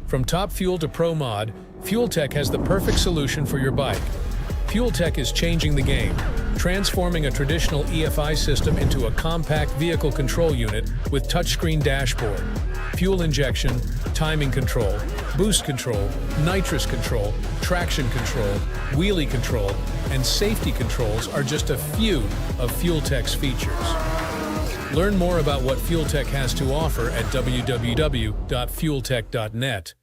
From Top Fuel to Pro Mod, Fuel Tech has the perfect solution for your bike. Fuel Tech is changing the game, transforming a traditional EFI system into a compact vehicle control unit with touchscreen dashboard. Fuel injection, timing control, boost control, nitrous control, traction control, wheelie control, and safety controls are just a few of Fuel Tech's features. Learn more about what Fuel Tech has to offer at www.fueltech.net.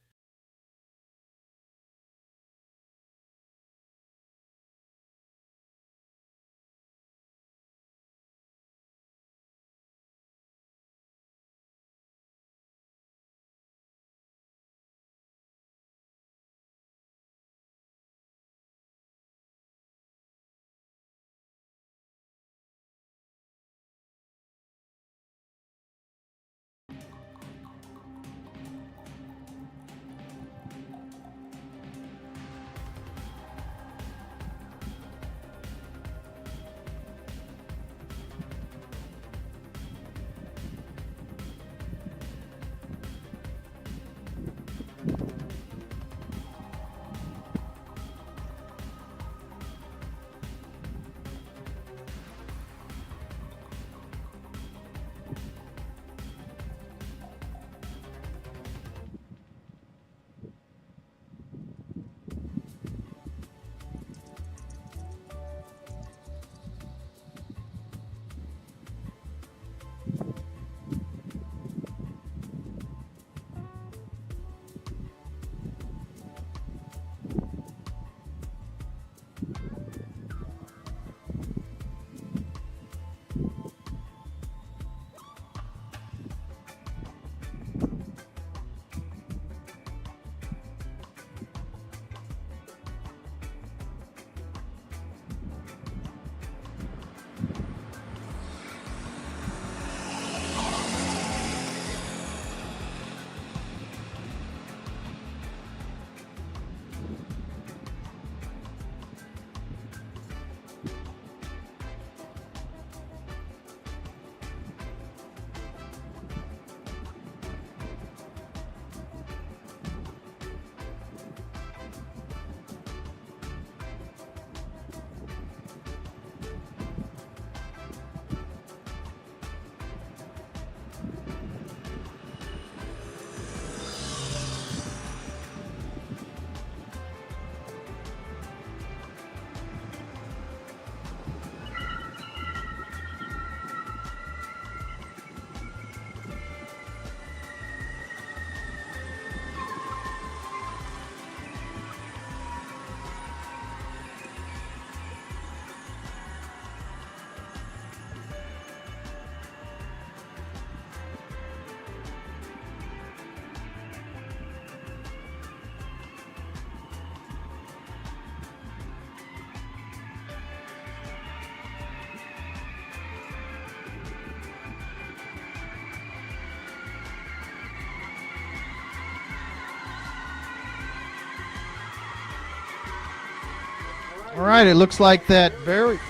All right, it looks like that very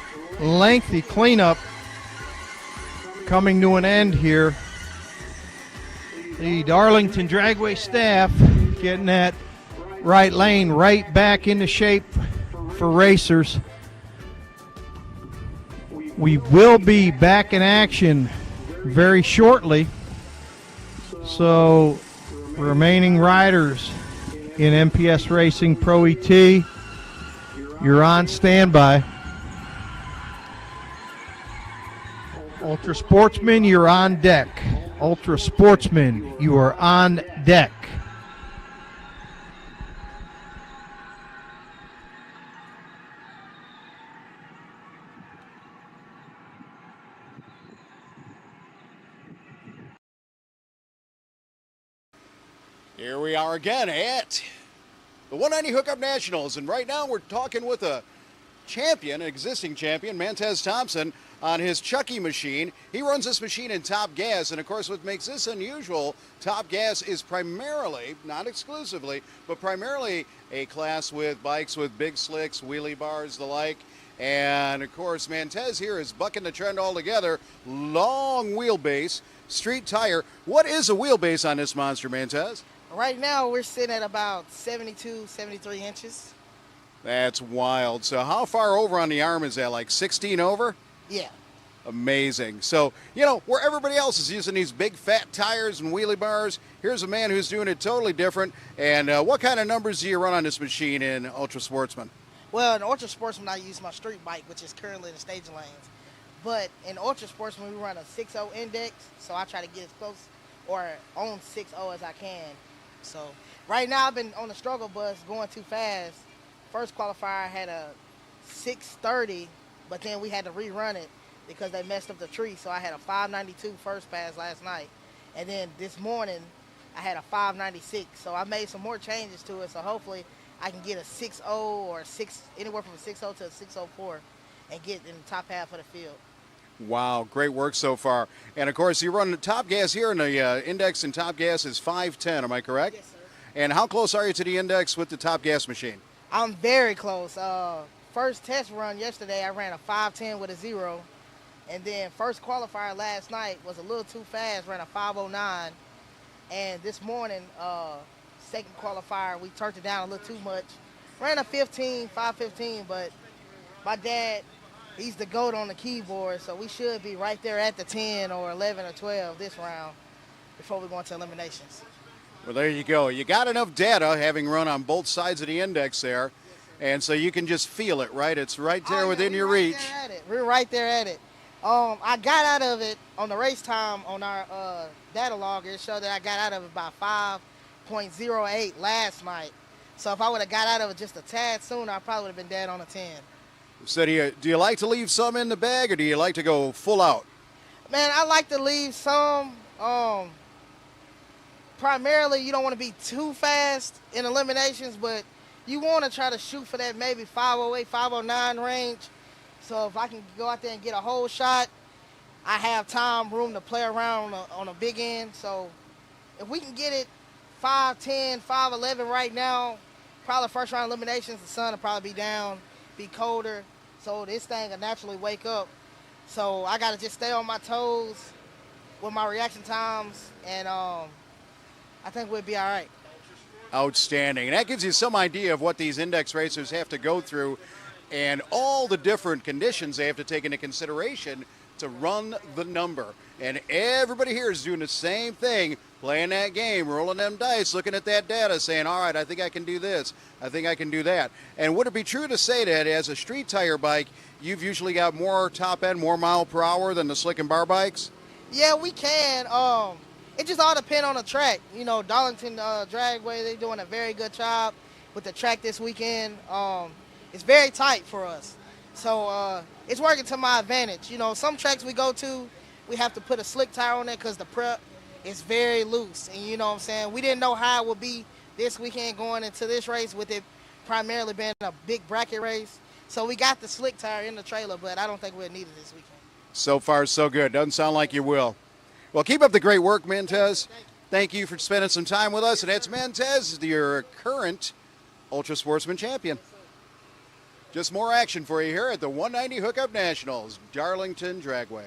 lengthy cleanup coming to an end here. The Darlington Dragway staff getting that right lane right back into shape for racers. We will be back in action very shortly. So, remaining riders in MPS Racing Pro ET, you're on standby. Ultra Sportsman, you're on deck. Ultra Sportsman, you are on deck. Here we are again at the 190 Hookup Nationals, and right now we're talking with a champion, an existing champion, Mantez Thompson, on his Chucky machine. He runs this machine in Top Gas, and of course what makes this unusual, Top Gas is primarily, not exclusively, but primarily a class with bikes with big slicks, wheelie bars, the like. And of course Mantez here is bucking the trend altogether. Long wheelbase, street tire. What is a wheelbase on this monster, Mantez? Right now we're sitting at about 72, 73 inches. That's wild. So how far over on the arm is that, like 16 over? Yeah. Amazing. So, you know, where everybody else is using these big fat tires and wheelie bars, here's a man who's doing it totally different. And what kind of numbers do you run on this machine in Ultra Sportsman? Well, in Ultra Sportsman, I use my street bike, which is currently in the staging lanes. But in Ultra Sportsman, we run a 6.0 index, so I try to get as close or on 6.0 as I can. So right now, I've been on the struggle bus going too fast. First qualifier, I had a 6.30, but then we had to rerun it because they messed up the tree. So I had a 5.92 first pass last night. And then this morning, I had a 5.96. So I made some more changes to it. So hopefully I can get a 6.0 or anywhere from a 6.0 to a 6.04 and get in the top half of the field. Wow, great work so far. And of course, you run the Top Gas here, and the index in Top Gas is 5.10, am I correct? Yes, sir. And how close are you to the index with the Top Gas machine? I'm very close. First test run yesterday, I ran a 5.10 with a 0. And then first qualifier last night was a little too fast, ran a 5.09. And this morning, second qualifier, we turned it down a little too much. Ran a 5.15, but my dad, he's the GOAT on the keyboard, so we should be right there at the 10 or 11 or 12 this round before we go into eliminations. Well, there you go. You got enough data, having run on both sides of the index there, and so you can just feel it, right? It's right there within your reach. We're right there at it. I got out of it on the race time on our data logger. It showed that I got out of it by 5.08 last night. So if I would have got out of it just a tad sooner, I probably would have been dead on a 10. So do you like to leave some in the bag, or do you like to go full out? Man, I like to leave some. Primarily, you don't want to be too fast in eliminations, but you want to try to shoot for that maybe 5.08, 5.09 range. So if I can go out there and get a whole shot, I have room to play around on a big end. So if we can get it 5.10, 5.11 right now, probably first round eliminations, the sun will probably be down, be colder. So this thing will naturally wake up. So I got to just stay on my toes with my reaction times, and I think we'll be all right. Outstanding. And that gives you some idea of what these index racers have to go through and all the different conditions they have to take into consideration to run the number. And everybody here is doing the same thing, playing that game, rolling them dice, looking at that data, saying, all right, I think I can do this. I think I can do that. And would it be true to say that as a street tire bike, you've usually got more top end, more mile per hour than the slick and bar bikes? Yeah, we can. It just all depends on the track. You know, Darlington Dragway, they're doing a very good job with the track this weekend. It's very tight for us. So it's working to my advantage. You know, some tracks we go to, we have to put a slick tire on it because the prep is very loose. And you know what I'm saying? We didn't know how it would be this weekend going into this race with it primarily being a big bracket race. So we got the slick tire in the trailer, but I don't think we'll need it this weekend. So far, so good. Doesn't sound like you will. Well, keep up the great work, Mantez. Thank you for spending some time with us. And that's Mantez, your current Ultra Sportsman champion. Just more action for you here at the 190 Hookup Nationals, Darlington Dragway.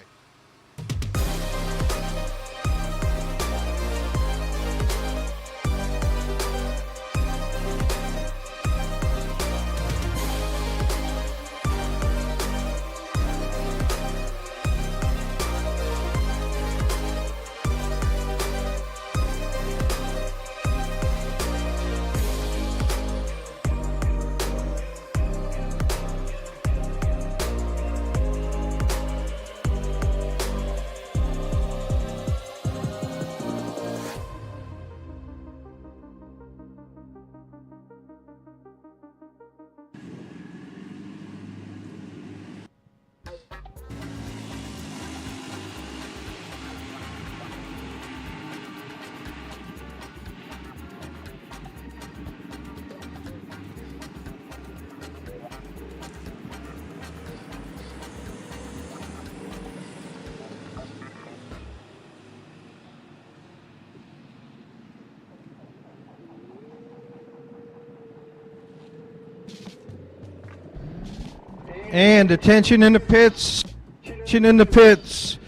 And attention in the pits. Attention in the pits.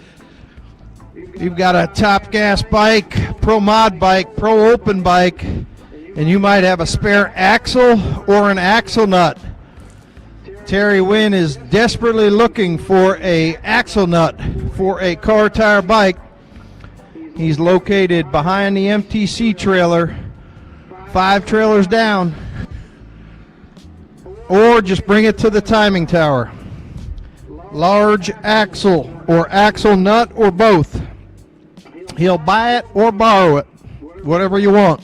You've got a Top Gas bike, Pro Mod bike, Pro Open bike, and you might have a spare axle or an axle nut. Terry Wynn is desperately looking for a axle nut for a car tire bike. He's located behind the MTC trailer, 5 trailers down. Or just bring it to the timing tower. Large axle or axle nut or both. He'll buy it or borrow it, whatever you want.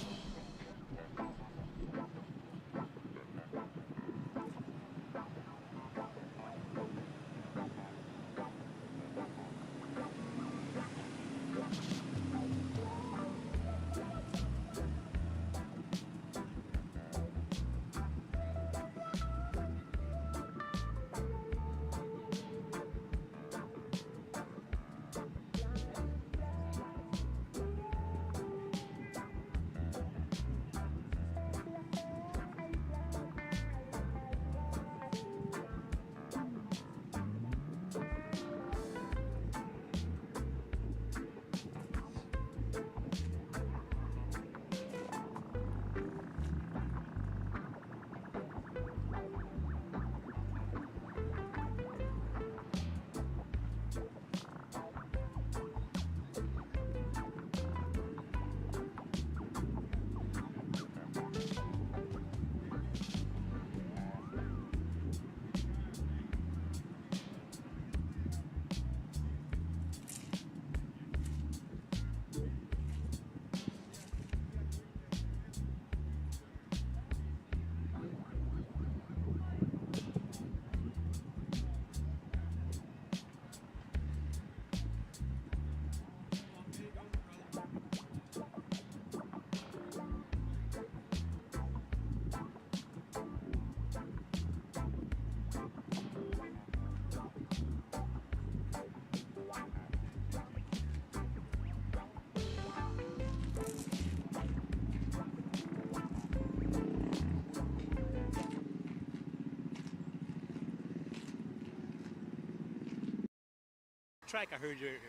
Track, I heard you're here.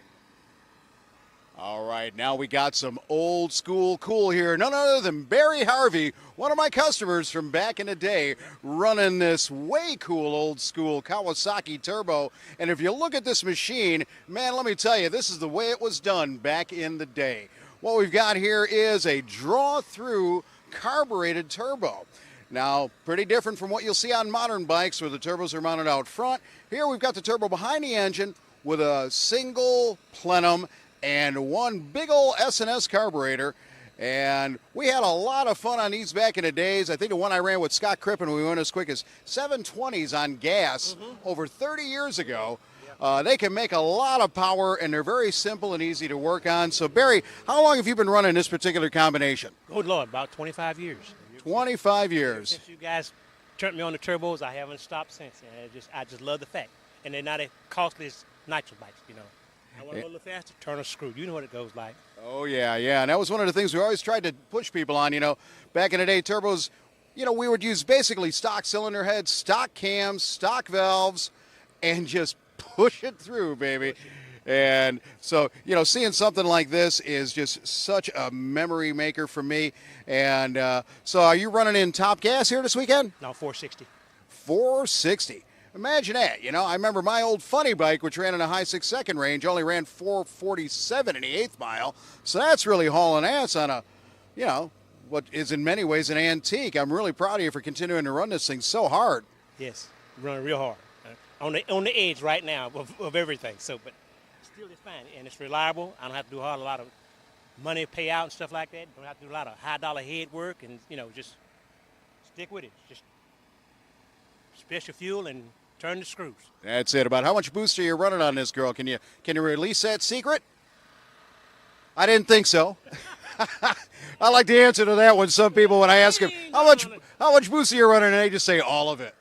All right, now we got some old school cool here. None other than Barry Harvey, one of my customers from back in the day, running this way cool old school Kawasaki Turbo. And if you look at this machine, man, let me tell you, this is the way it was done back in the day. What we've got here is a draw-through carbureted turbo. Now, pretty different from what you'll see on modern bikes where the turbos are mounted out front. Here we've got the turbo behind the engine with a single plenum and one big old S&S carburetor. And we had a lot of fun on these back in the days. I think the one I ran with Scott Crippen, we went as quick as 720s on gas over 30 years ago. They can make a lot of power, and they're very simple and easy to work on. So, Barry, how long have you been running this particular combination? Good Lord, about 25 years. 25 years. Since you guys turned me on the turbos, I haven't stopped since. And I just love the fact. And they're not as costly as nitro bikes, you know. I want to go a little faster, turn a screw. You know what it goes like. Oh, yeah. And that was one of the things we always tried to push people on. You know, back in the day, turbos we would use basically stock cylinder heads, stock cams, stock valves, and just push it through, baby. And so, seeing something like this is just such a memory maker for me. And so are you running in top gas here this weekend? No, 460. 460. Imagine that. I remember my old funny bike, which ran in a high 6-second range, only ran 447 in the 8th mile. So that's really hauling ass on a, what is in many ways an antique. I'm really proud of you for continuing to run this thing so hard. Yes, running real hard. On the edge right now of everything. So, but still it's fine, and it's reliable. I don't have to do a lot of money payout and stuff like that. Don't have to do a lot of high-dollar head work, and just stick with it. Just special fuel and turn the screws. That's it. About how much boost are you running on this girl? Can you release that secret? I didn't think so. I like the answer to that one. Some people, when I ask them how much boost are you running, and they just say all of it.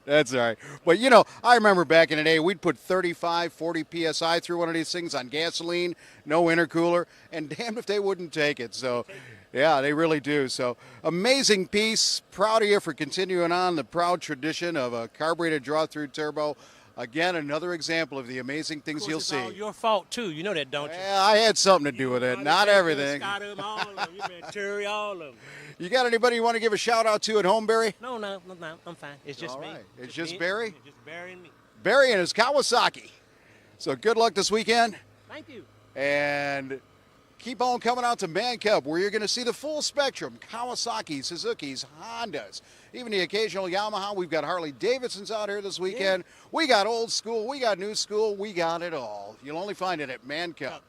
That's all right. But, I remember back in the day, we'd put 35, 40 PSI through one of these things on gasoline, no intercooler, and damn if they wouldn't take it. So, yeah, they really do. So, amazing piece. Proud of you for continuing on the proud tradition of a carbureted draw-through turbo. Again, another example of the amazing things you'll see. It's all your fault, too. You know that, don't you? Yeah, I had something to do with it. Not everything. All of them. You've been Terry, all of them. You got anybody you want to give a shout-out to at home, Barry? No, I'm fine. It's just me. Right. It's just Barry? It's just Barry and me. Barry and his Kawasaki. So good luck this weekend. Thank you. And keep on coming out to Man Cub, where you're going to see the full spectrum. Kawasaki, Suzuki's, Hondas, even the occasional Yamaha. We've got Harley Davidsons out here this weekend. Yeah. We got old school. We got new school. We got it all. You'll only find it at Man Cub.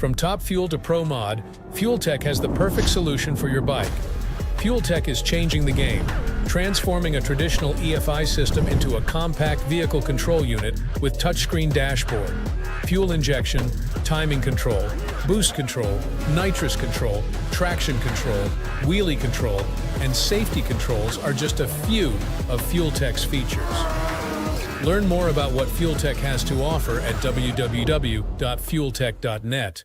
From Top Fuel to Pro Mod, Fuel Tech has the perfect solution for your bike. Fuel Tech is changing the game, transforming a traditional EFI system into a compact vehicle control unit with touchscreen dashboard. Fuel injection, timing control, boost control, nitrous control, traction control, wheelie control, and safety controls are just a few of Fuel Tech's features. Learn more about what Fuel Tech has to offer at www.fueltech.net.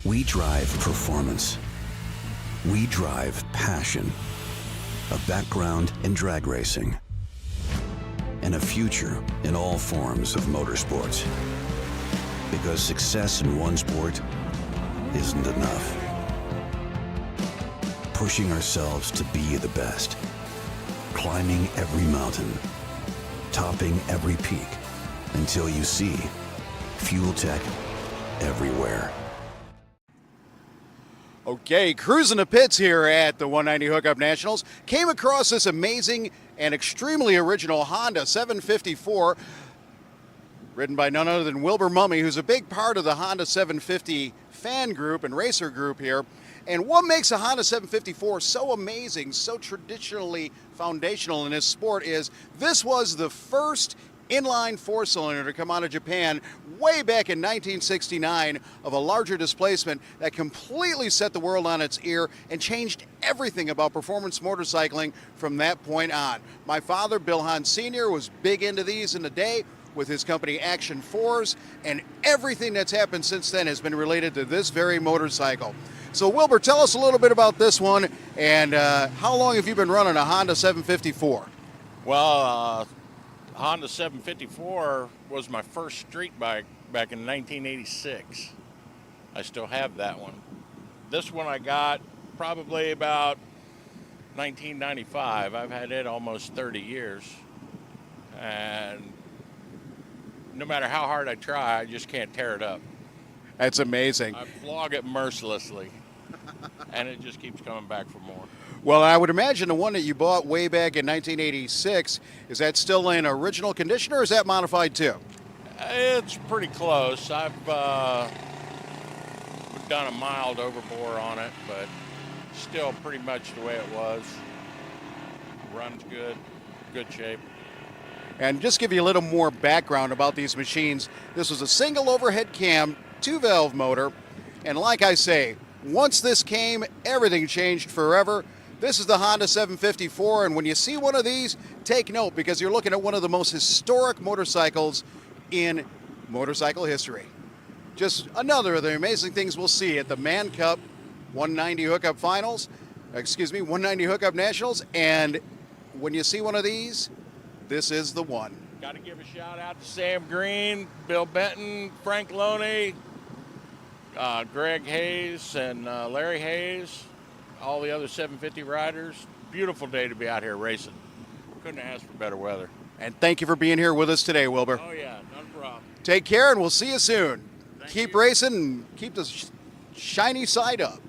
We drive performance. We drive passion. A background in drag racing. And a future in all forms of motorsports. Because success in one sport isn't enough. Pushing ourselves to be the best. Climbing every mountain. Topping every peak. Until you see Fuel Tech everywhere. Okay, cruising the pits here at the 190 Hookup Nationals. Came across this amazing and extremely original Honda 754, ridden by none other than Wilbur Mummy, who's a big part of the Honda 750 fan group and racer group here. And what makes a Honda 754 so amazing, so traditionally foundational in this sport is this was the first inline four-cylinder to come out of Japan way back in 1969 of a larger displacement that completely set the world on its ear and changed everything about performance motorcycling from that point on. My father, Bill Hahn Sr., was big into these in the day with his company Action 4s, and everything that's happened since then has been related to this very motorcycle. So Wilbur, tell us a little bit about this one, and how long have you been running a Honda 754? Well, Honda 754 was my first street bike back in 1986. I still have that one. This one I got probably about 1995. I've had it almost 30 years. And no matter how hard I try, I just can't tear it up. That's amazing. I flog it mercilessly. And it just keeps coming back for more. Well, I would imagine the one that you bought way back in 1986, is that still in original condition or is that modified too? It's pretty close. I've done a mild overbore on it, but still pretty much the way it was. Runs good, good shape. And just give you a little more background about these machines. This was a single overhead cam, 2-valve motor, and like I say, once this came, everything changed forever. This is the Honda 754, and when you see one of these, take note because you're looking at one of the most historic motorcycles in motorcycle history. Just another of the amazing things we'll see at the Man Cup 190 Hookup Finals, 190 Hookup Nationals, and when you see one of these, this is the one. Got to give a shout out to Sam Green, Bill Benton, Frank Loney, Greg Hayes, and Larry Hayes, all the other 750 riders. Beautiful day to be out here racing. Couldn't ask for better weather. And thank you for being here with us today, Wilbur. Oh yeah, not a problem. Take care, and we'll see you soon. Keep racing and keep the shiny side up.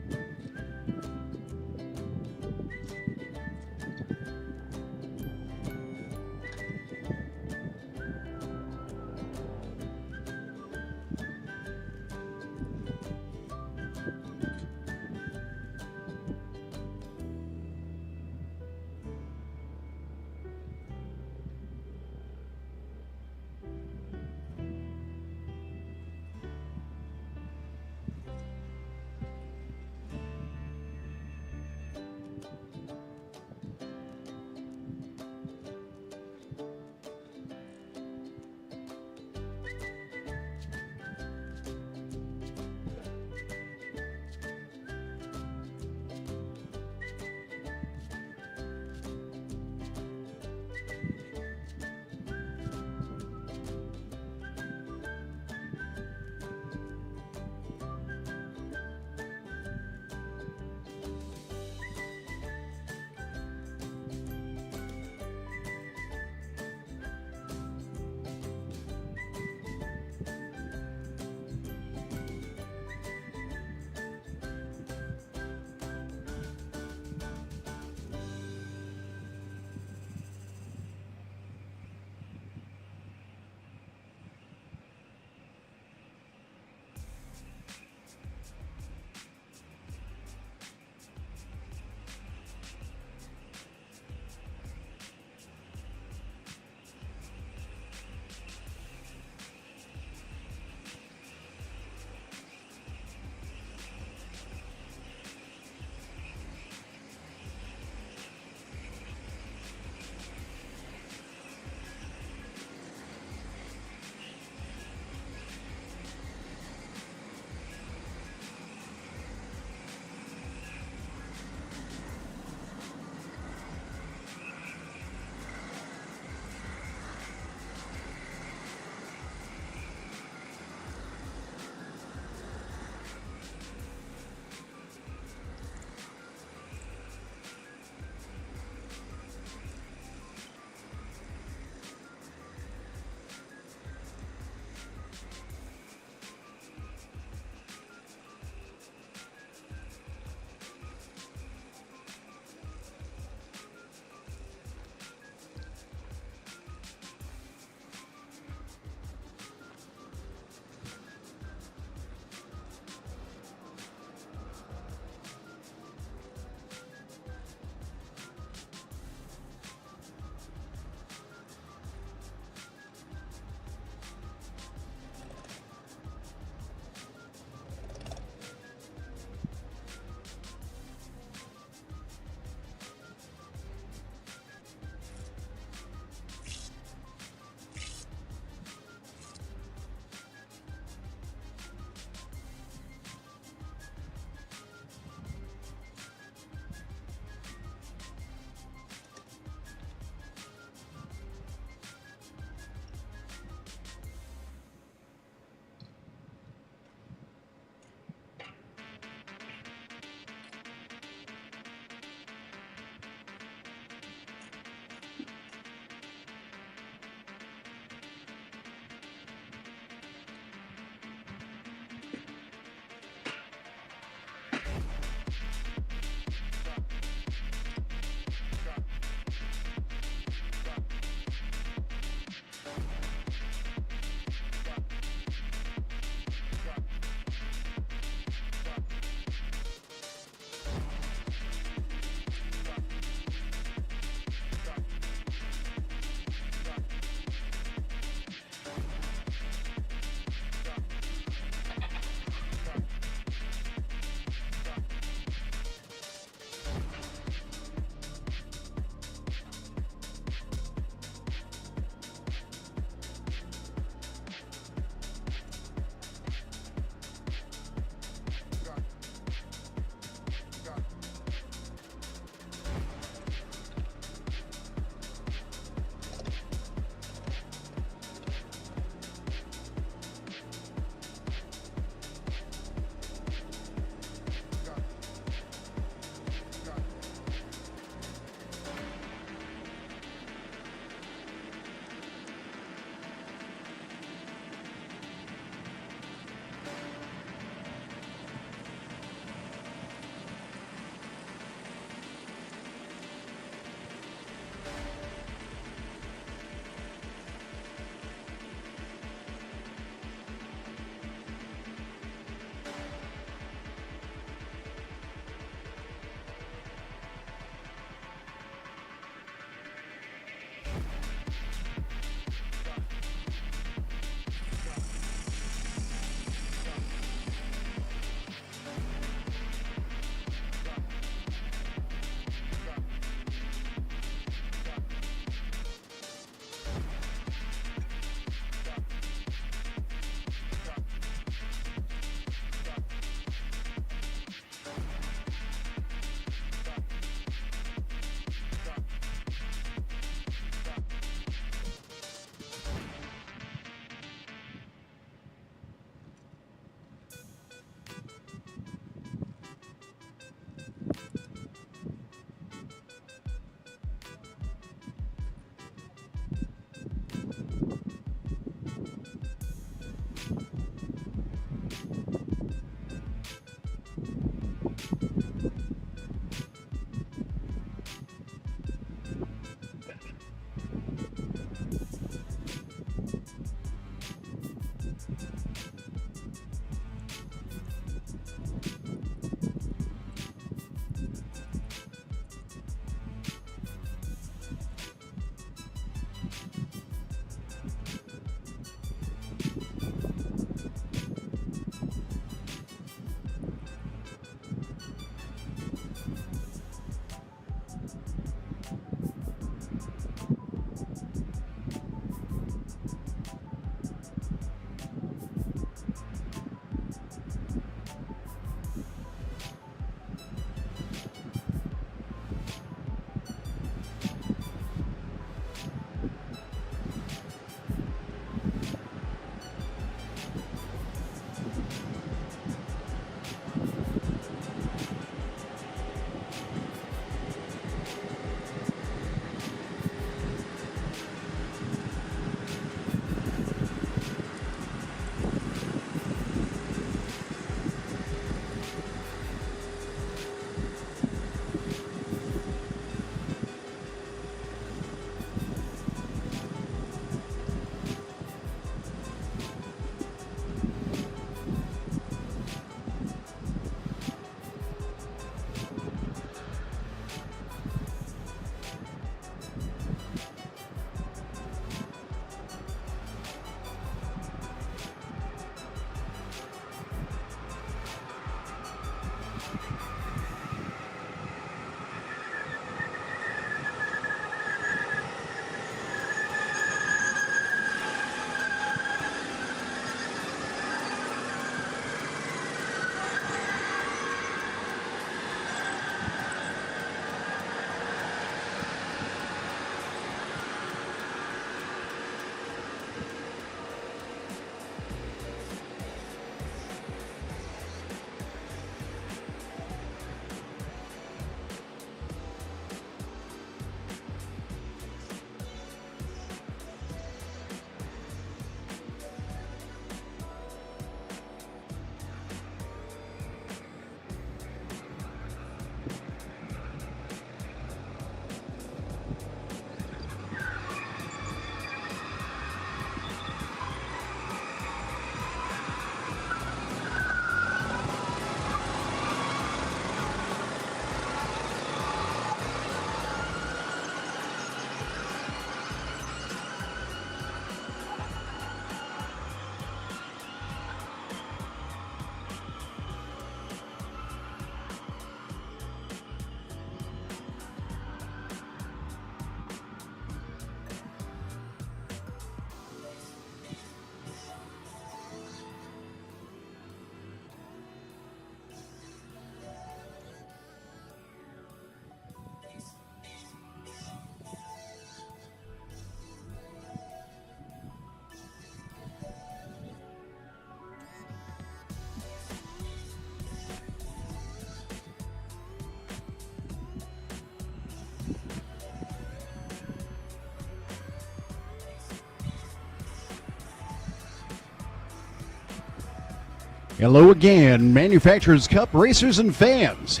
Hello again, Manufacturers Cup racers and fans.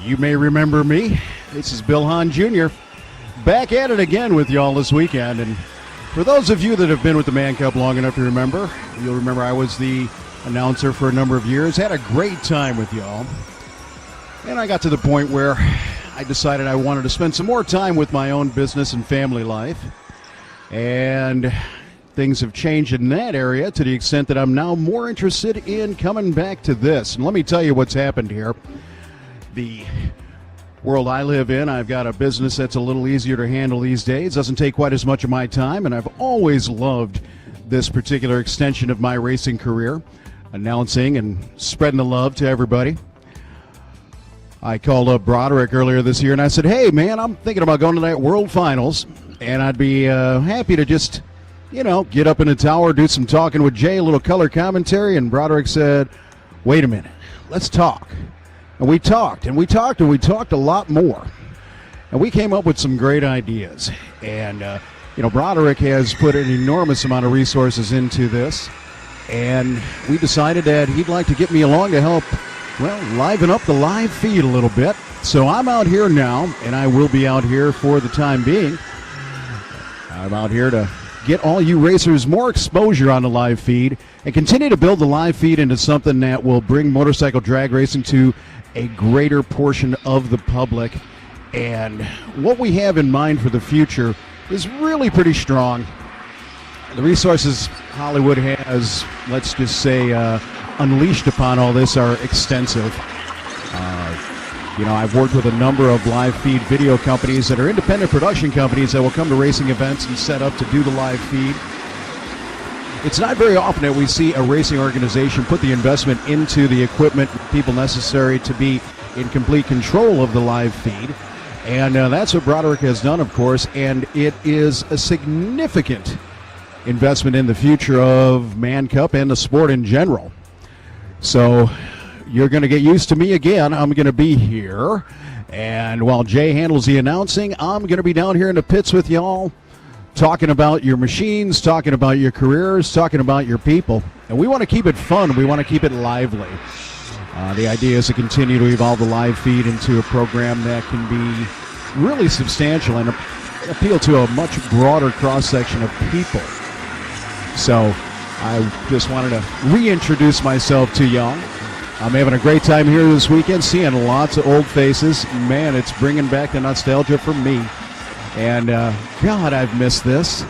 You may remember me. This is Bill Hahn Jr. back at it again with y'all this weekend. And for those of you that have been with the Man Cup long enough to remember, you'll remember I was the announcer for a number of years. Had a great time with y'all. And I got to the point where I decided I wanted to spend some more time with my own business and family life. And things have changed in that area to the extent that I'm now more interested in coming back to this. And let me tell you what's happened here. The world I live in, I've got a business that's a little easier to handle these days. Doesn't take quite as much of my time, and I've always loved this particular extension of my racing career, announcing and spreading the love to everybody. I called up Broderick earlier this year, and I said, hey, man, I'm thinking about going to that World Finals, and I'd be happy to just get up in the tower, do some talking with Jay, a little color commentary. And Broderick said, wait a minute, let's talk. And we talked, and we talked, and we talked a lot more. And we came up with some great ideas. And, Broderick has put an enormous amount of resources into this. And we decided that he'd like to get me along to help, liven up the live feed a little bit. So I'm out here now, and I will be out here for the time being. I'm out here to get all you racers more exposure on the live feed and continue to build the live feed into something that will bring motorcycle drag racing to a greater portion of the public. And what we have in mind for the future is really pretty strong. The resources Hollywood has, let's just say, unleashed upon all this are extensive. I've worked with a number of live feed video companies that are independent production companies that will come to racing events and set up to do the live feed. It's not very often that we see a racing organization put the investment into the equipment and people necessary to be in complete control of the live feed. And that's what Broderick has done, of course, and it is a significant investment in the future of Man Cup and the sport in general. So you're going to get used to me again. I'm going to be here. And while Jay handles the announcing, I'm going to be down here in the pits with y'all, talking about your machines, talking about your careers, talking about your people. And we want to keep it fun. We want to keep it lively. The idea is to continue to evolve the live feed into a program that can be really substantial and appeal to a much broader cross-section of people. So I just wanted to reintroduce myself to y'all. I'm having a great time here this weekend, seeing lots of old faces. Man, it's bringing back the nostalgia for me. And, God, I've missed this.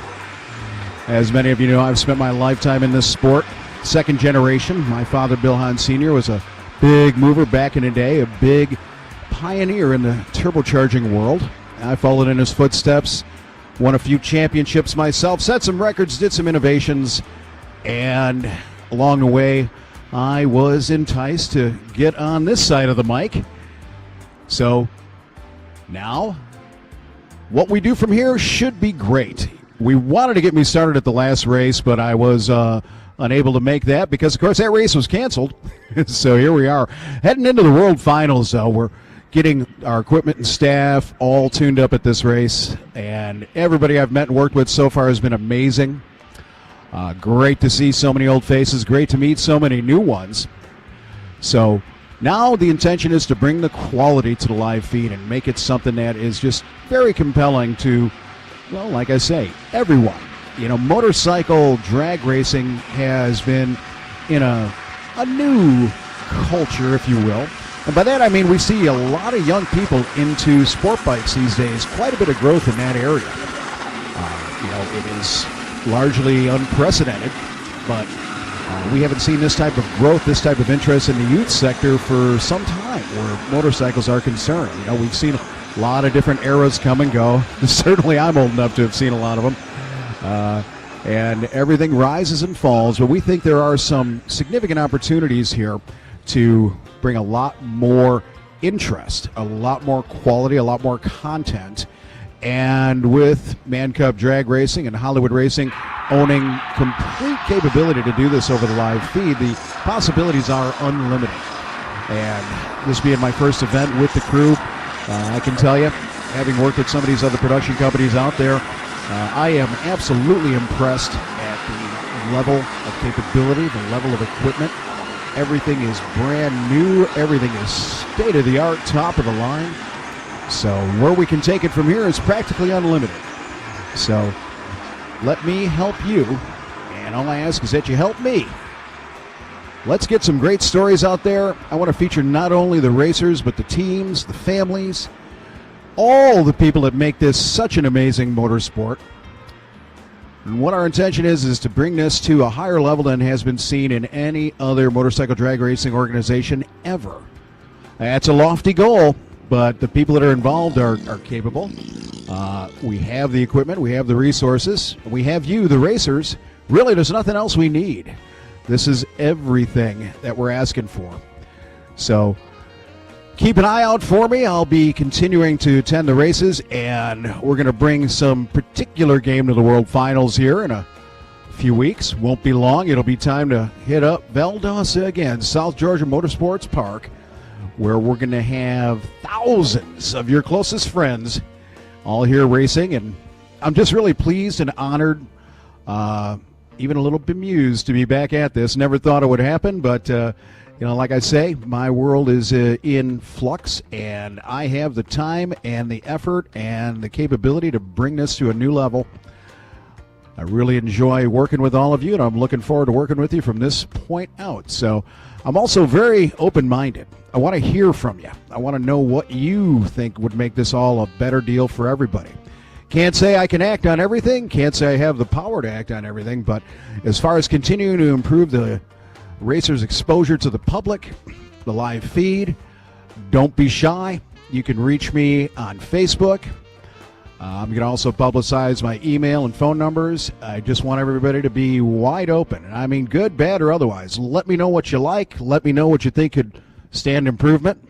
As many of you know, I've spent my lifetime in this sport. Second generation. My father, Bill Hahn Sr., was a big mover back in the day, a big pioneer in the turbocharging world. I followed in his footsteps, won a few championships myself, set some records, did some innovations, and along the way, I was enticed to get on this side of the mic. So now, what we do from here should be great. We wanted to get me started at the last race, but I was unable to make that because, of course, that race was canceled. So here we are, heading into the World Finals. We're getting our equipment and staff all tuned up at this race, and everybody I've met and worked with so far has been amazing. Great to see so many old faces. Great to meet so many new ones. So now the intention is to bring the quality to the live feed and make it something that is just very compelling to, like I say, everyone. Motorcycle drag racing has been in a new culture, if you will. And by that I mean we see a lot of young people into sport bikes these days. Quite a bit of growth in that area. It is largely unprecedented, but we haven't seen this type of growth, this type of interest in the youth sector for some time where motorcycles are concerned. We've seen a lot of different eras come and go. Certainly I'm old enough to have seen a lot of them. And everything rises and falls, but we think there are some significant opportunities here to bring a lot more interest, a lot more quality, a lot more content. And with Man Cup Drag Racing and Hollywood Racing owning complete capability to do this over the live feed, the possibilities are unlimited. And this being my first event with the crew, I can tell you, having worked at some of these other production companies out there, I am absolutely impressed at the level of capability, the level of equipment, Everything is brand new. Everything is state-of-the-art, top of the line. So where we can take it from here is practically unlimited. So let me help you, and all I ask is that you help me. Let's get some great stories out there. I want to feature not only the racers, but the teams, the families, all the people that make this such an amazing motorsport. And what our intention is to bring this to a higher level than has been seen in any other motorcycle drag racing organization ever. That's a lofty goal, but the people that are involved are capable. We have the equipment, we have the resources, we have you, the racers. Really, there's nothing else we need. This is everything that we're asking for. So keep an eye out for me. I'll be continuing to attend the races, and we're going to bring some particular game to the World Finals here in a few weeks. Won't be long. It'll be time to hit up Valdosta again, South Georgia Motorsports Park, where we're going to have thousands of your closest friends all here racing. And I'm just really pleased and honored, even a little bemused to be back at this. Never thought it would happen, but like I say, my world is in flux, and I have the time and the effort and the capability to bring this to a new level. I really enjoy working with all of you, and I'm looking forward to working with you from this point out. So I'm also very open-minded. I want to hear from you. I want to know what you think would make this all a better deal for everybody. Can't say I can act on everything. Can't say I have the power to act on everything. But as far as continuing to improve the racers' exposure to the public, the live feed, don't be shy. You can reach me on Facebook. I'm going to also publicize my email and phone numbers. I just want everybody to be wide open. And I mean good, bad, or otherwise. Let me know what you like. Let me know what you think could stand improvement.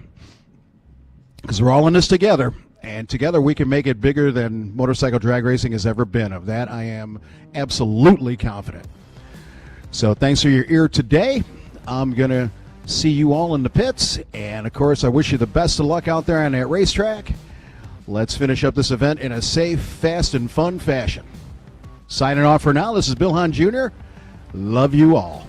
Because we're all in this together. And together we can make it bigger than motorcycle drag racing has ever been. Of that, I am absolutely confident. So thanks for your ear today. I'm going to see you all in the pits. And, of course, I wish you the best of luck out there on that racetrack. Let's finish up this event in a safe, fast, and fun fashion. Signing off for now, this is Bill Hahn Jr. Love you all.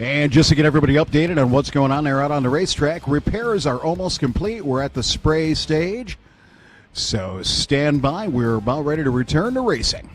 And just to get everybody updated on what's going on there out on the racetrack, repairs are almost complete. We're at the spray stage. So stand by. We're about ready to return to racing.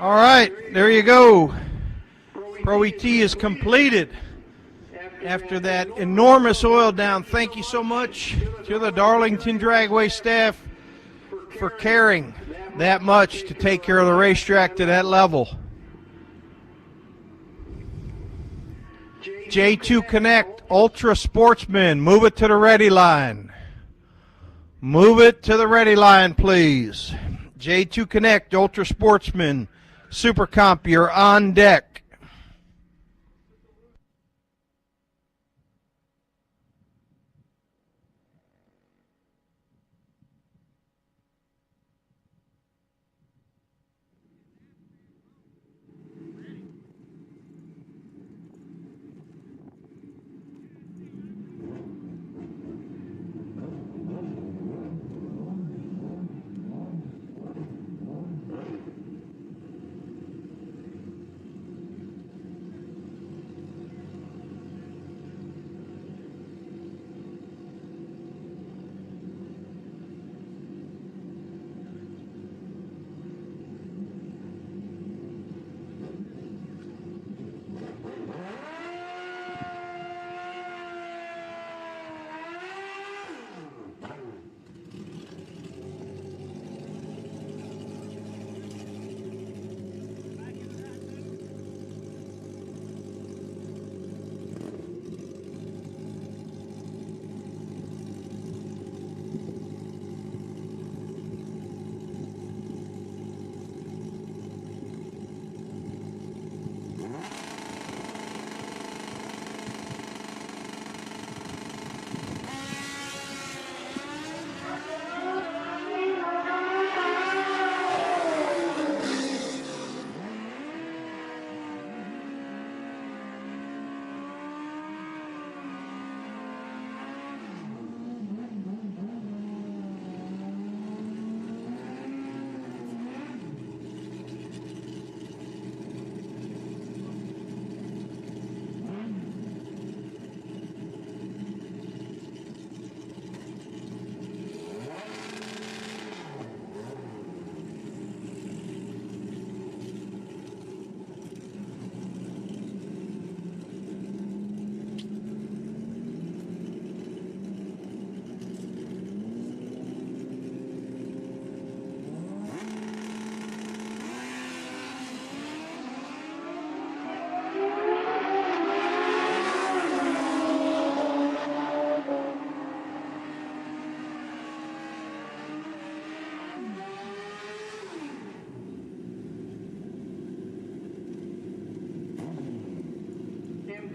All right, there you go. Pro ET is completed after that enormous oil down. Thank you so much to the Darlington Dragway staff for caring that much to take care of the racetrack to that level. J2 Connect Ultra Sportsman, move it to the ready line. Move it to the ready line, please. J2 Connect Ultra Sportsman, Super Comp, you're on deck.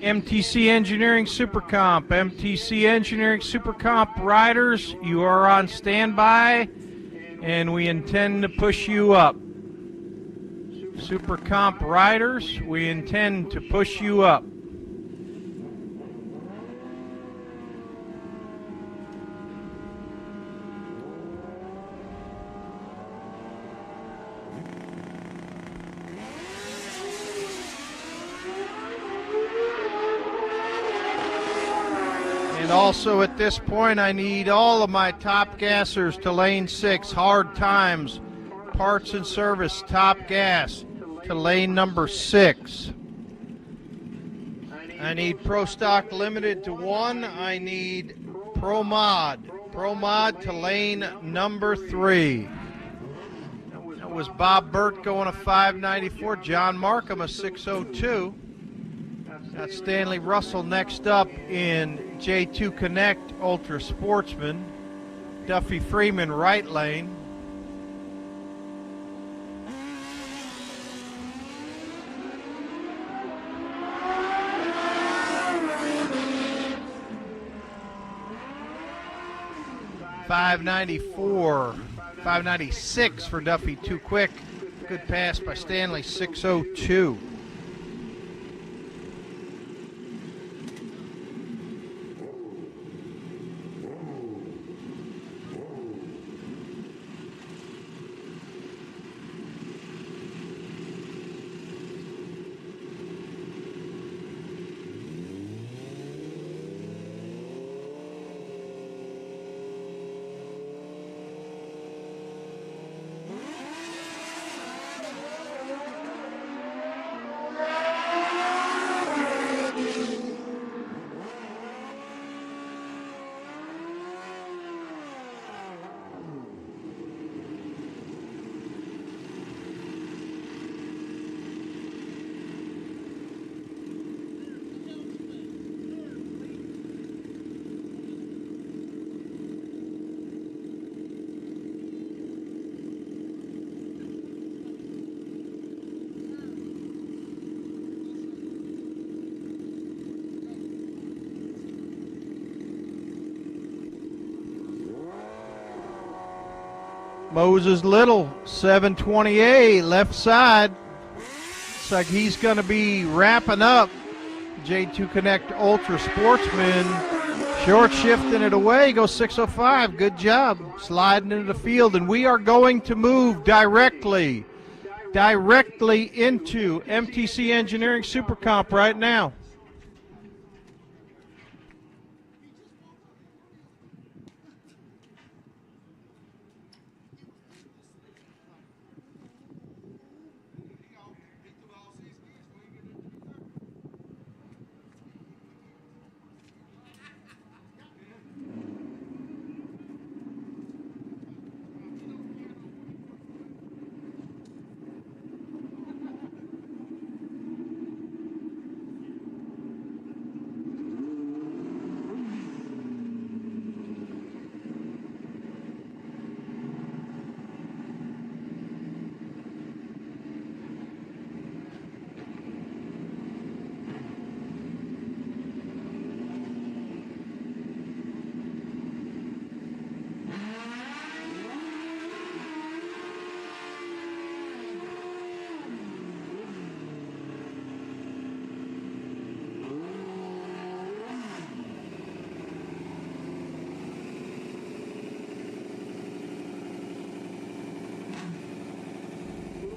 MTC Engineering Super Comp, MTC Engineering Super Comp riders, you are on standby, and we intend to push you up. Super Comp riders, we intend to push you up. And also at this point, I need all of my top gassers to lane 6, hard times, parts and service, top gas to lane number 6. I need Pro Stock Limited to 1. I need Pro Mod to lane number 3. That was Bob Burt going a 594, John Markham a 602. Got Stanley Russell next up in J2 Connect Ultra Sportsman. Duffy Freeman right lane. .594, 596 for Duffy, too quick. Good pass by Stanley, 602. Moses Little, 728, left side. Looks like he's going to be wrapping up. J2 Connect Ultra Sportsman, short shifting it away, goes 605. Good job sliding into the field, and we are going to move directly into MTC Engineering Super Comp right now.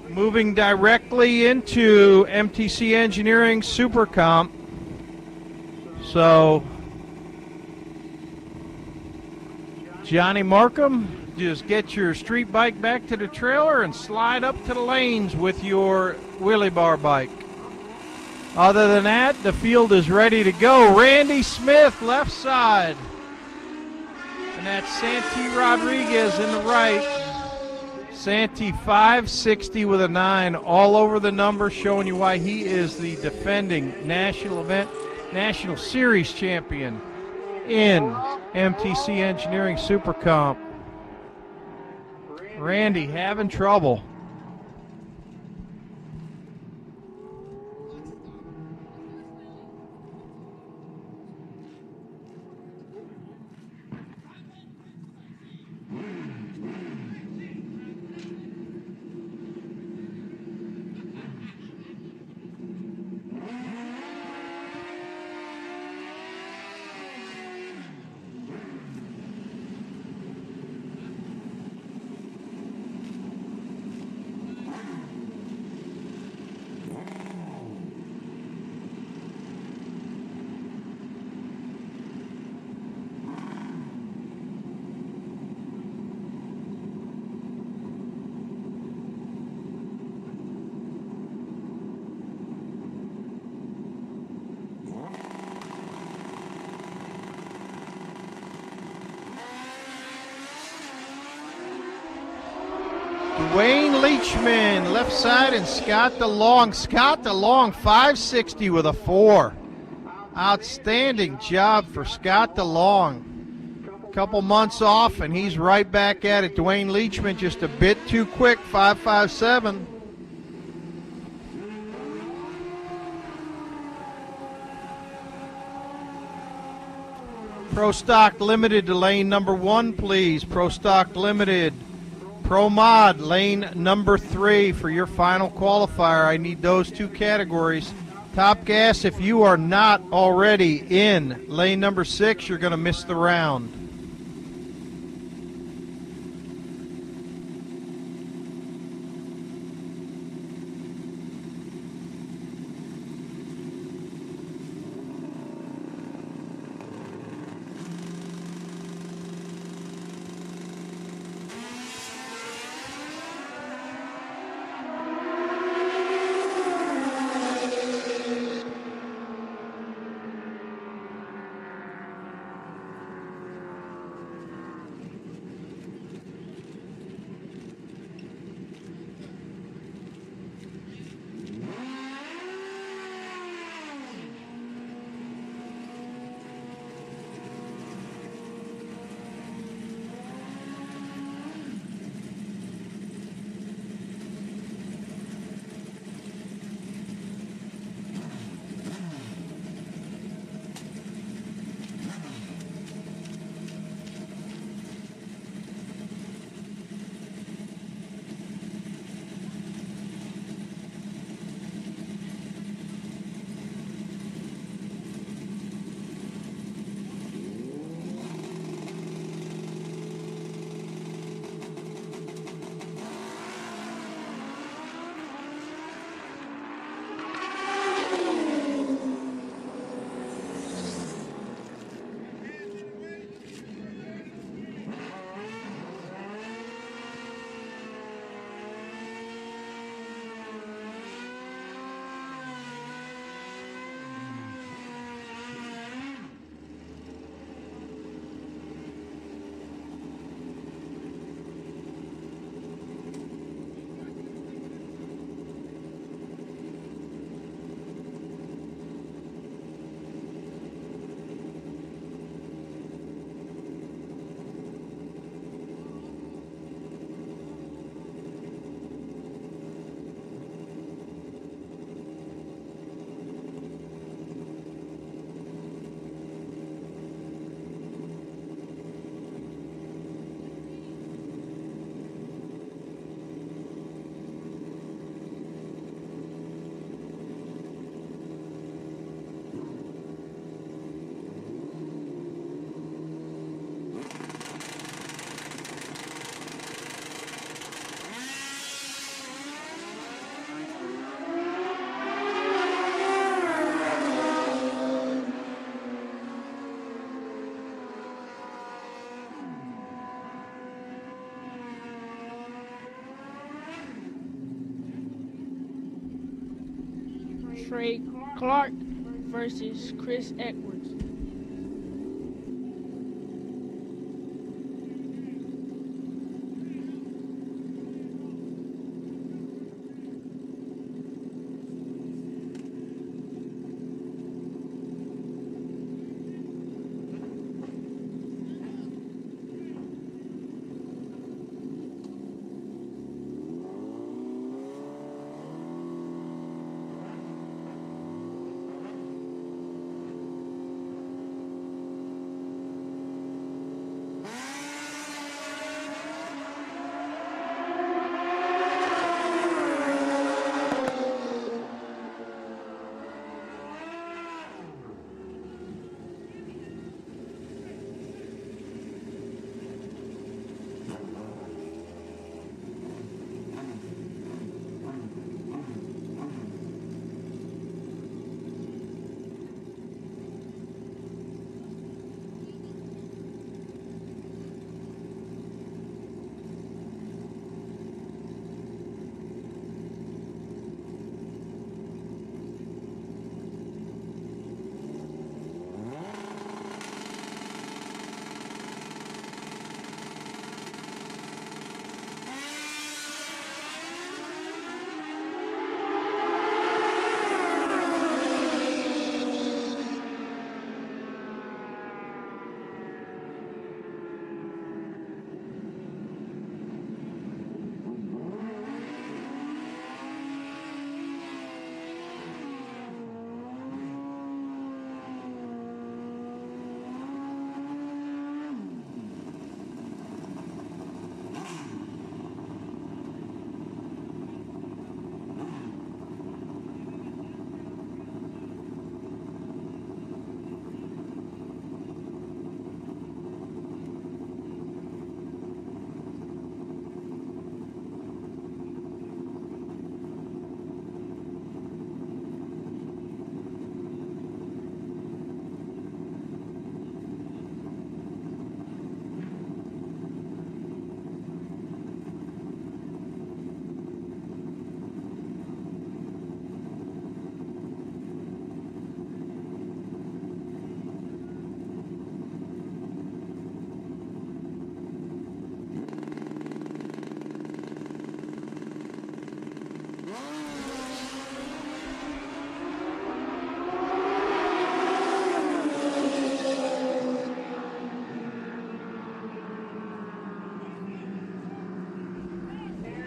Moving directly into MTC Engineering Super Comp. So, Johnny Markham, just get your street bike back to the trailer and slide up to the lanes with your wheelie bar bike. Other than that, the field is ready to go. Randy Smith, left side. And that's Santi Rodriguez in the right. Santi 560 with a 9 all over the number, showing you why he is the defending National Series champion in MTC Engineering Super Comp. Randy having trouble. Wayne Leachman, left side, and Scott DeLong. Scott DeLong, 560 with a 4. Outstanding job for Scott DeLong. A couple months off, and he's right back at it. Dwayne Leachman just a bit too quick, 557. Pro Stock Limited to lane number 1, please. Pro Stock Limited. Pro Mod, lane number 3 for your final qualifier. I need those 2 categories. Top Gas, if you are not already in lane number 6, you're going to miss the round. Trey Clark versus Chris Edwards.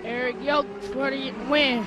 Eric Yoke for the win.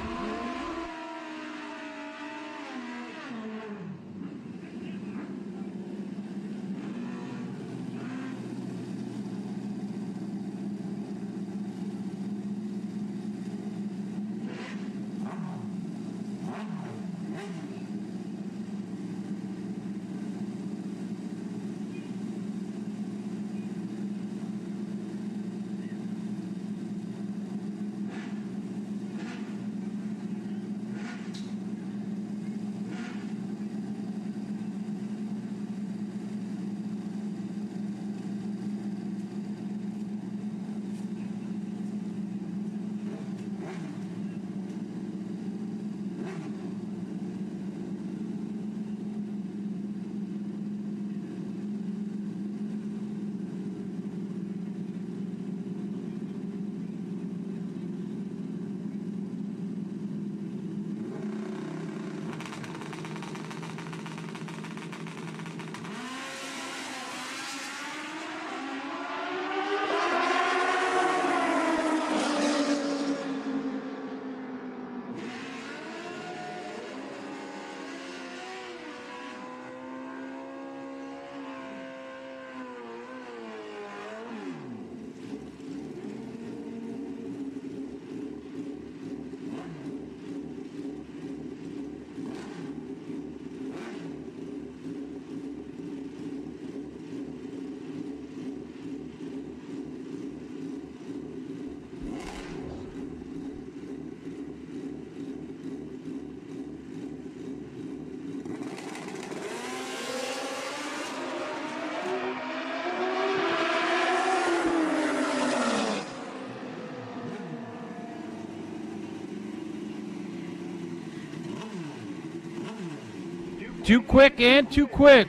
Too quick and too quick.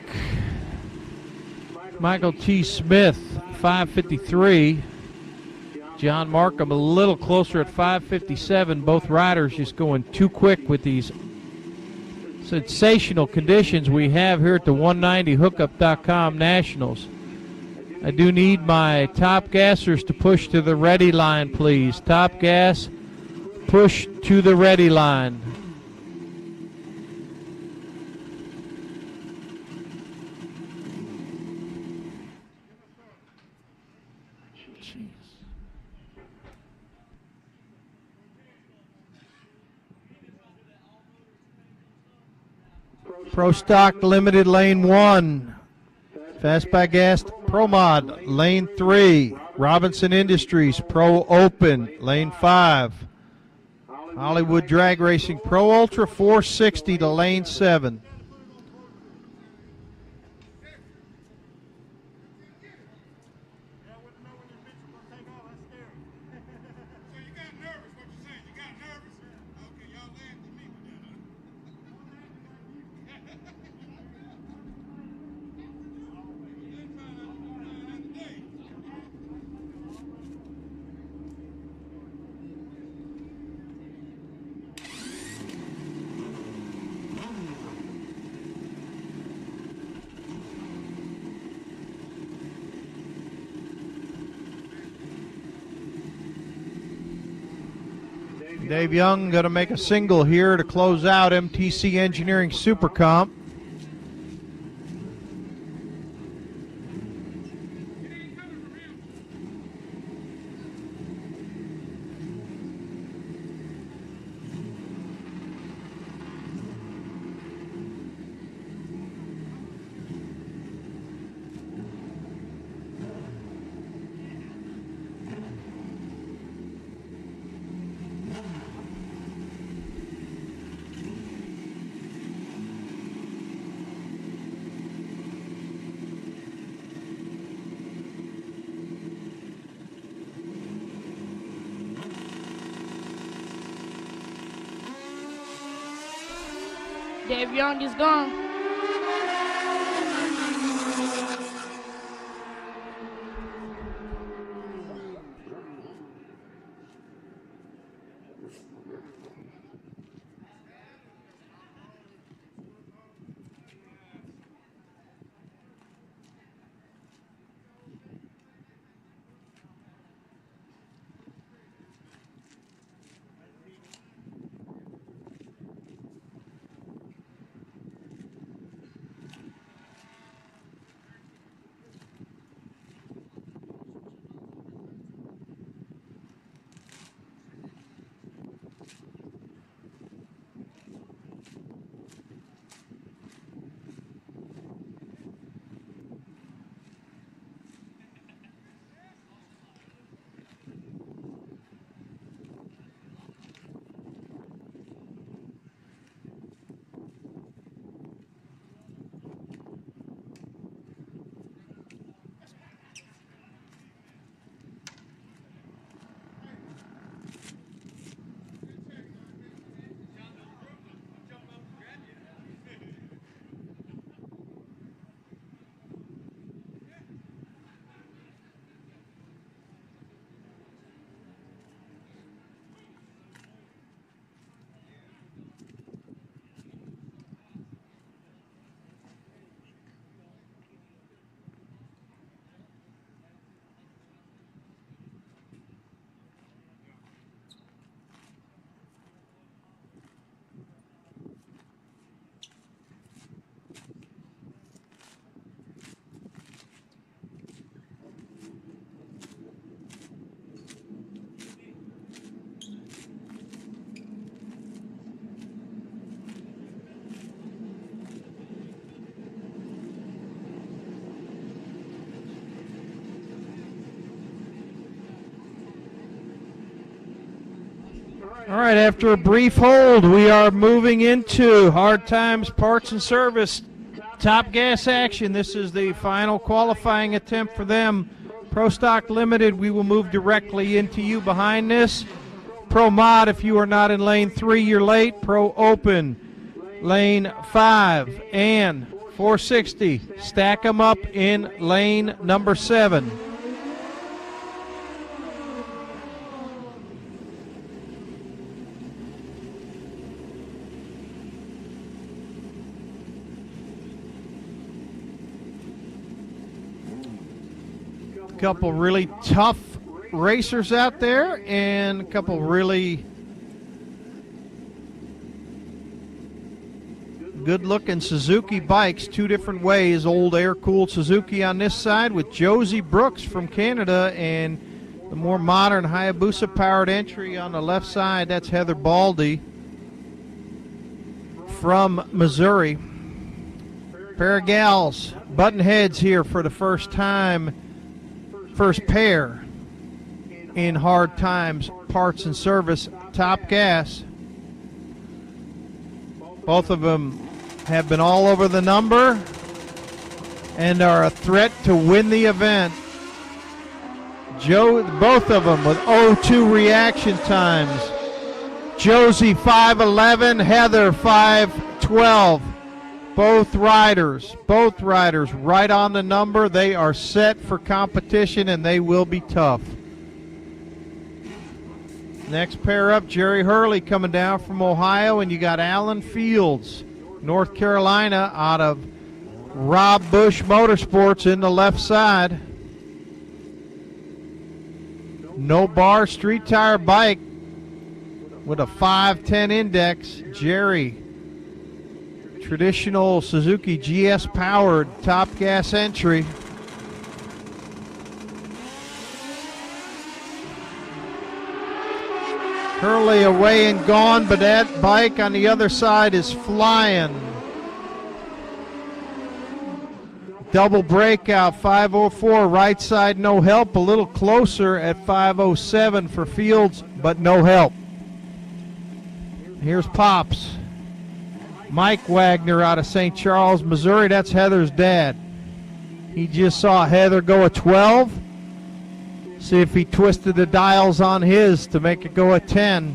Michael T. Smith, 5:53. John Markham a little closer at 5:57. Both riders just going too quick with these sensational conditions we have here at the 190hookup.com Nationals. I do need my top gassers to push to the ready line, please. Top gas, push to the ready line. Pro Stock Limited Lane 1. Fast by Gas Pro Mod Lane 3. Robinson Industries Pro Open Lane 5. Hollywood Drag Racing Pro Ultra 460 to Lane 7. Dave Young going to make a single here to close out MTC Engineering Super Comp. Dave Young is gone. All right, after a brief hold, we are moving into Hard Times Parts and Service Top Gas action. This is the final qualifying attempt for them. Pro Stock Limited, we will move directly into you behind this. Pro Mod, if you are not in lane 3, you're late. Pro Open, lane 5, and 460. Stack them up in lane number 7. Couple really tough racers out there and a couple really good-looking Suzuki bikes, 2 different ways. Old air-cooled Suzuki on this side with Josie Brooks from Canada, and the more modern Hayabusa-powered entry on the left side. That's Heather Baldy from Missouri. Pair of gals button heads here for the first time. First pair in Hard Times Parts and Service Top Gas. Both of them have been all over the number and are a threat to win the event. Both of them with 0-2 reaction times. Josie 5:11, Heather 5:12. Both riders right on the number. They are set for competition, and they will be tough. Next pair up, Jerry Hurley coming down from Ohio, and you got Alan Fields, North Carolina, out of Rob Bush Motorsports in the left side. No bar street tire bike with a 510 index. Jerry, traditional Suzuki GS powered top gas entry. Hurley away and gone, but that bike on the other side is flying. Double breakout, 504, right side no help, a little closer at 507 for Fields, but no help. Here's Pops. Mike Wagner out of St. Charles, Missouri. That's Heather's dad. He just saw Heather go a 12. See if he twisted the dials on his to make it go a 10.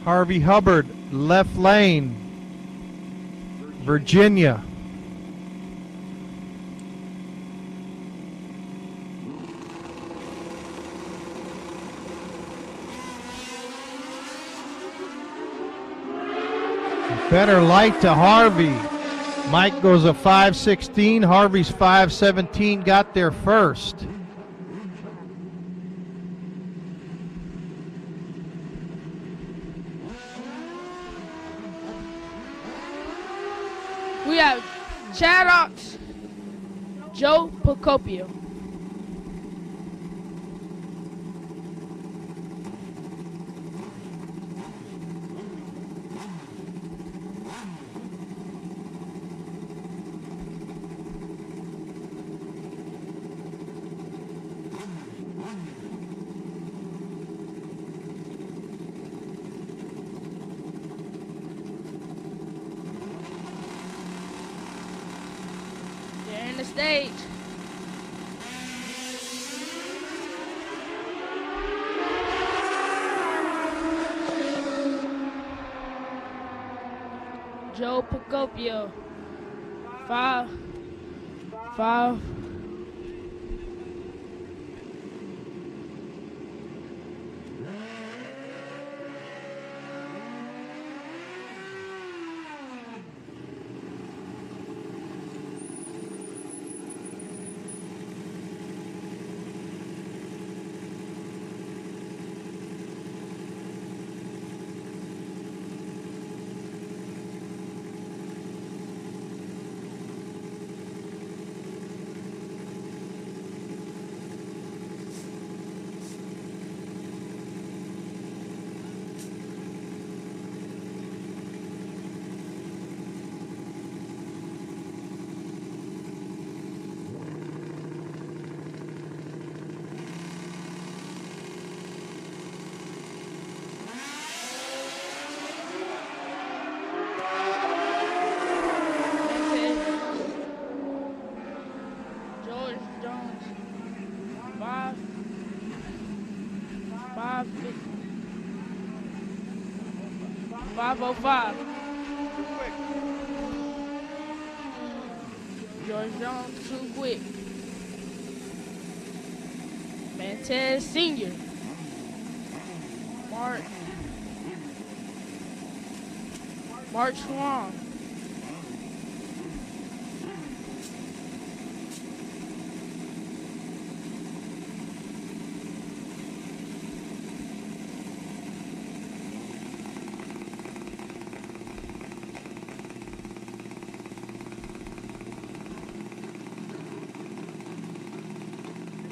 Harvey Hubbard, left lane, Virginia. Better light to Harvey. Mike goes a 5:16. Harvey's 5:17 got there first. We have Chad Ox, Joe Procopio. They're in the stage. Joe Procopio, 5. 5:05. George Jones too quick. Mantez Senior. Mark Schwang.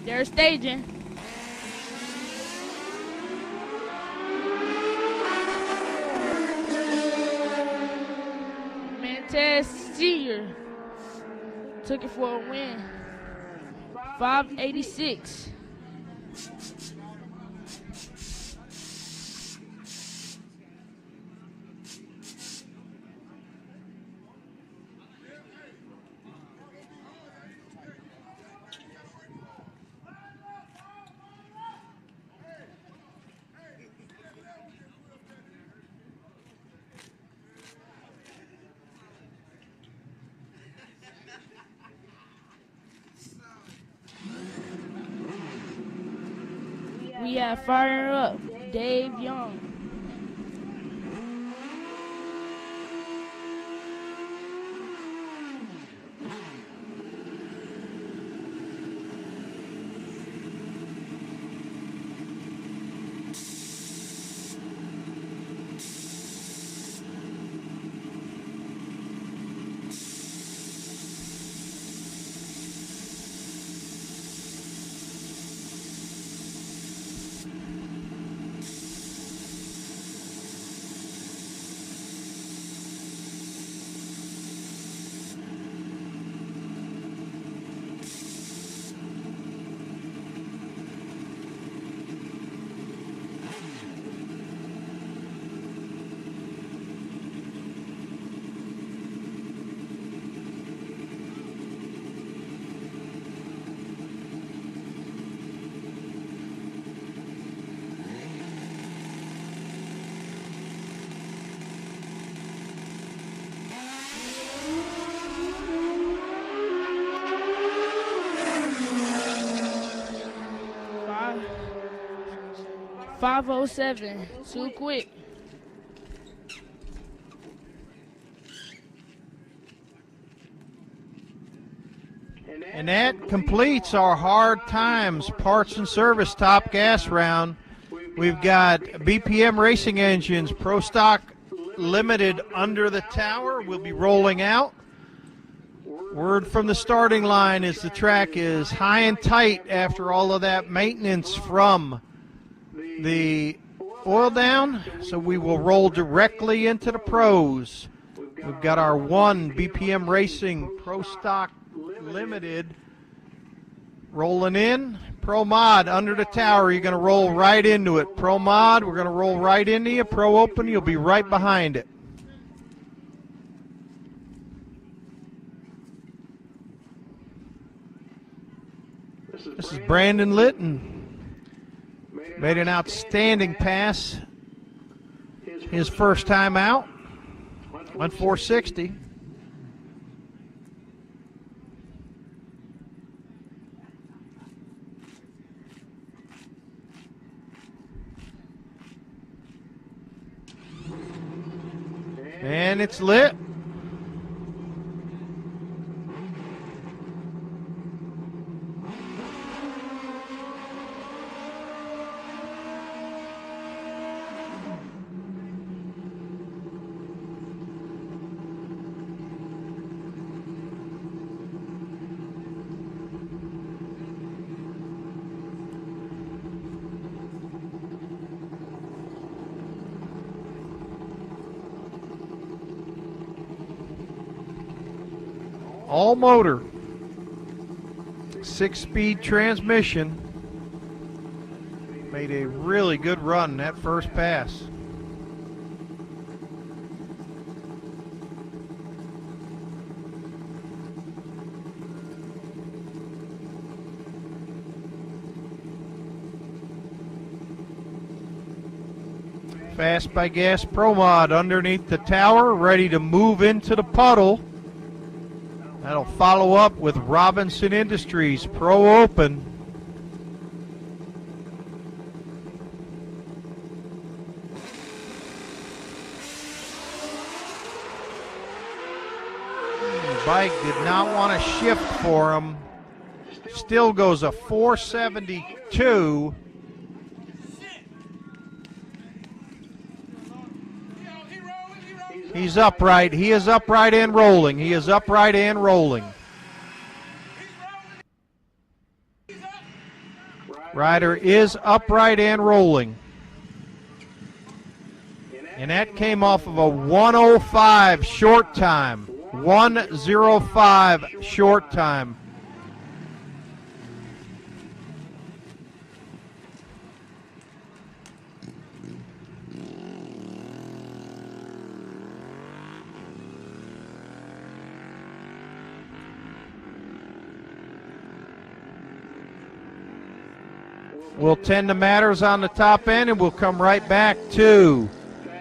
They're staging. Mantez Senior took it for a win. 586. We have firing up Dave Young. .507, too quick. And that completes our hard times parts and service top gas round. We've got BPM Racing Engines Pro Stock Limited under the tower. We'll be rolling out. Word from the starting line is the track is high and tight after all of that maintenance from the oil down, so we will roll directly into the pros. We've got our one BPM Racing Pro Stock Limited rolling in. Pro Mod under the tower, you're going to roll right into it. Pro Mod, we're going to roll right into you. Pro Open, you'll be right behind it. This is Brandon Litton. Made an outstanding pass his first time out. Went 460. And it's lit. All motor, 6-speed transmission. Made a really good run that first pass. Fast by Gas Pro Mod underneath the tower, ready to move into the puddle. That'll follow up with Robinson Industries Pro Open. Bike did not want to shift for him. Still goes a 472. He's upright. He is upright and rolling. He is upright and rolling. Rider is upright and rolling. And that came off of a 105 short time. 105 short time. We'll tend to matters on the top end, and we'll come right back to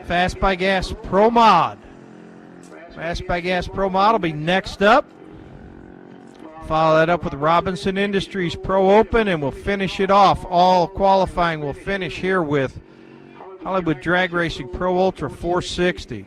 Fast by Gas Pro Mod. Fast by Gas Pro Mod will be next up. Follow that up with Robinson Industries Pro Open, and we'll finish it off. All qualifying will finish here with Hollywood Drag Racing Pro Ultra 460.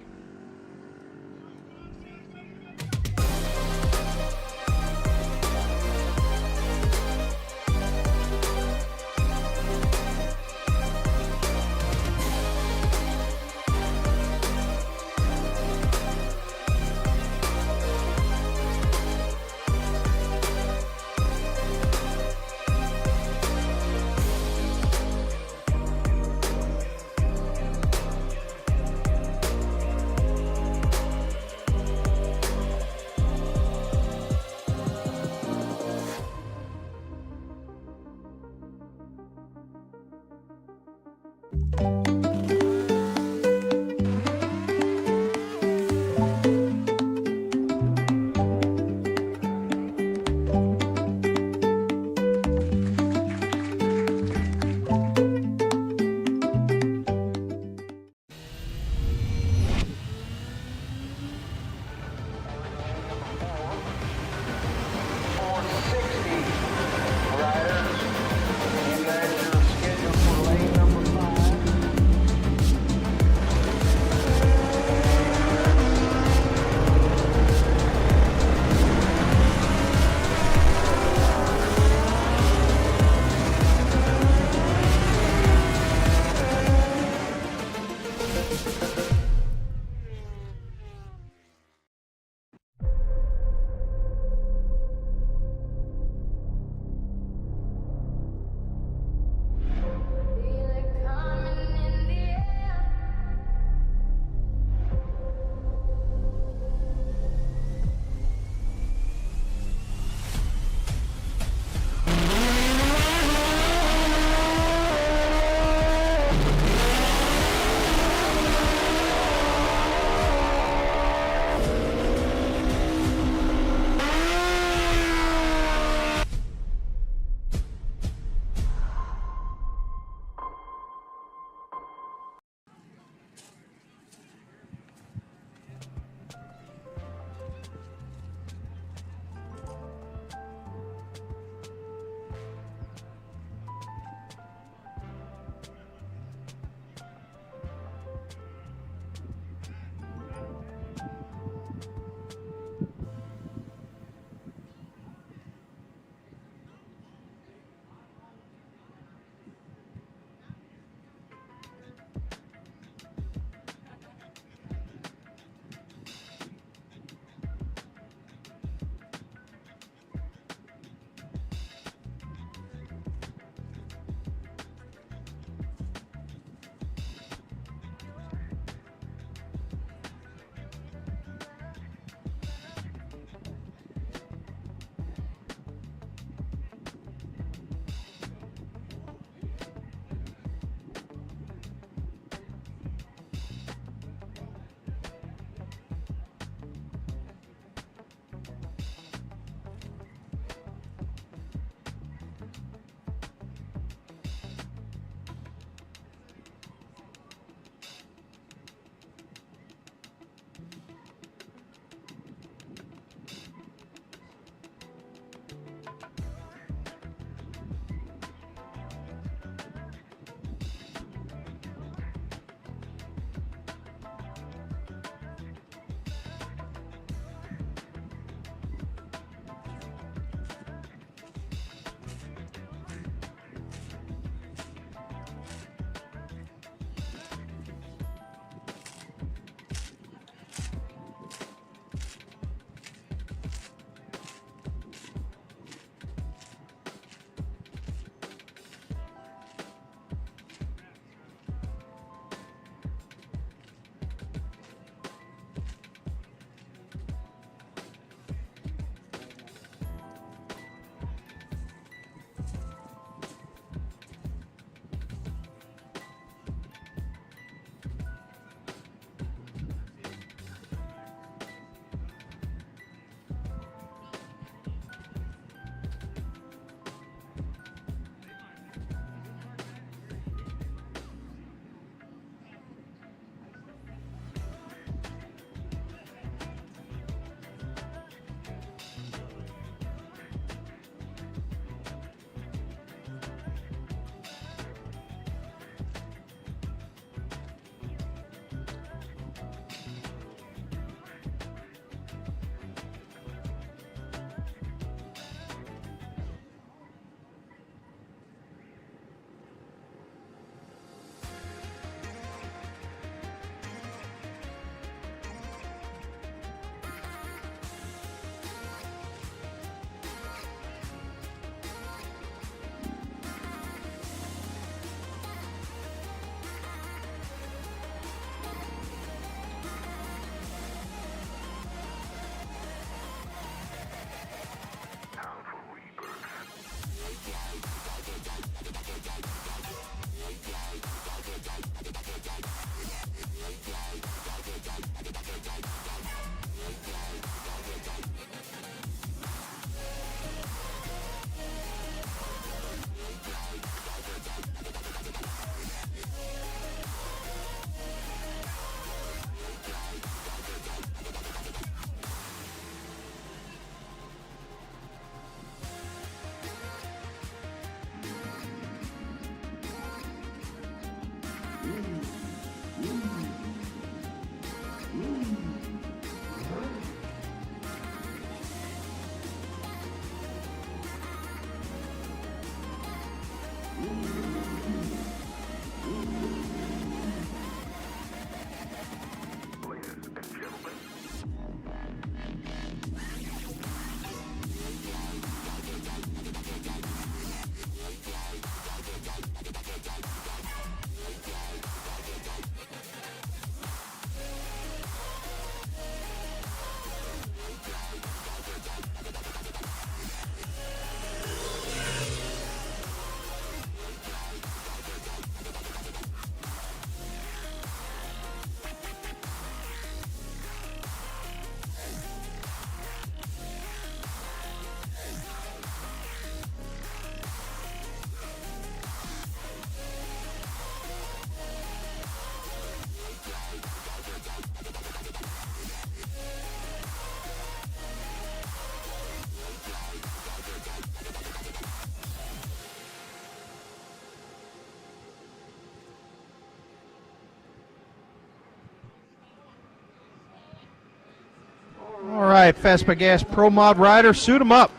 All right, Fast by Gas Pro Mod riders, suit them up.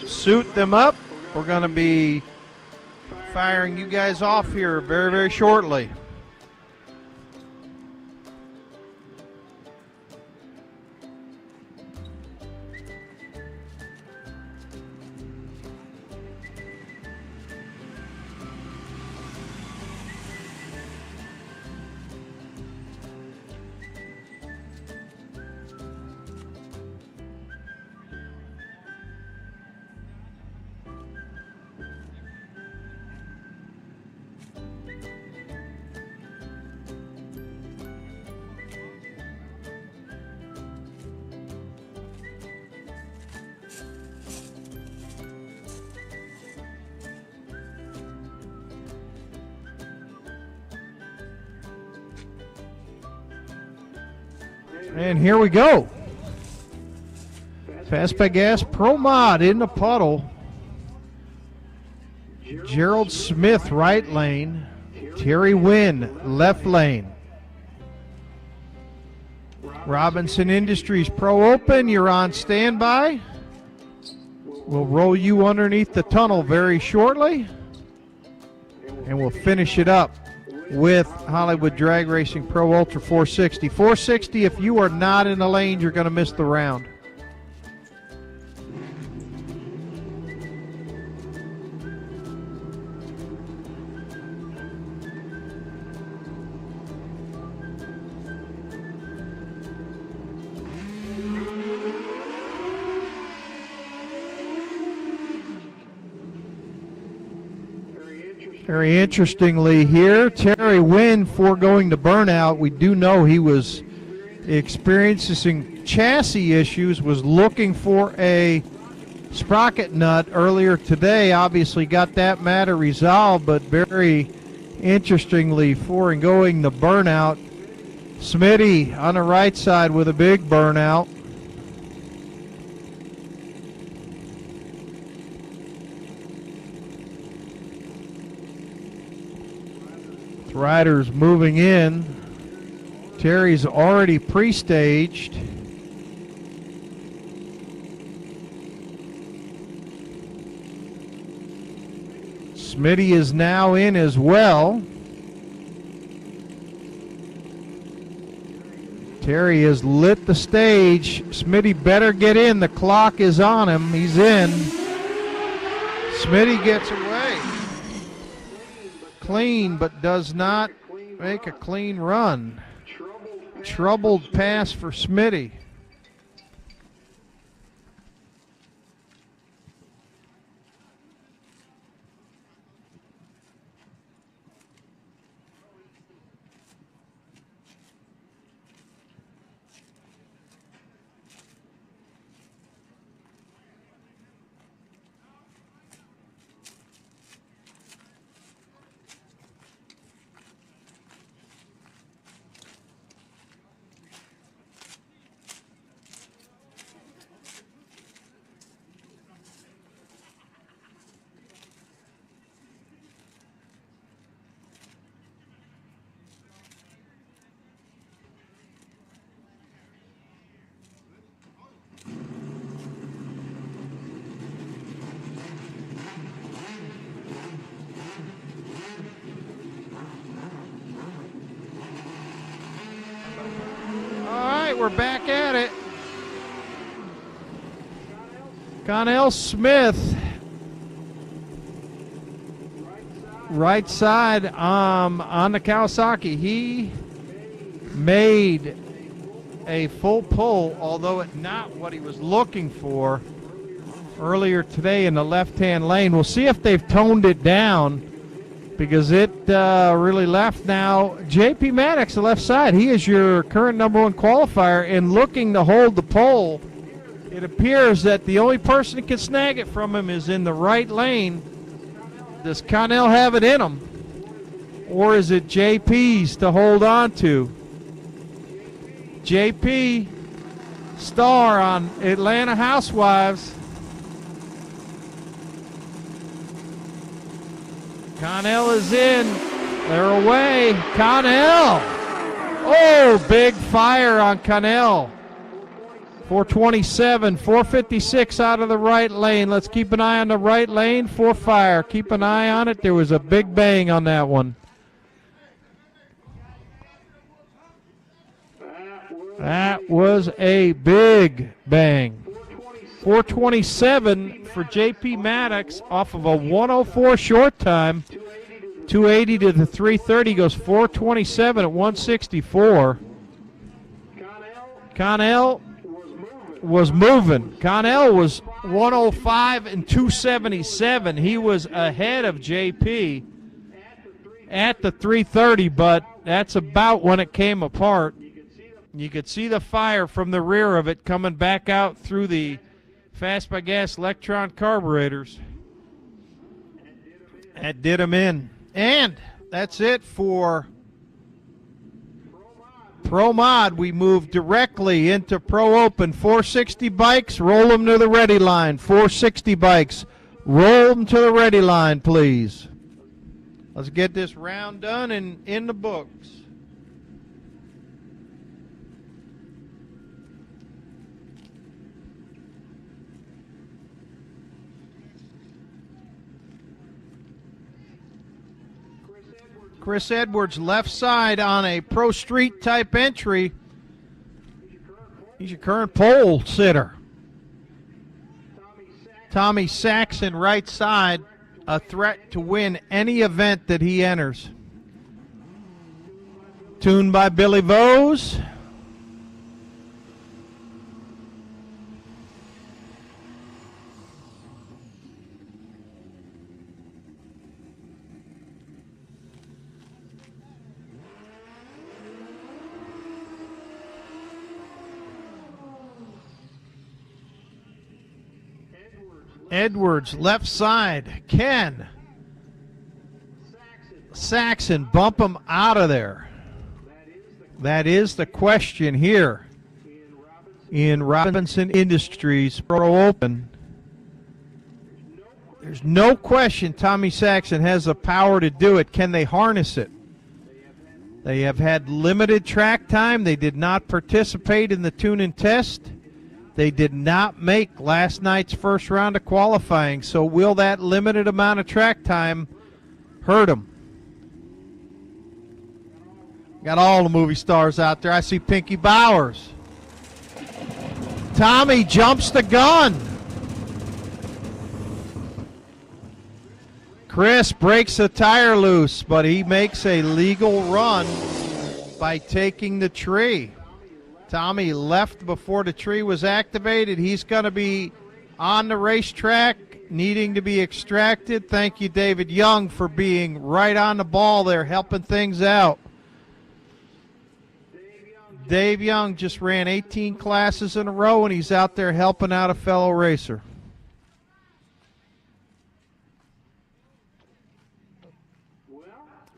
Suit them up. We're going to be firing you guys off here very, very shortly. And here we go. Fast by Gas Pro Mod in the puddle. Gerald Smith, right lane. Terry Wynn, left lane. Robinson Industries Pro Open, you're on standby. We'll roll you underneath the tunnel very shortly. And we'll finish it up with Hollywood Drag Racing Pro Ultra 460. 460, if you are not in the lane, you're going to miss the round. Very interestingly here, Terry Wynn foregoing the burnout. We do know he was experiencing chassis issues, was looking for a sprocket nut earlier today. Obviously got that matter resolved, but very interestingly foregoing the burnout. Smitty on the right side with a big burnout. Riders moving in. Terry's already pre-staged. Smitty is now in as well. Terry has lit the stage. Smitty better get in. The clock is on him. He's in. Smitty gets away. Clean, but does not make a clean run. Troubled pass for Smitty. we're back at it. Connell Smith, right side on the Kawasaki. He made a full pull, although it's not what he was looking for earlier today in the left-hand lane. We'll see if they've toned it down, because it really left. Now, J.P. Maddox, the left side, he is your current #1 qualifier, and looking to hold the pole. It appears that the only person that can snag it from him is in the right lane. Does Connell have it in him? Or is it JP's to hold on to? JP, star on Atlanta Housewives. Connell is in. They're away. Connell. Oh, big fire on Connell. 427, 456 out of the right lane. Let's keep an eye on the right lane for fire. Keep an eye on it. There was a big bang on that one. That was a big bang. 427 for J.P. Maddox off of a 104 short time. 280 to the 330 goes 427 at 164. Connell was moving. Connell was 105 and 277. He was ahead of JP at the 330, but that's about when it came apart. You could see the fire from the rear of it coming back out through the Fast by Gas Electron carburetors. That did him in. And that's it for Pro Mod. We move directly into Pro Open. 460 bikes, roll them to the ready line. 460 bikes, roll them to the ready line, please. Let's get this round done and in the books. Chris Edwards, left side on a Pro Street type entry. He's your current pole sitter. Tommy Saxon, right side, a threat to win any event that he enters. Tuned by Billy Vose. Edwards, left side. Ken Saxon, bump him out of there. That is the question here in Robinson Industries Pro Open. There's no question Tommy Saxon has the power to do it. Can they harness it? They have had limited track time. They did not participate in the tune and test. They did not make last night's first round of qualifying. So will that limited amount of track time hurt them? Got all the movie stars out there. I see Pinky Bowers. Tommy jumps the gun. Chris breaks the tire loose, but he makes a legal run by taking the tree. Tommy left before the tree was activated. He's going to be on the racetrack, needing to be extracted. Thank you, David Young, for being right on the ball there, helping things out. Dave Young just ran 18 classes in a row, and he's out there helping out a fellow racer.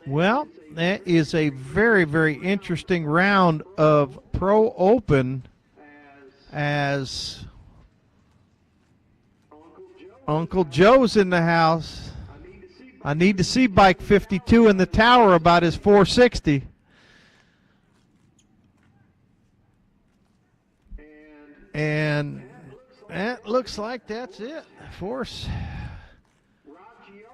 Well, that is a very, very interesting round of Pro Open as Uncle Joe's in the house. I need to see Bike 52 in the tower about his 460. And that looks like that's it. Force.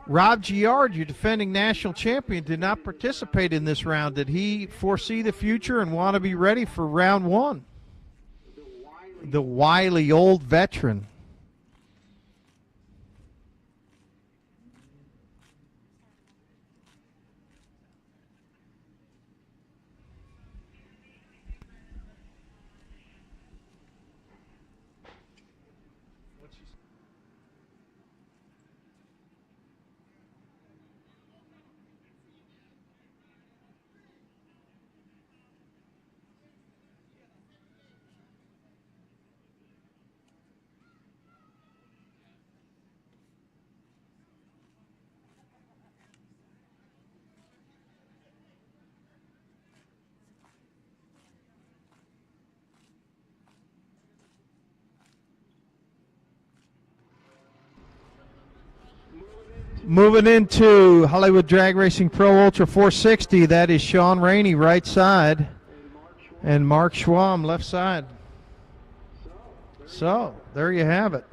Rob Giard, your defending national champion, did not participate in this round. Did he foresee the future and want to be ready for round one? the wily old veteran. Moving into Hollywood Drag Racing Pro Ultra 460, that is Sean Rainey, right side, and Mark Schwam, left side. So, there you have it.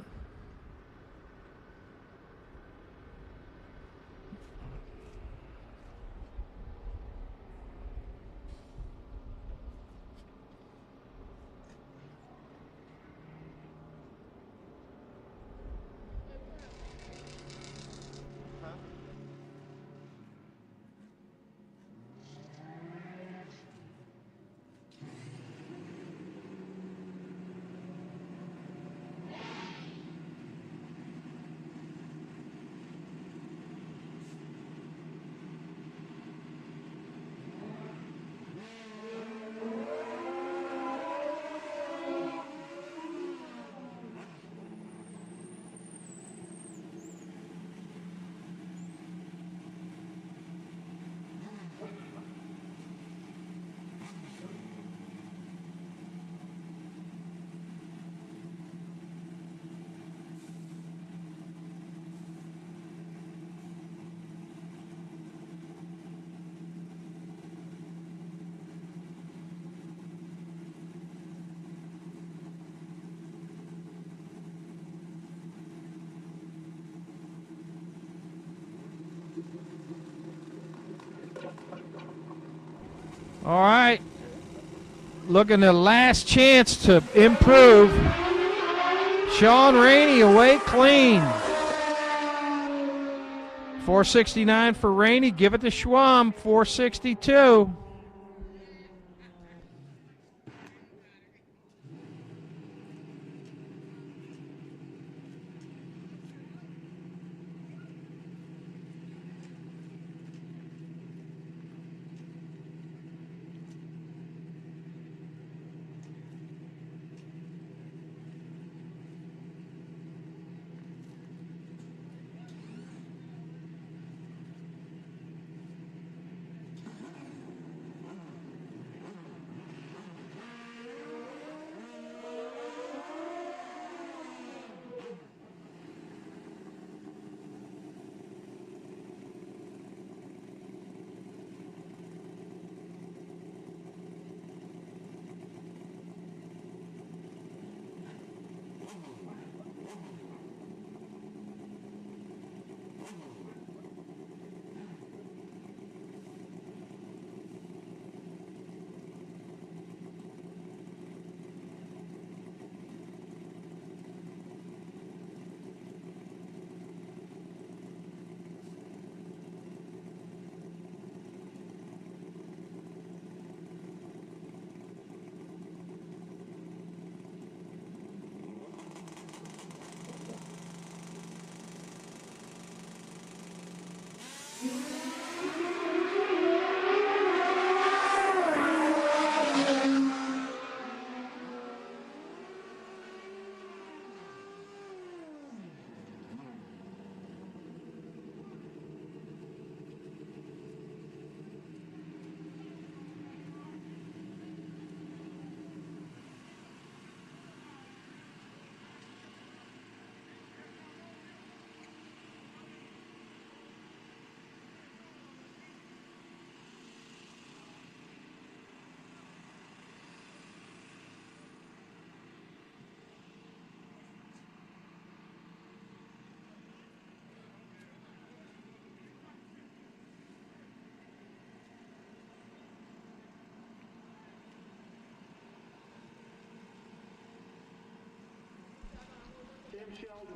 All right. Looking at last chance to improve. Sean Rainey away clean. 469 for Rainey. Give it to Schwam. 462.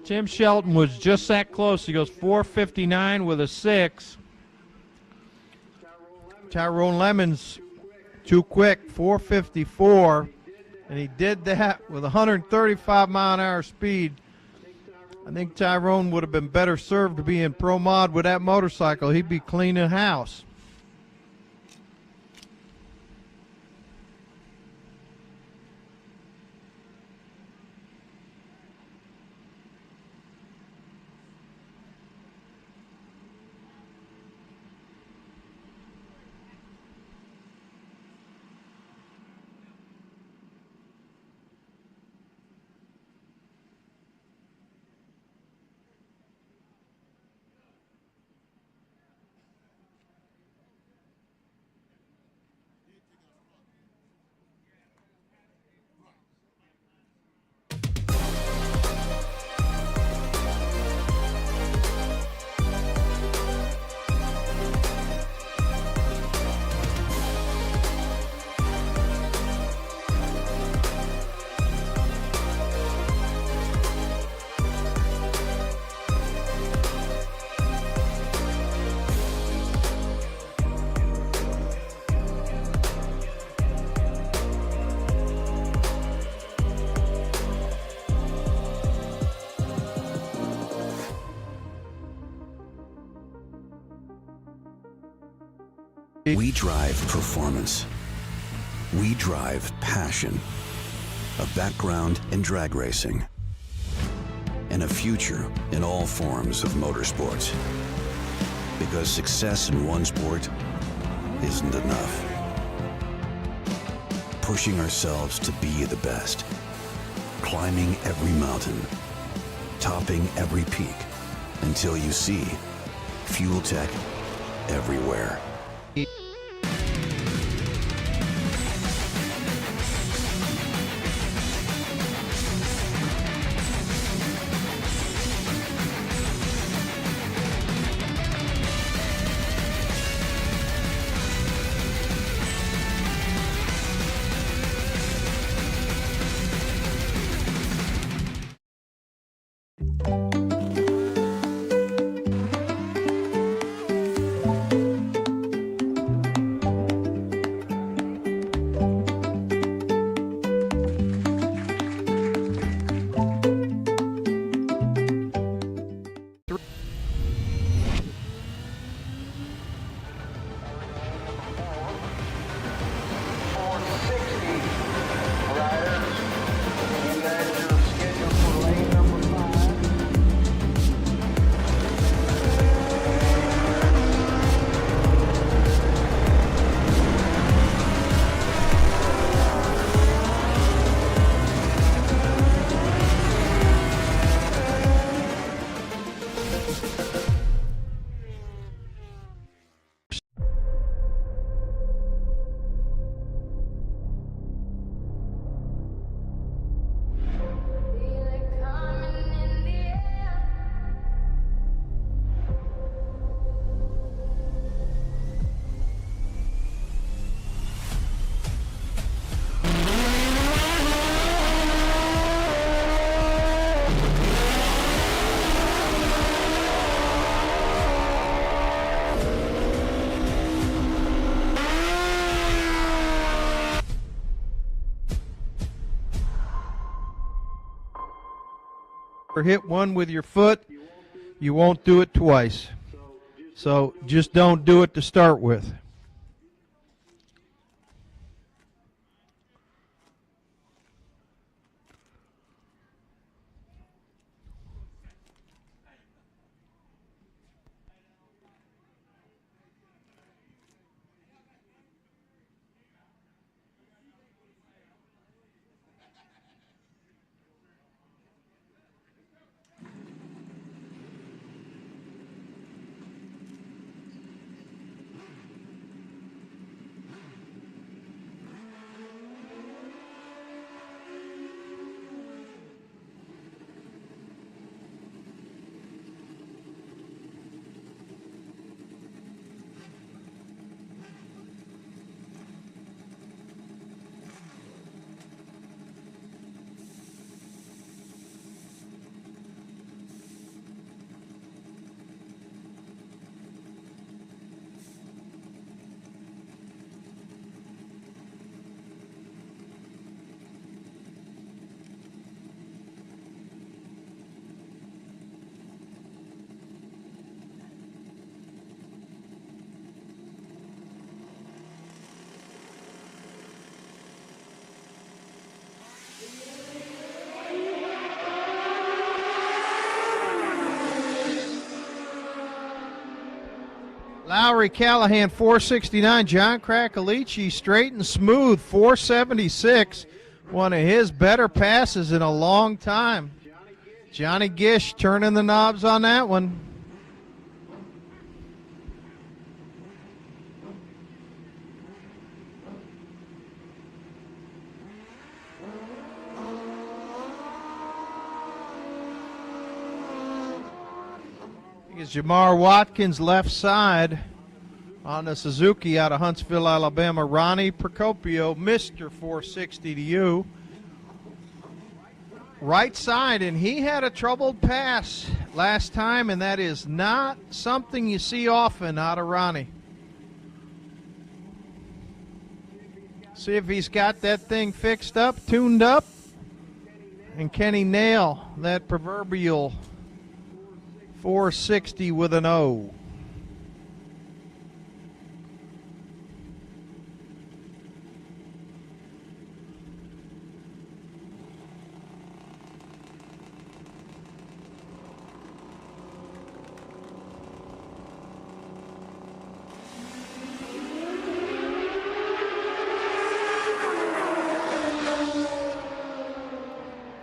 Tim Shelton was just that close. He goes 4:59 with a 6. Tyrone Lemon's too quick, 4:54, and he did that with 135-mile-an-hour speed. I think Tyrone would have been better served to be in Pro Mod with that motorcycle. He'd be cleaning house. We drive performance. We drive passion. A background in drag racing. And a future in all forms of motorsports. Because success in one sport isn't enough. Pushing ourselves to be the best. Climbing every mountain. Topping every peak. Until you see Fuel Tech everywhere. Or hit one with your foot, you won't do it twice. So just don't do it to start with. Lowry Callahan, 469. John Krakalici, straight and smooth, 476. One of his better passes in a long time. Johnny Gish turning the knobs on that one. Is Jamar Watkins left side on the Suzuki out of Huntsville, Alabama. Ronnie Procopio, Mr. 460 to you. Right side, and he had a troubled pass last time, and that is not something you see often out of Ronnie. See if he's got that thing fixed up, tuned up, and can he nail that proverbial 460 with an O.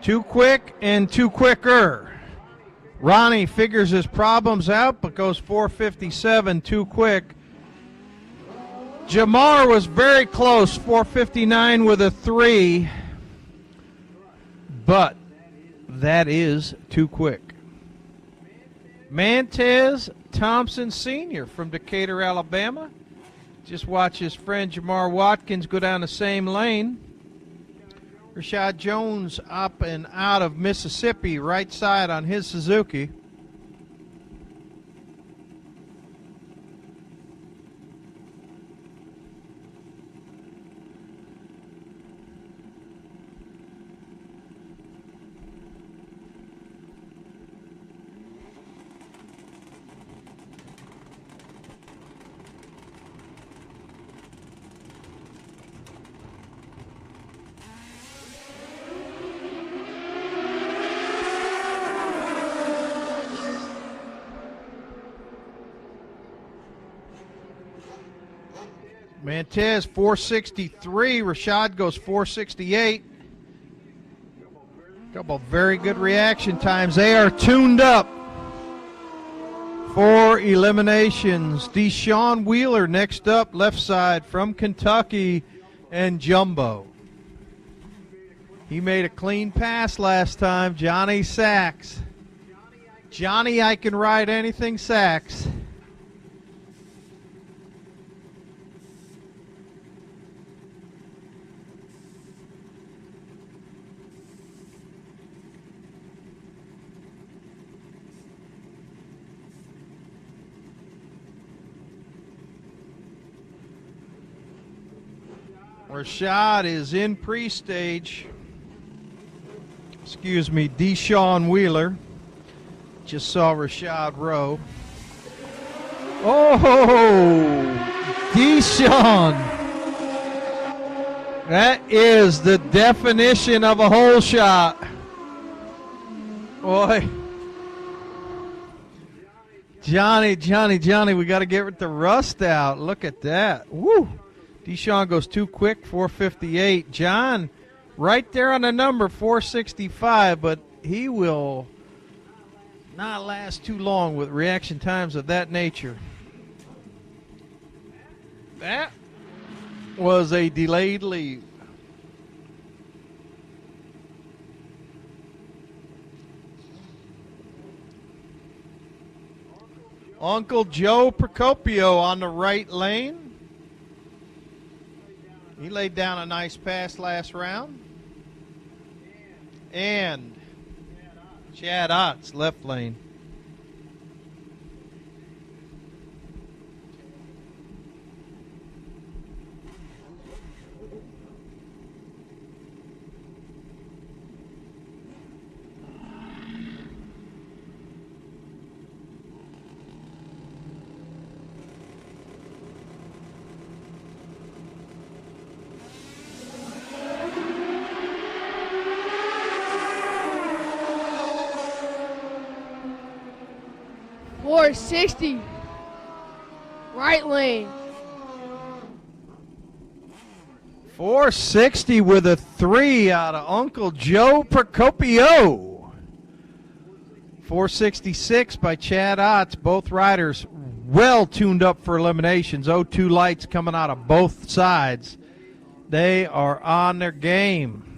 Too quick and too quicker. Ronnie figures his problems out, but goes 457 too quick. Jamar was very close, 459 with a 3, but that is too quick. Mantez Thompson Sr. from Decatur, Alabama. Just watch his friend Jamar Watkins go down the same lane. Rashad Jones up and out of Mississippi, right side on his Suzuki. Mantez 463. Rashad goes 468. Couple very good reaction times. They are tuned up for eliminations. Deshaun Wheeler next up, left side from Kentucky, and Jumbo. He made a clean pass last time. Johnny Sachs. Johnny, I can ride anything Sachs. Rashad is in pre-stage. Excuse me, Deshaun Wheeler. Just saw Rashad Rowe. Oh, Deshaun. That is the definition of a hole shot. Boy. Johnny, we got to get the rust out. Look at that. Woo. Deshaun goes too quick, 458. John, right there on the number, 465, but he will not last too long with reaction times of that nature. That was a delayed leave. Uncle Joe Procopio on the right lane. He laid down a nice pass last round. And Chad Otts, left lane. Right lane. 460 with a 3 out of Uncle Joe Procopio. 466 by Chad Otts. Both riders well tuned up for eliminations. 02 lights coming out of both sides. They are on their game.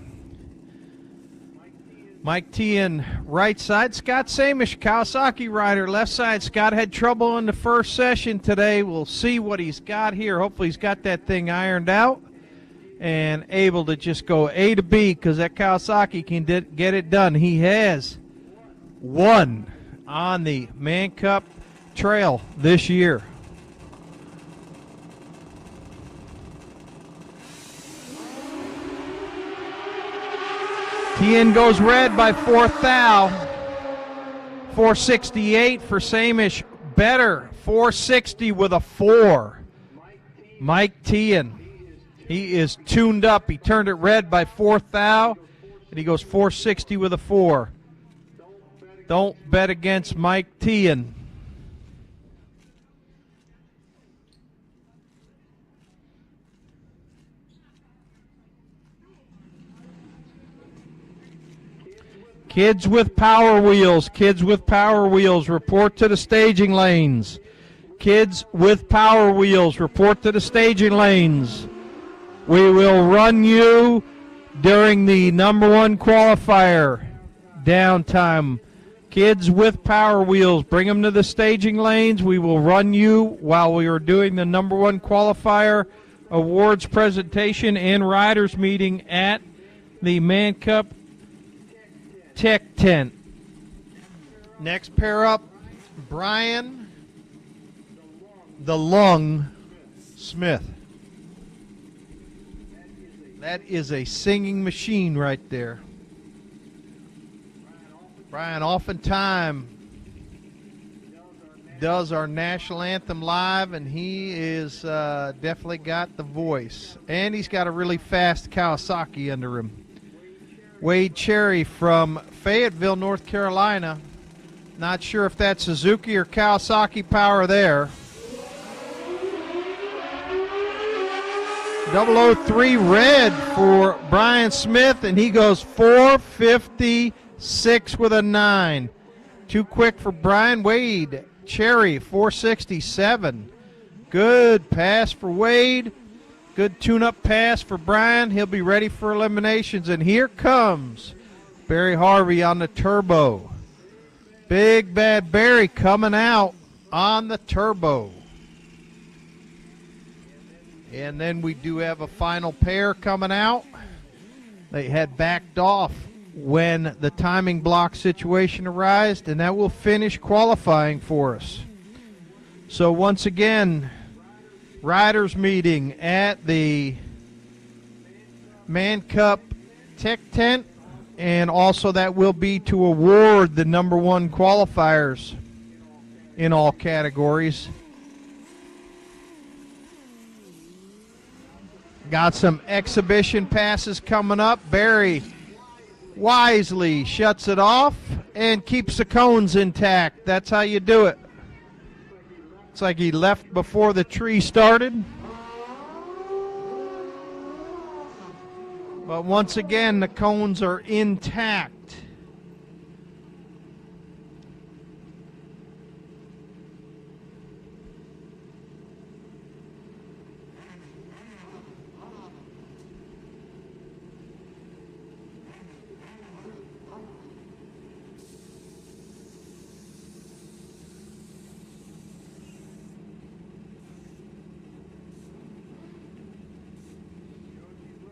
Mike T in right side. Scott Samish, Kawasaki rider, left side. Scott had trouble in the first session today. We'll see what he's got here. Hopefully he's got that thing ironed out and able to just go A to B, because that Kawasaki can get it done. He has won on the Man Cup Trail this year. TN goes red by 4th thou. 468 for Samish. Better. 460 with a 4. Mike TN. He is tuned up. He turned it red by 4th thou, and he goes 460 with a 4. Don't bet against Mike TN. Kids with power wheels, report to the staging lanes. Kids with power wheels, report to the staging lanes. We will run you during the number 1 qualifier downtime. Kids with power wheels, bring them to the staging lanes. We will run you while we are doing the number 1 qualifier awards presentation and riders meeting at the Man Cup Tech Tent. Next pair up, Brian the Lung Smith. That is a singing machine right there. Brian oftentimes does our national anthem live, and he is definitely got the voice. And he's got a really fast Kawasaki under him. Wade Cherry from Fayetteville, North Carolina. Not sure if that's Suzuki or Kawasaki power there. 003 red for Brian Smith, and he goes 456 with a 9. Too quick for Brian. Wade Cherry, 467. Good pass for Wade. Good tune-up pass for Brian. He'll be ready for eliminations. And here comes Barry Harvey on the turbo. Big Bad Barry coming out on the turbo. And then we do have a final pair coming out. They had backed off when the timing block situation arose, and that will finish qualifying for us. So once again, riders meeting at the Man Cup Tech Tent, and also that will be to award the number 1 qualifiers in all categories. Got some exhibition passes coming up. Barry wisely shuts it off and keeps the cones intact. That's how you do it. It's like he left before the tree started. But once again, the cones are intact.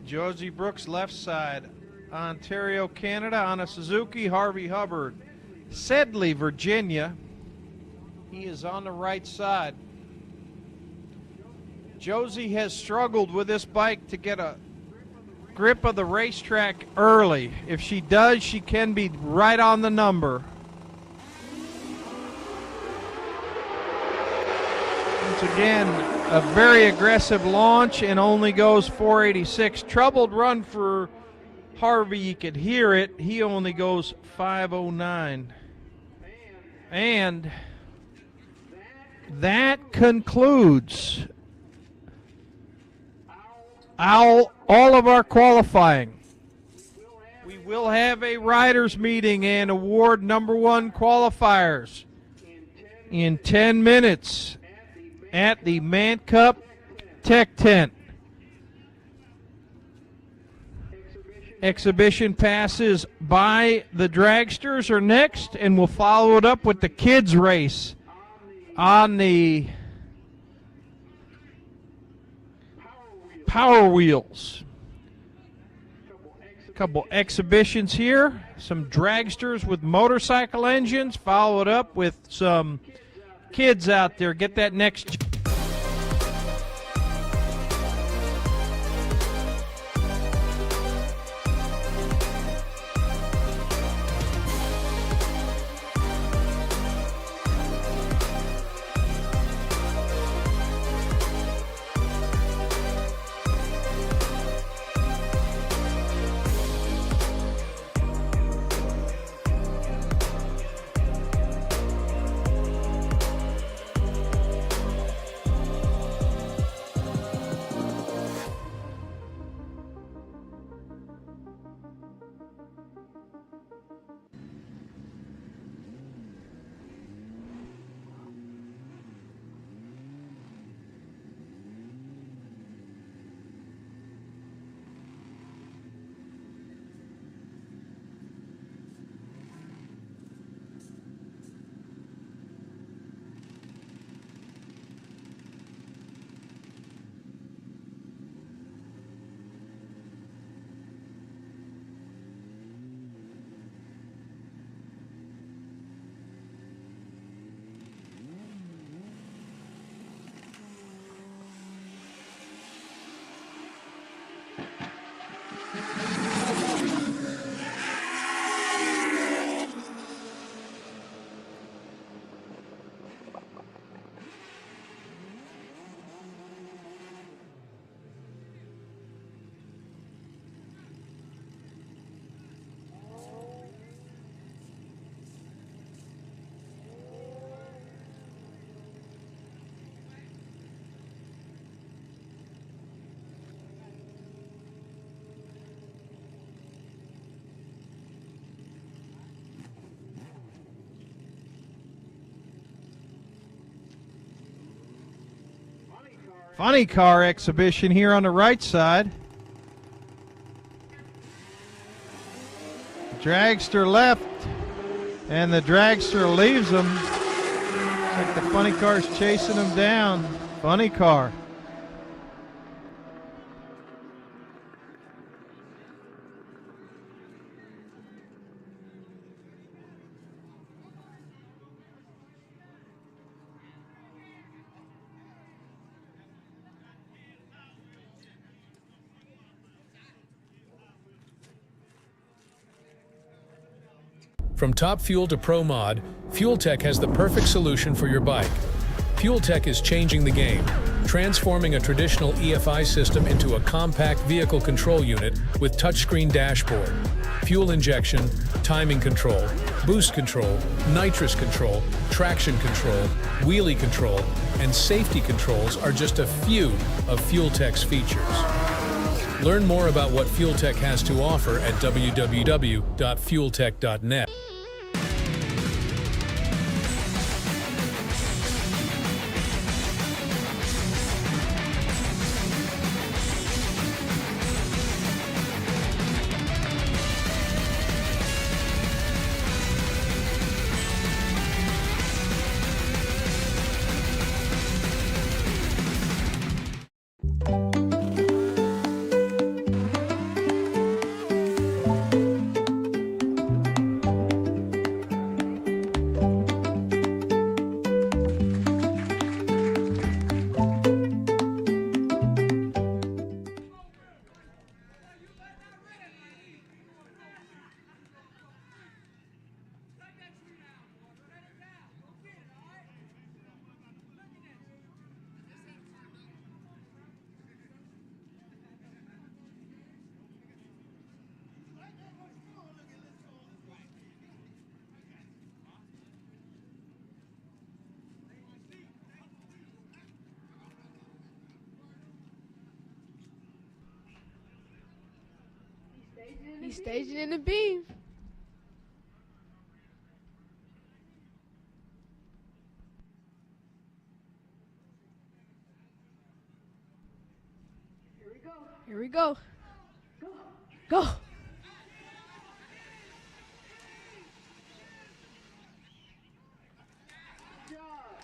Josie Brooks left side, Ontario, Canada on a Suzuki. Harvey Hubbard, Sedley, Virginia. He is on the right side. Josie has struggled with this bike to get a grip of the racetrack early. If she does, she can be right on the number. Once again, a very aggressive launch and only goes 486. Troubled run for Harvey. You could hear it. He only goes 509. And that concludes all of our qualifying. We will have a riders meeting and award number 1 qualifiers in 10 minutes at the Man Cup Tech Tent. Exhibition passes by the dragsters are next, and we'll follow it up with the kids race on the Power Wheels. A couple exhibitions here, some dragsters with motorcycle engines, followed up with some kids out there. Get that next. Funny car exhibition here on the right side. Dragster left, and the dragster leaves them. Looks like the funny car's chasing them down. Funny car. From Top Fuel to Pro Mod, Fuel Tech has the perfect solution for your bike. Fuel Tech is changing the game, transforming a traditional EFI system into a compact vehicle control unit with touchscreen dashboard. Fuel injection, timing control, boost control, nitrous control, traction control, wheelie control, and safety controls are just a few of Fuel Tech's features. Learn more about what Fuel Tech has to offer at www.fueltech.net. He's staging in the beam. Here we go. Go.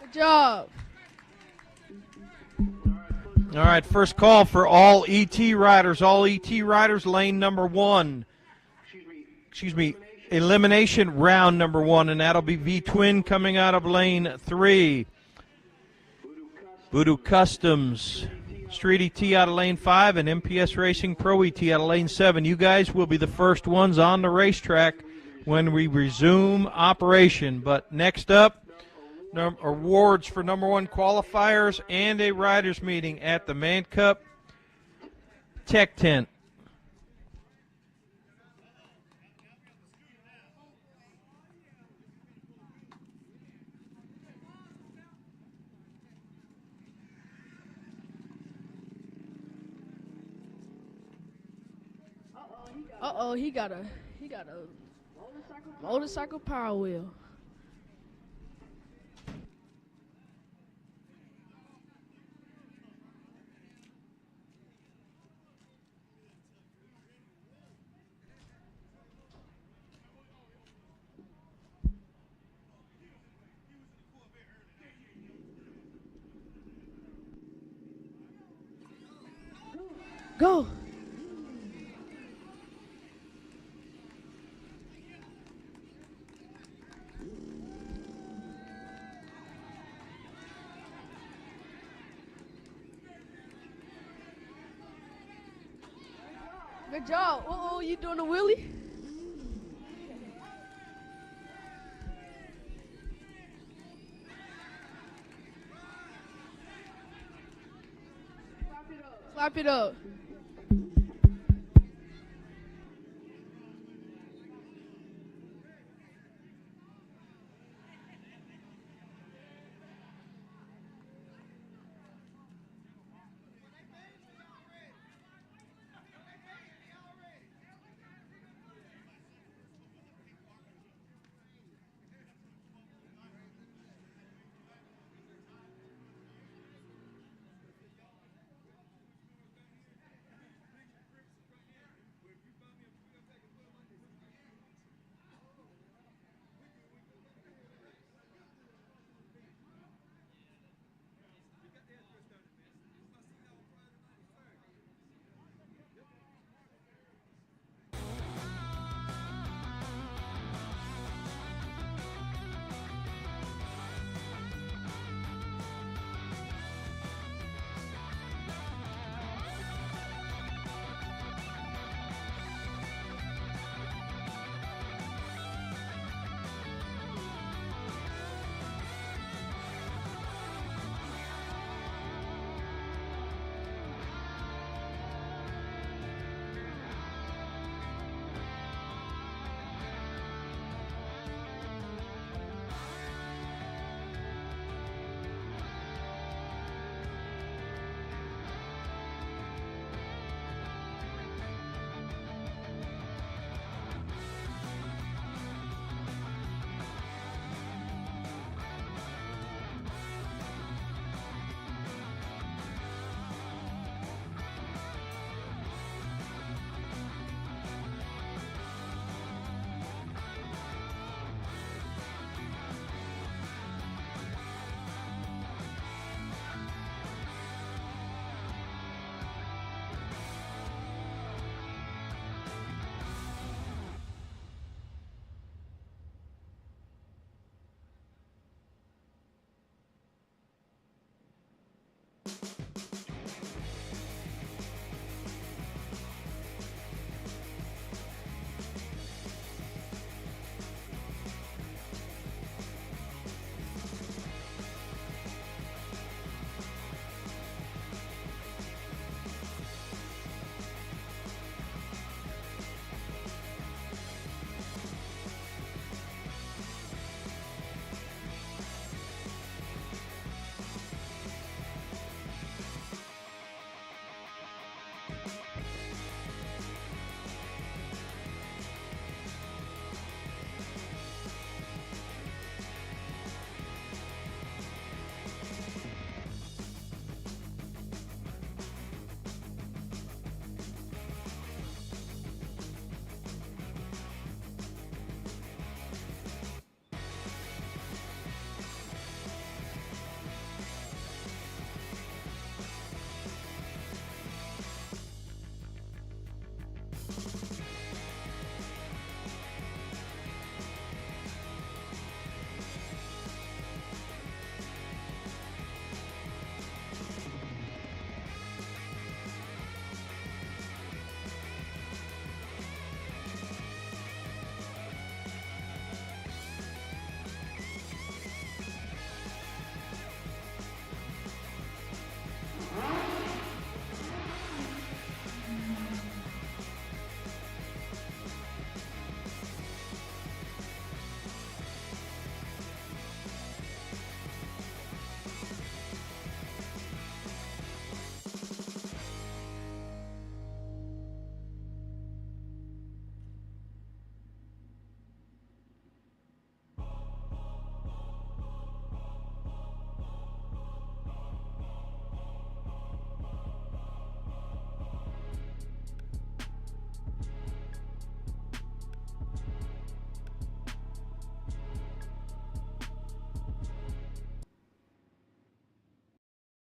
Good job. All right, first call for all ET riders. All ET riders, lane number 1. Elimination round number 1, and that'll be V-Twin coming out of lane 3. Voodoo Customs, Street ET out of lane 5, and MPS Racing Pro ET out of lane 7. You guys will be the first ones on the racetrack when we resume operation. But next up, awards for number 1 qualifiers and a riders meeting at the Man Cup Tech Tent. Uh-oh, he got a motorcycle power wheel. Go. Good job. Uh-oh, you doing a wheelie? Slap it up.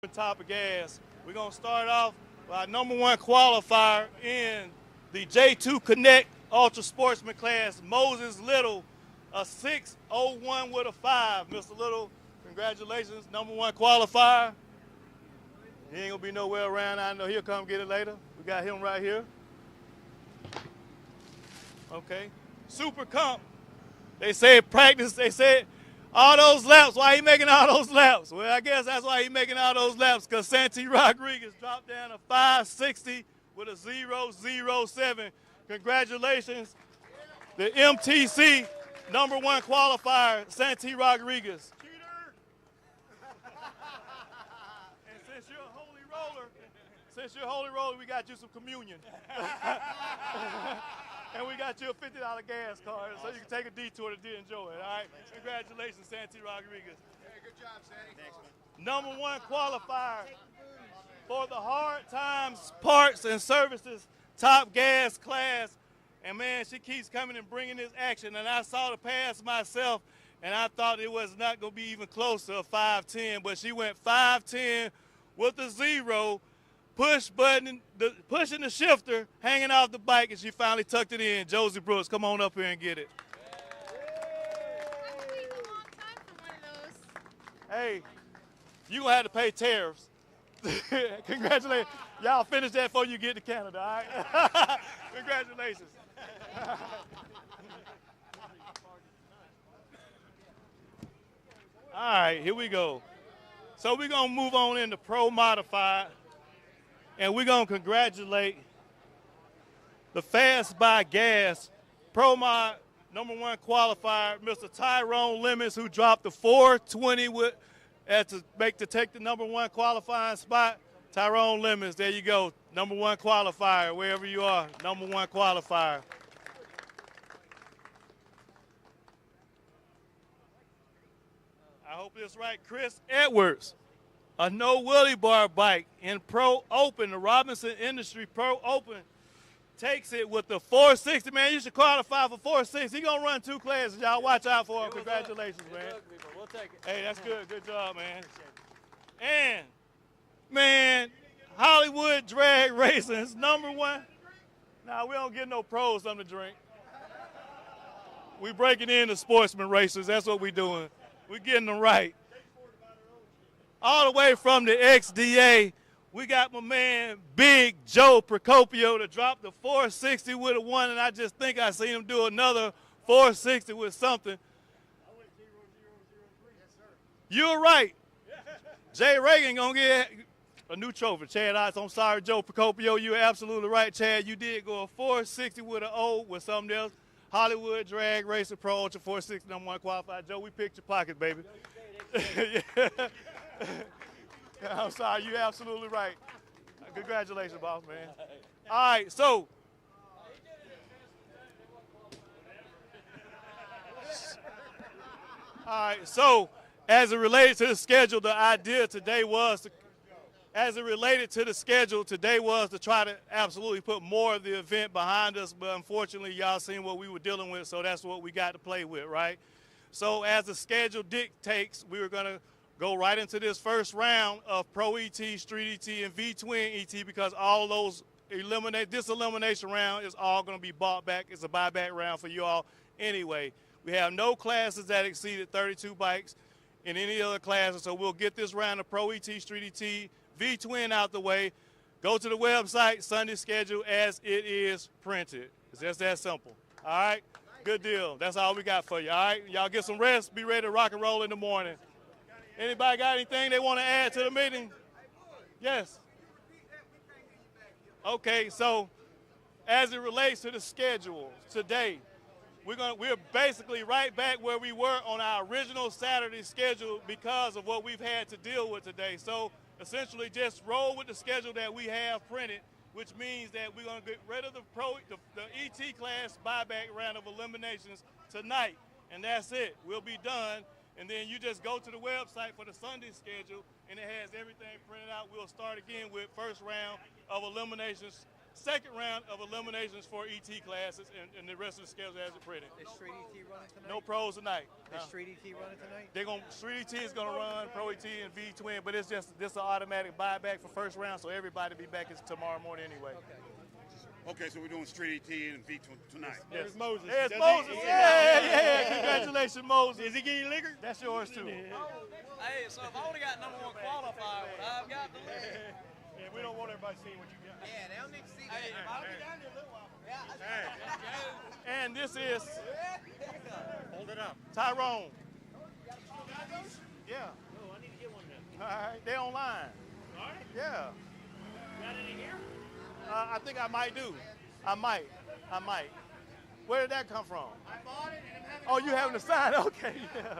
Top of gas. We're going to start off with our #1 qualifier in the J2 Connect Ultra Sportsman class, Moses Little, a 6:01 with a 5. Mr. Little, congratulations, #1 qualifier. He ain't going to be nowhere around. I know he'll come get it later. We got him right here. Okay. Super Comp. They said practice. They said all those laps. Why he making all those laps? Well, I guess that's why he making all those laps, because Santi Rodriguez dropped down a 560 with a 0.007. Congratulations, the MTC #1 qualifier, Santi Rodriguez. And since you're a holy roller, we got you some communion. And we got you a $50 gas card, so you can take a detour to enjoy it, all right? Congratulations, Santi Rodriguez. Hey, good job, Santi. Thanks, man. #1 qualifier for the Hard Times Parts and Services Top Gas class. And, man, she keeps coming and bringing this action. And I saw the pass myself, and I thought it was not going to be even close to a 510, but she went 510 with a 0. Push button, pushing the shifter, hanging off the bike, and she finally tucked it in. Josie Brooks, come on up here and get it. Hey, you gonna have to pay tariffs. Congratulations. Y'all finish that before you get to Canada, all right? Congratulations. All right, here we go. So we're gonna move on into Pro Modified. And we're going to congratulate the Fast by Gas Pro Mod #1 qualifier, Mr. Tyrone Lemons, who dropped the 420 to take the #1 qualifying spot. Tyrone Lemons, there you go, #1 qualifier, wherever you are, #1 qualifier. I hope this is right. Chris Edwards, a no wheelie bar bike in Pro Open, the Robinson Industry Pro Open, takes it with the 460. Man, you should qualify for 460. He's going to run 2 classes. Y'all watch out for him. Congratulations, man. We'll take it. Hey, that's good. Good job, man. And, man, Hollywood Drag Racing's #1. Nah, we don't get no pros something to drink. We breaking in the sportsman racers. That's what we doing. We getting them right. All the way from the XDA, we got my man Big Joe Procopio to drop the 460 with a 1, and I just think I seen him do another 460 with something. You're right. Jay Reagan gonna get a new trophy. Chad Otts, I'm sorry, Joe Procopio, you're absolutely right, Chad. You did go a 460 with an O with something else. Hollywood Drag Racer Pro Ultra 460 #1 qualified. Joe, we picked your pocket, baby. Yeah. I'm sorry, you're absolutely right. Congratulations, boss, man. All right, so. All right, so as it related to the schedule, the idea today was to, try to absolutely put more of the event behind us, but unfortunately, y'all seen what we were dealing with, so that's what we got to play with, right? So as the schedule dictates, we were going to go right into this first round of Pro ET, Street ET, and V-Twin ET, because all those this elimination round is all going to be bought back. It's a buyback round for you all anyway. We have no classes that exceeded 32 bikes in any other classes, so we'll get this round of Pro ET, Street ET, V-Twin out the way. Go to the website, Sunday schedule as it is printed. It's just that simple. All right? Good deal. That's all we got for you. All right? Y'all get some rest. Be ready to rock and roll in the morning. Anybody got anything they want to add to the meeting? Yes. Okay, so as it relates to the schedule today, we're basically right back where we were on our original Saturday schedule because of what we've had to deal with today. So essentially just roll with the schedule that we have printed, which means that we're going to get rid of the ET class buyback round of eliminations tonight, and that's it. We'll be done. And then you just go to the website for the Sunday schedule, and it has everything printed out. We'll start again with first round of eliminations second round of eliminations for ET classes, and the rest of the schedule has it pretty. Is Street ET running tonight? No pros tonight. Is Street ET running tonight? Street ET is gonna run Pro ET and V Twin, but it's just this an automatic buyback for first round, so everybody be back tomorrow morning anyway. Okay, so we're doing Street ET and V tonight. Yes. Moses. Yes, Moses. Yeah. Congratulations, Moses. Is he getting liquor? That's yours too. Hey, so if I only got number one qualifier, would I have got the lead? Yeah, we don't want everybody seeing what you got. Yeah, they don't need to see that. Hey, I'll be down there a little while. And this is Hold it up. Tyrone. Yeah. Oh, I need to get one then. All right, they online. All right. Yeah. Got any here? I think I might do. I might. Where did that come from? I bought it and I'm having. Oh, you having a sign? Okay. Yeah.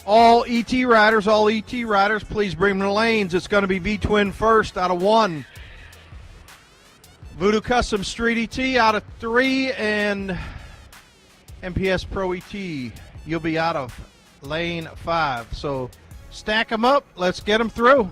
All ET riders, please bring them to lanes. It's going to be V-Twin first out of 1. Voodoo Custom Street ET out of 3, and MPS Pro ET, you'll be out of lane 5. So stack them up. Let's get them through.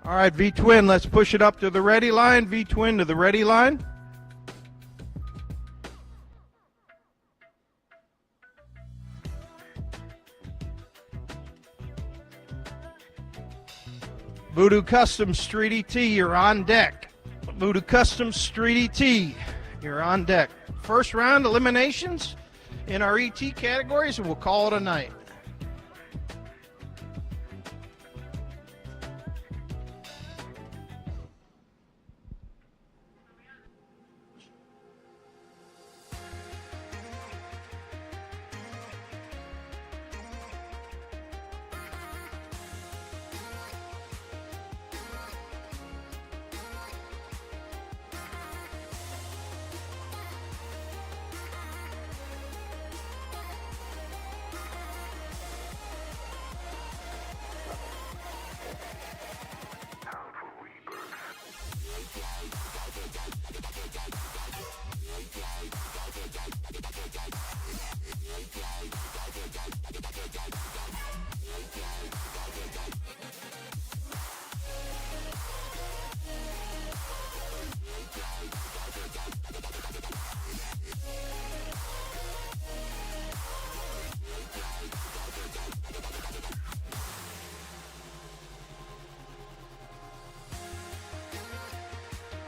All right, V-twin, let's push it up to the ready line. V-twin to the ready line. Voodoo Customs Street ET, you're on deck. Voodoo Customs Street ET, you're on deck. First round eliminations in our ET categories, and we'll call it a night.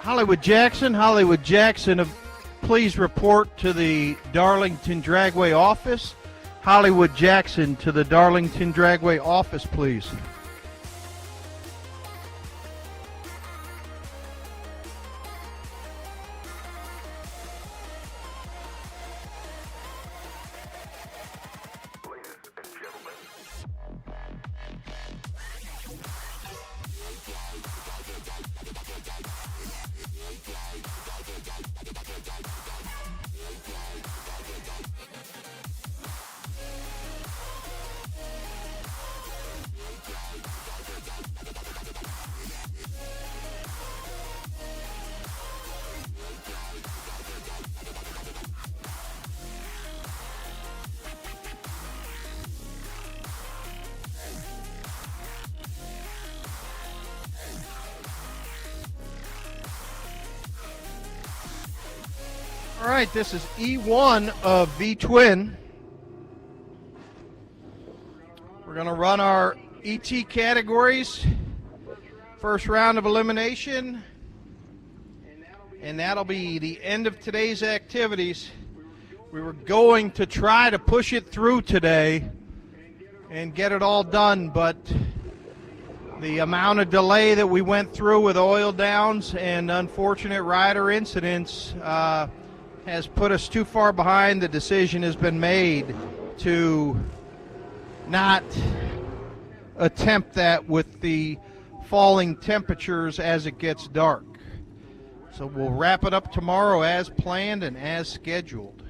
Hollywood Jackson, please report to the Darlington Dragway office. Hollywood Jackson to the Darlington Dragway office, please. All right, this is E1 of V-twin. We're going to run our ET categories. First round of elimination. And that'll be the end of today's activities. We were going to try to push it through today and get it all done, but the amount of delay that we went through with oil downs and unfortunate rider incidents has put us too far behind. The decision has been made to not attempt that with the falling temperatures as it gets dark. So we'll wrap it up tomorrow as planned and as scheduled.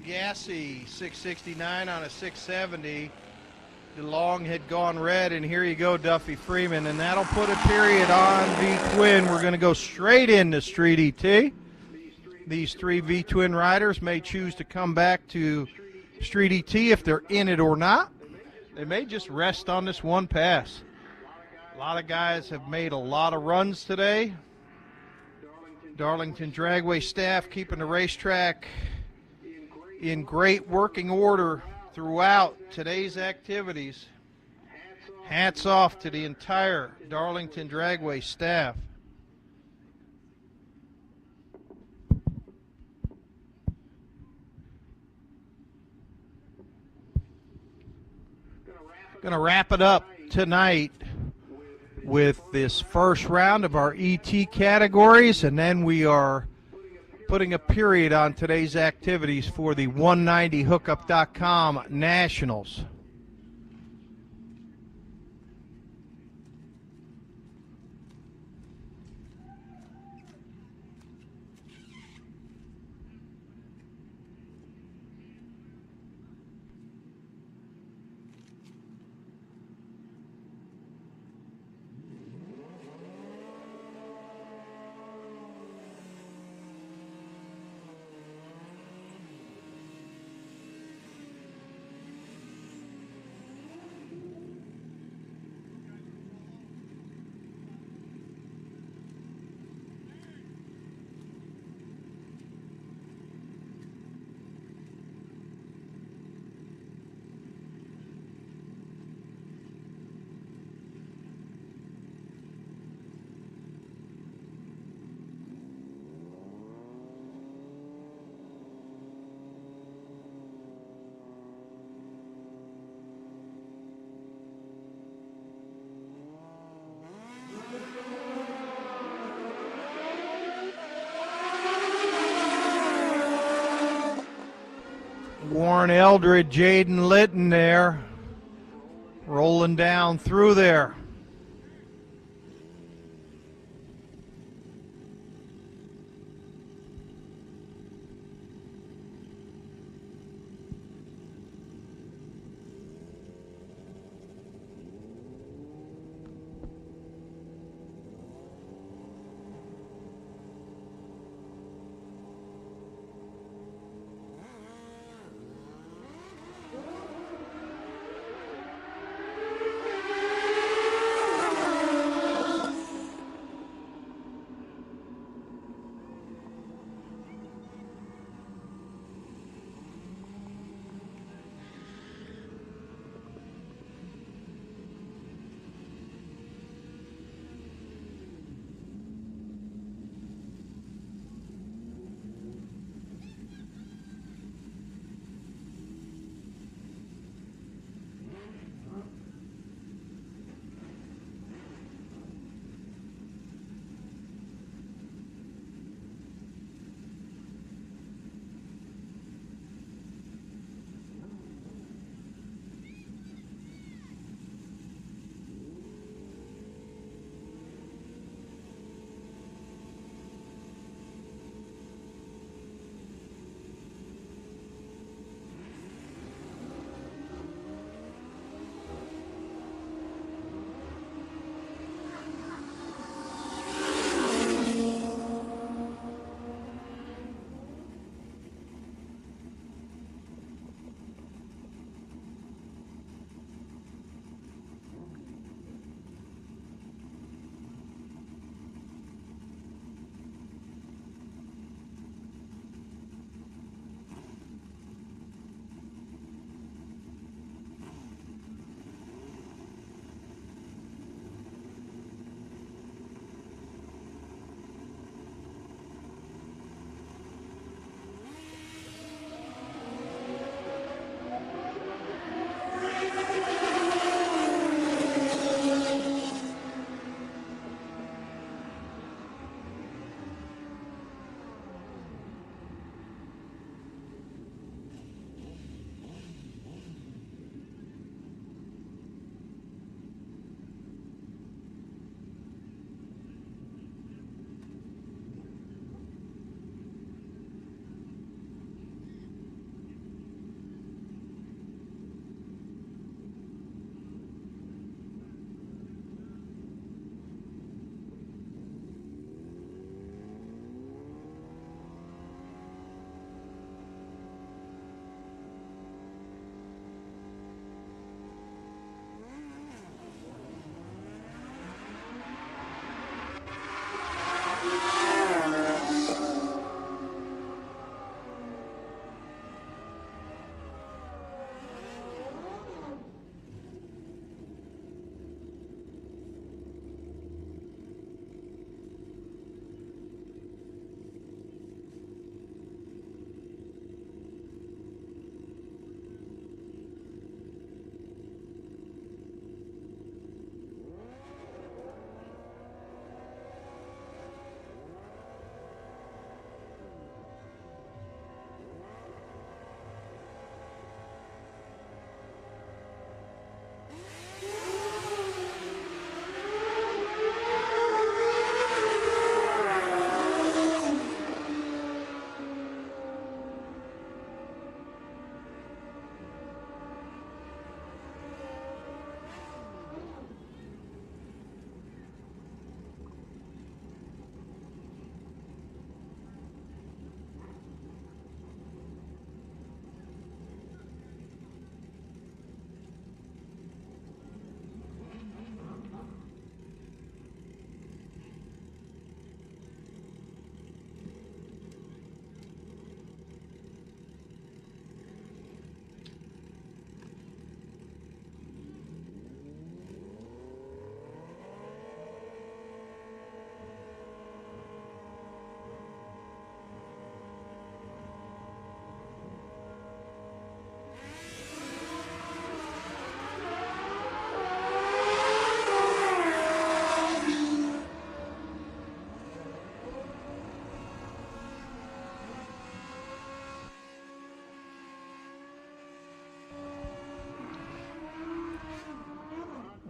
Legacy 669 on a 670. DeLong had gone red, and here you go, Duffy Freeman, and that'll put a period on V-twin. We're going to go straight into Street ET. These three V-twin riders may choose to come back to Street ET if they're in it or not. They may just rest on this one pass. A lot of guys have made a lot of runs today. Darlington Dragway staff keeping the racetrack in great working order throughout today's activities. Hats off to the entire Darlington Dragway staff. Going to wrap it up tonight with this first round of our ET categories, and then we are putting a period on today's activities for the 190hookup.com Nationals. Warren Eldred, Jaden Litton there, rolling down through there.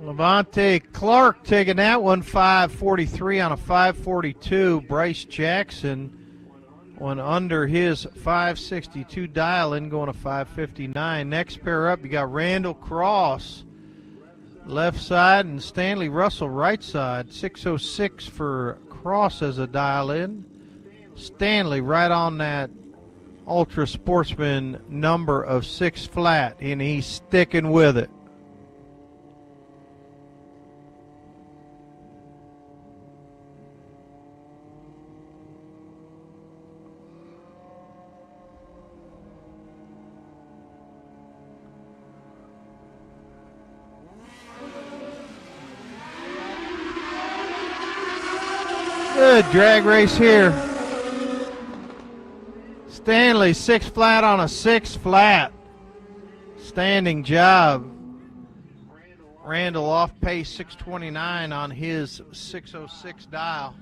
Levante Clark taking that one, 5:43 on a 5:42. Bryce Jackson went under his 5:62 dial-in, going to 5:59. Next pair up, you got Randall Cross, left side, and Stanley Russell, right side. 6:06 for Cross as a dial-in. Stanley right on that Ultra Sportsman number of 6 flat, and he's sticking with it. Good drag race here. Stanley 6 flat on a 6 flat. Standing job. Randall off pace 629 on his 606 dial.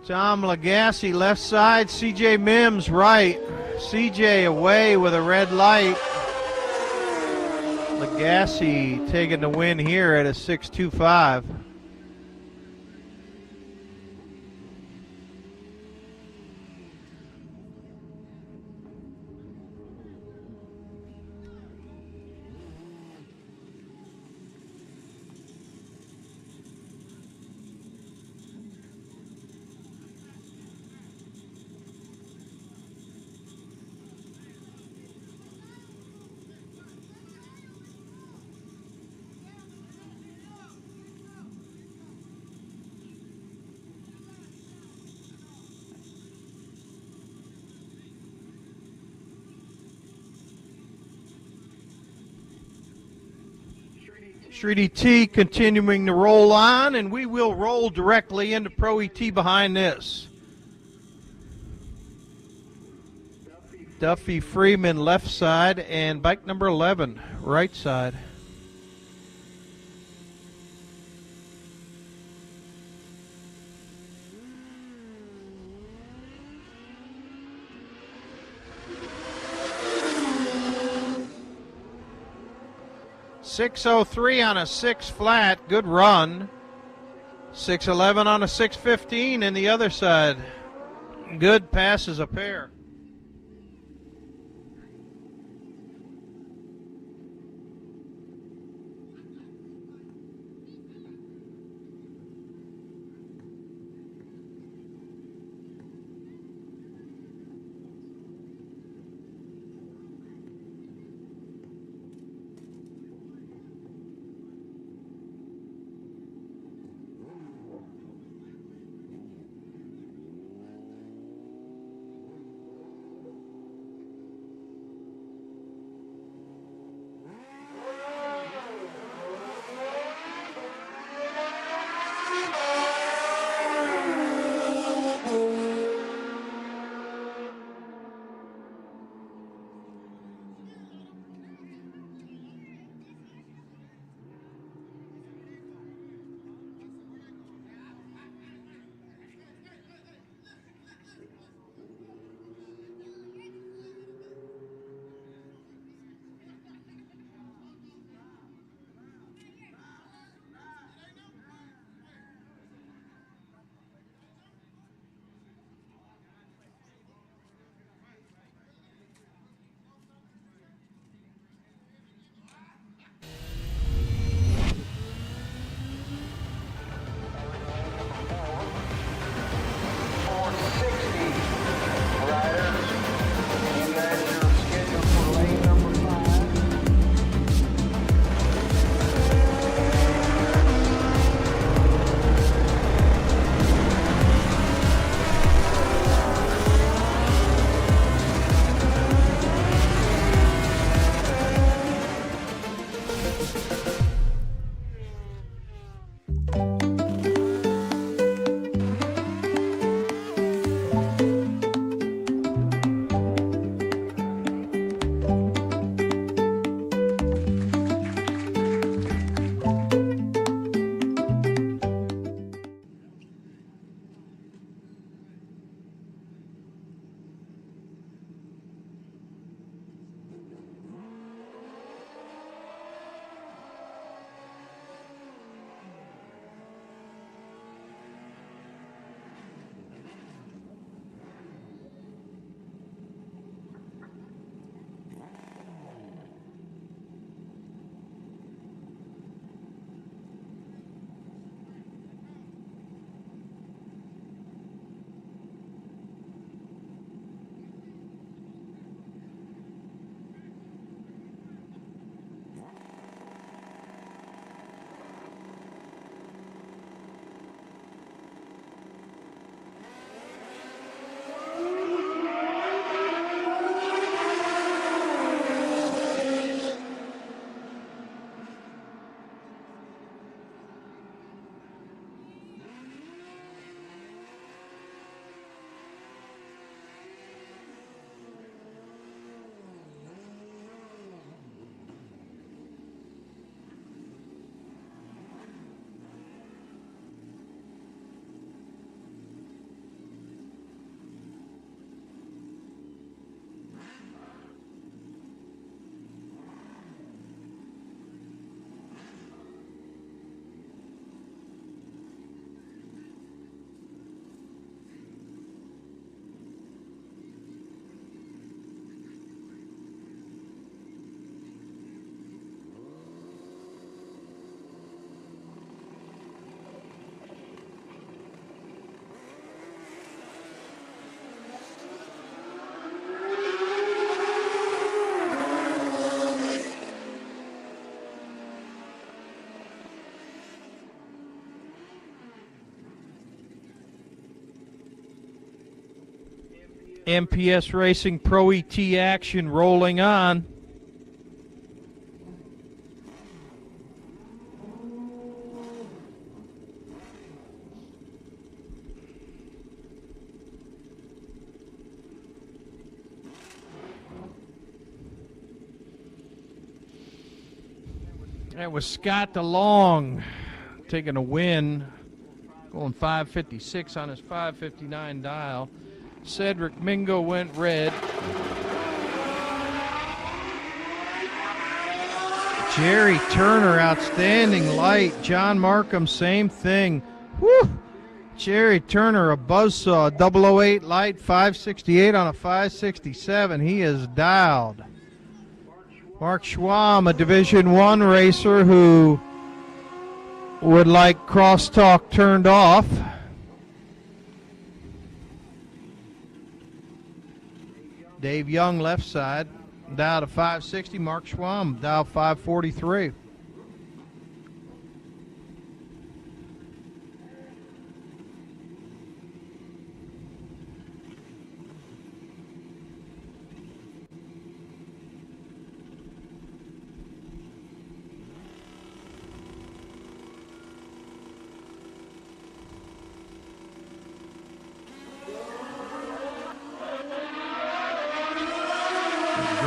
Tom Lagasse left side, CJ Mims right. CJ away with a red light. Lagasse taking the win here at a 6.25. Street ET continuing to roll on, and we will roll directly into Pro ET behind this. Duffy Freeman left side, and bike number 11 right side. .603 on a 6 flat, good run. 611 on a 615 in the other side. Good passes a pair. MPS Racing Pro ET action rolling on. That was Scott DeLong taking a win, going 556 on his 559 dial. Cedric Mingo went red. Jerry Turner, outstanding light. John Markham, same thing. Woo! Jerry Turner, a buzzsaw, 008 light, 568 on a 567. He is dialed. Mark Schwam, a Division I racer who would like crosstalk turned off. Dave Young, left side, dialed to 560. Mark Schwam, dialed 543.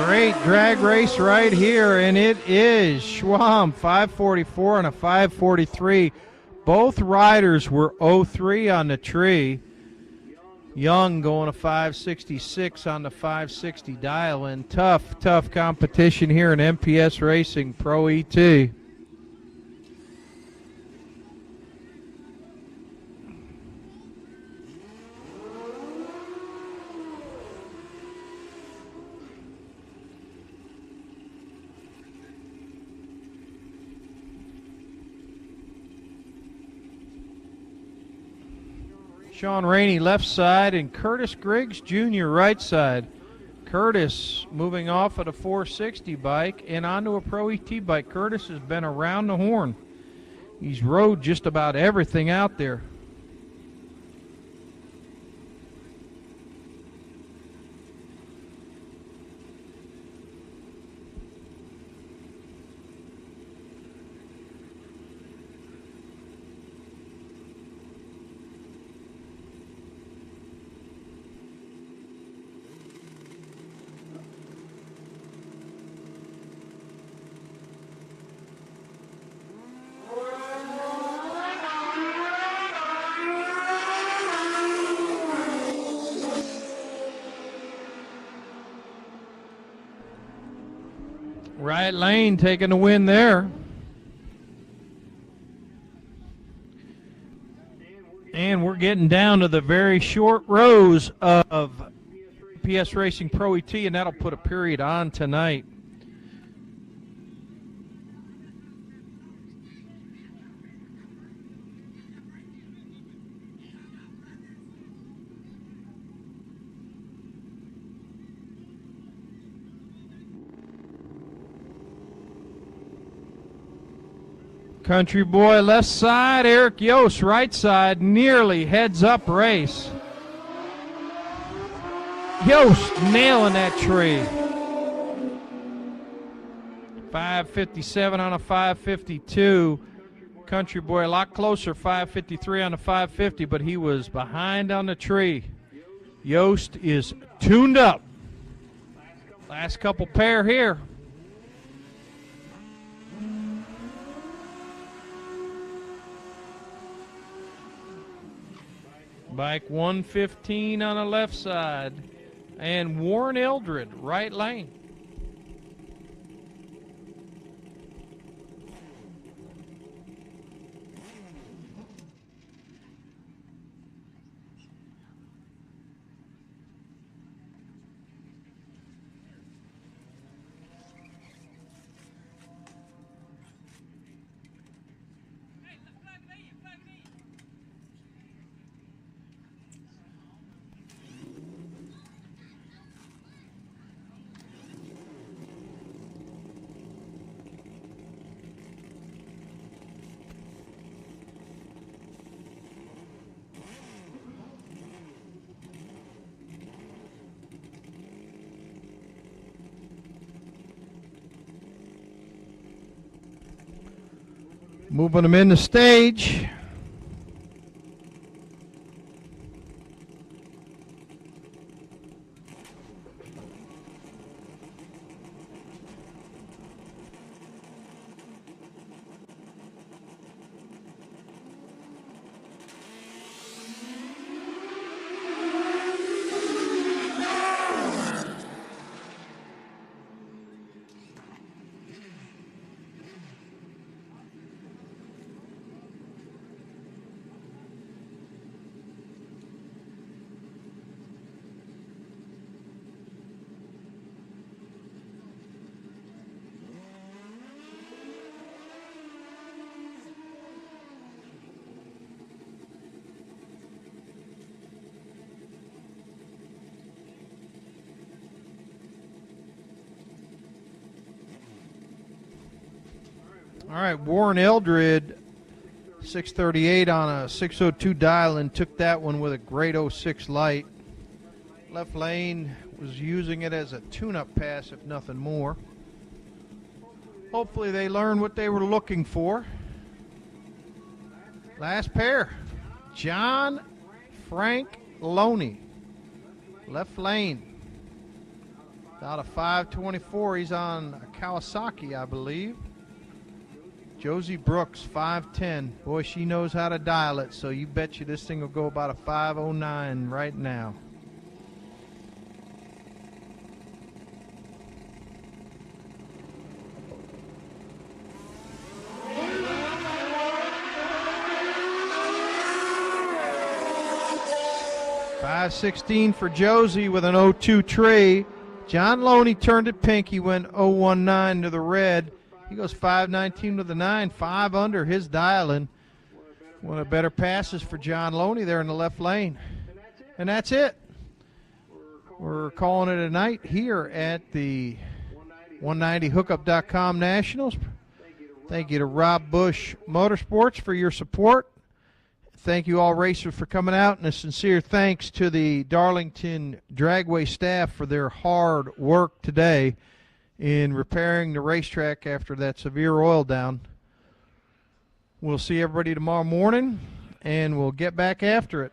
Great drag race right here, and it is Schwam, 544 and a 543. Both riders were 03 on the tree. Young going to 566 on the 560 dial in. Tough competition here in MPS Racing Pro ET. Sean Rainey left side and Curtis Griggs Jr. right side. Curtis moving off of the 460 bike and onto a Pro ET bike. Curtis has been around the horn. He's rode just about everything out there. Right lane taking the win there. And we're getting down to the very short rows of PS Racing Pro ET, and that'll put a period on tonight. Country Boy left side, Eric Yost right side, nearly heads up race. Yost nailing that tree. 557 on a 552. Country Boy a lot closer, 553 on a 550, but he was behind on the tree. Yost is tuned up. Last couple pair here. Bike 115 on the left side. And Warren Eldred, right lane. Moving them in the stage. All right, Warren Eldred, 638 on a 602 dial, and took that one with a great 06 light. Left lane was using it as a tune-up pass, if nothing more. Hopefully they learned what they were looking for. Last pair, John Frank Loney, left lane. Out of 524, he's on a Kawasaki, I believe. Josie Brooks, 510. Boy, she knows how to dial it, so you bet you this thing will go about a 509 right now. .516 for Josie with an 02 tree. John Loney turned it pink. He went 019 to the red. He goes 519 with the 9, 5 under his dialing. One of the better passes for John Loney there in the left lane. And that's it. We're calling it a night here at the 190hookup.com Nationals. Thank you to Rob Bush Motorsports for your support. Thank you all racers for coming out, and a sincere thanks to the Darlington Dragway staff for their hard work today in repairing the racetrack after that severe oil down. We'll see everybody tomorrow morning, and we'll get back after it.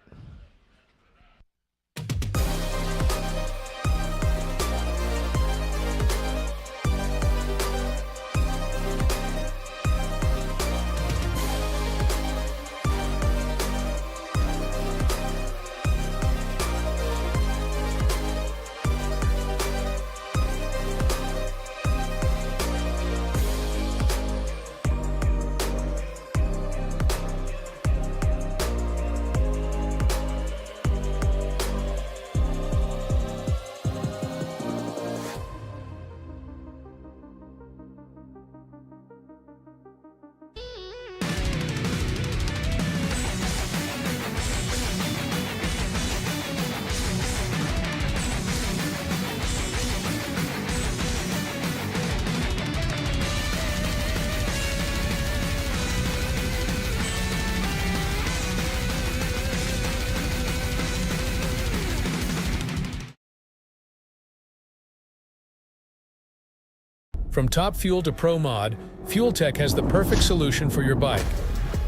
From Top Fuel to Pro Mod, Fuel Tech has the perfect solution for your bike.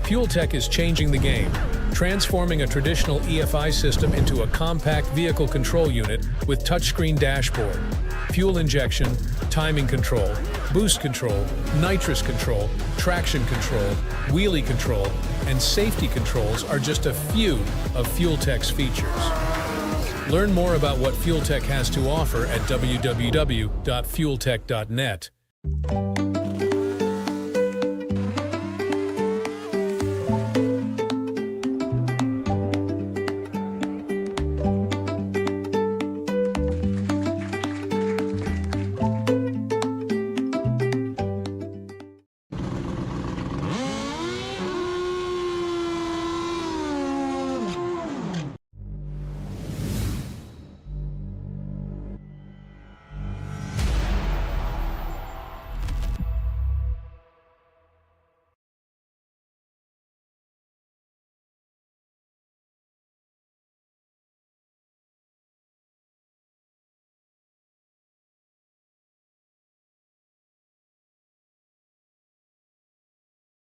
Fuel Tech is changing the game, transforming a traditional EFI system into a compact vehicle control unit with touchscreen dashboard. Fuel injection, timing control, boost control, nitrous control, traction control, wheelie control, and safety controls are just a few of Fuel Tech's features. Learn more about what Fuel Tech has to offer at www.fueltech.net.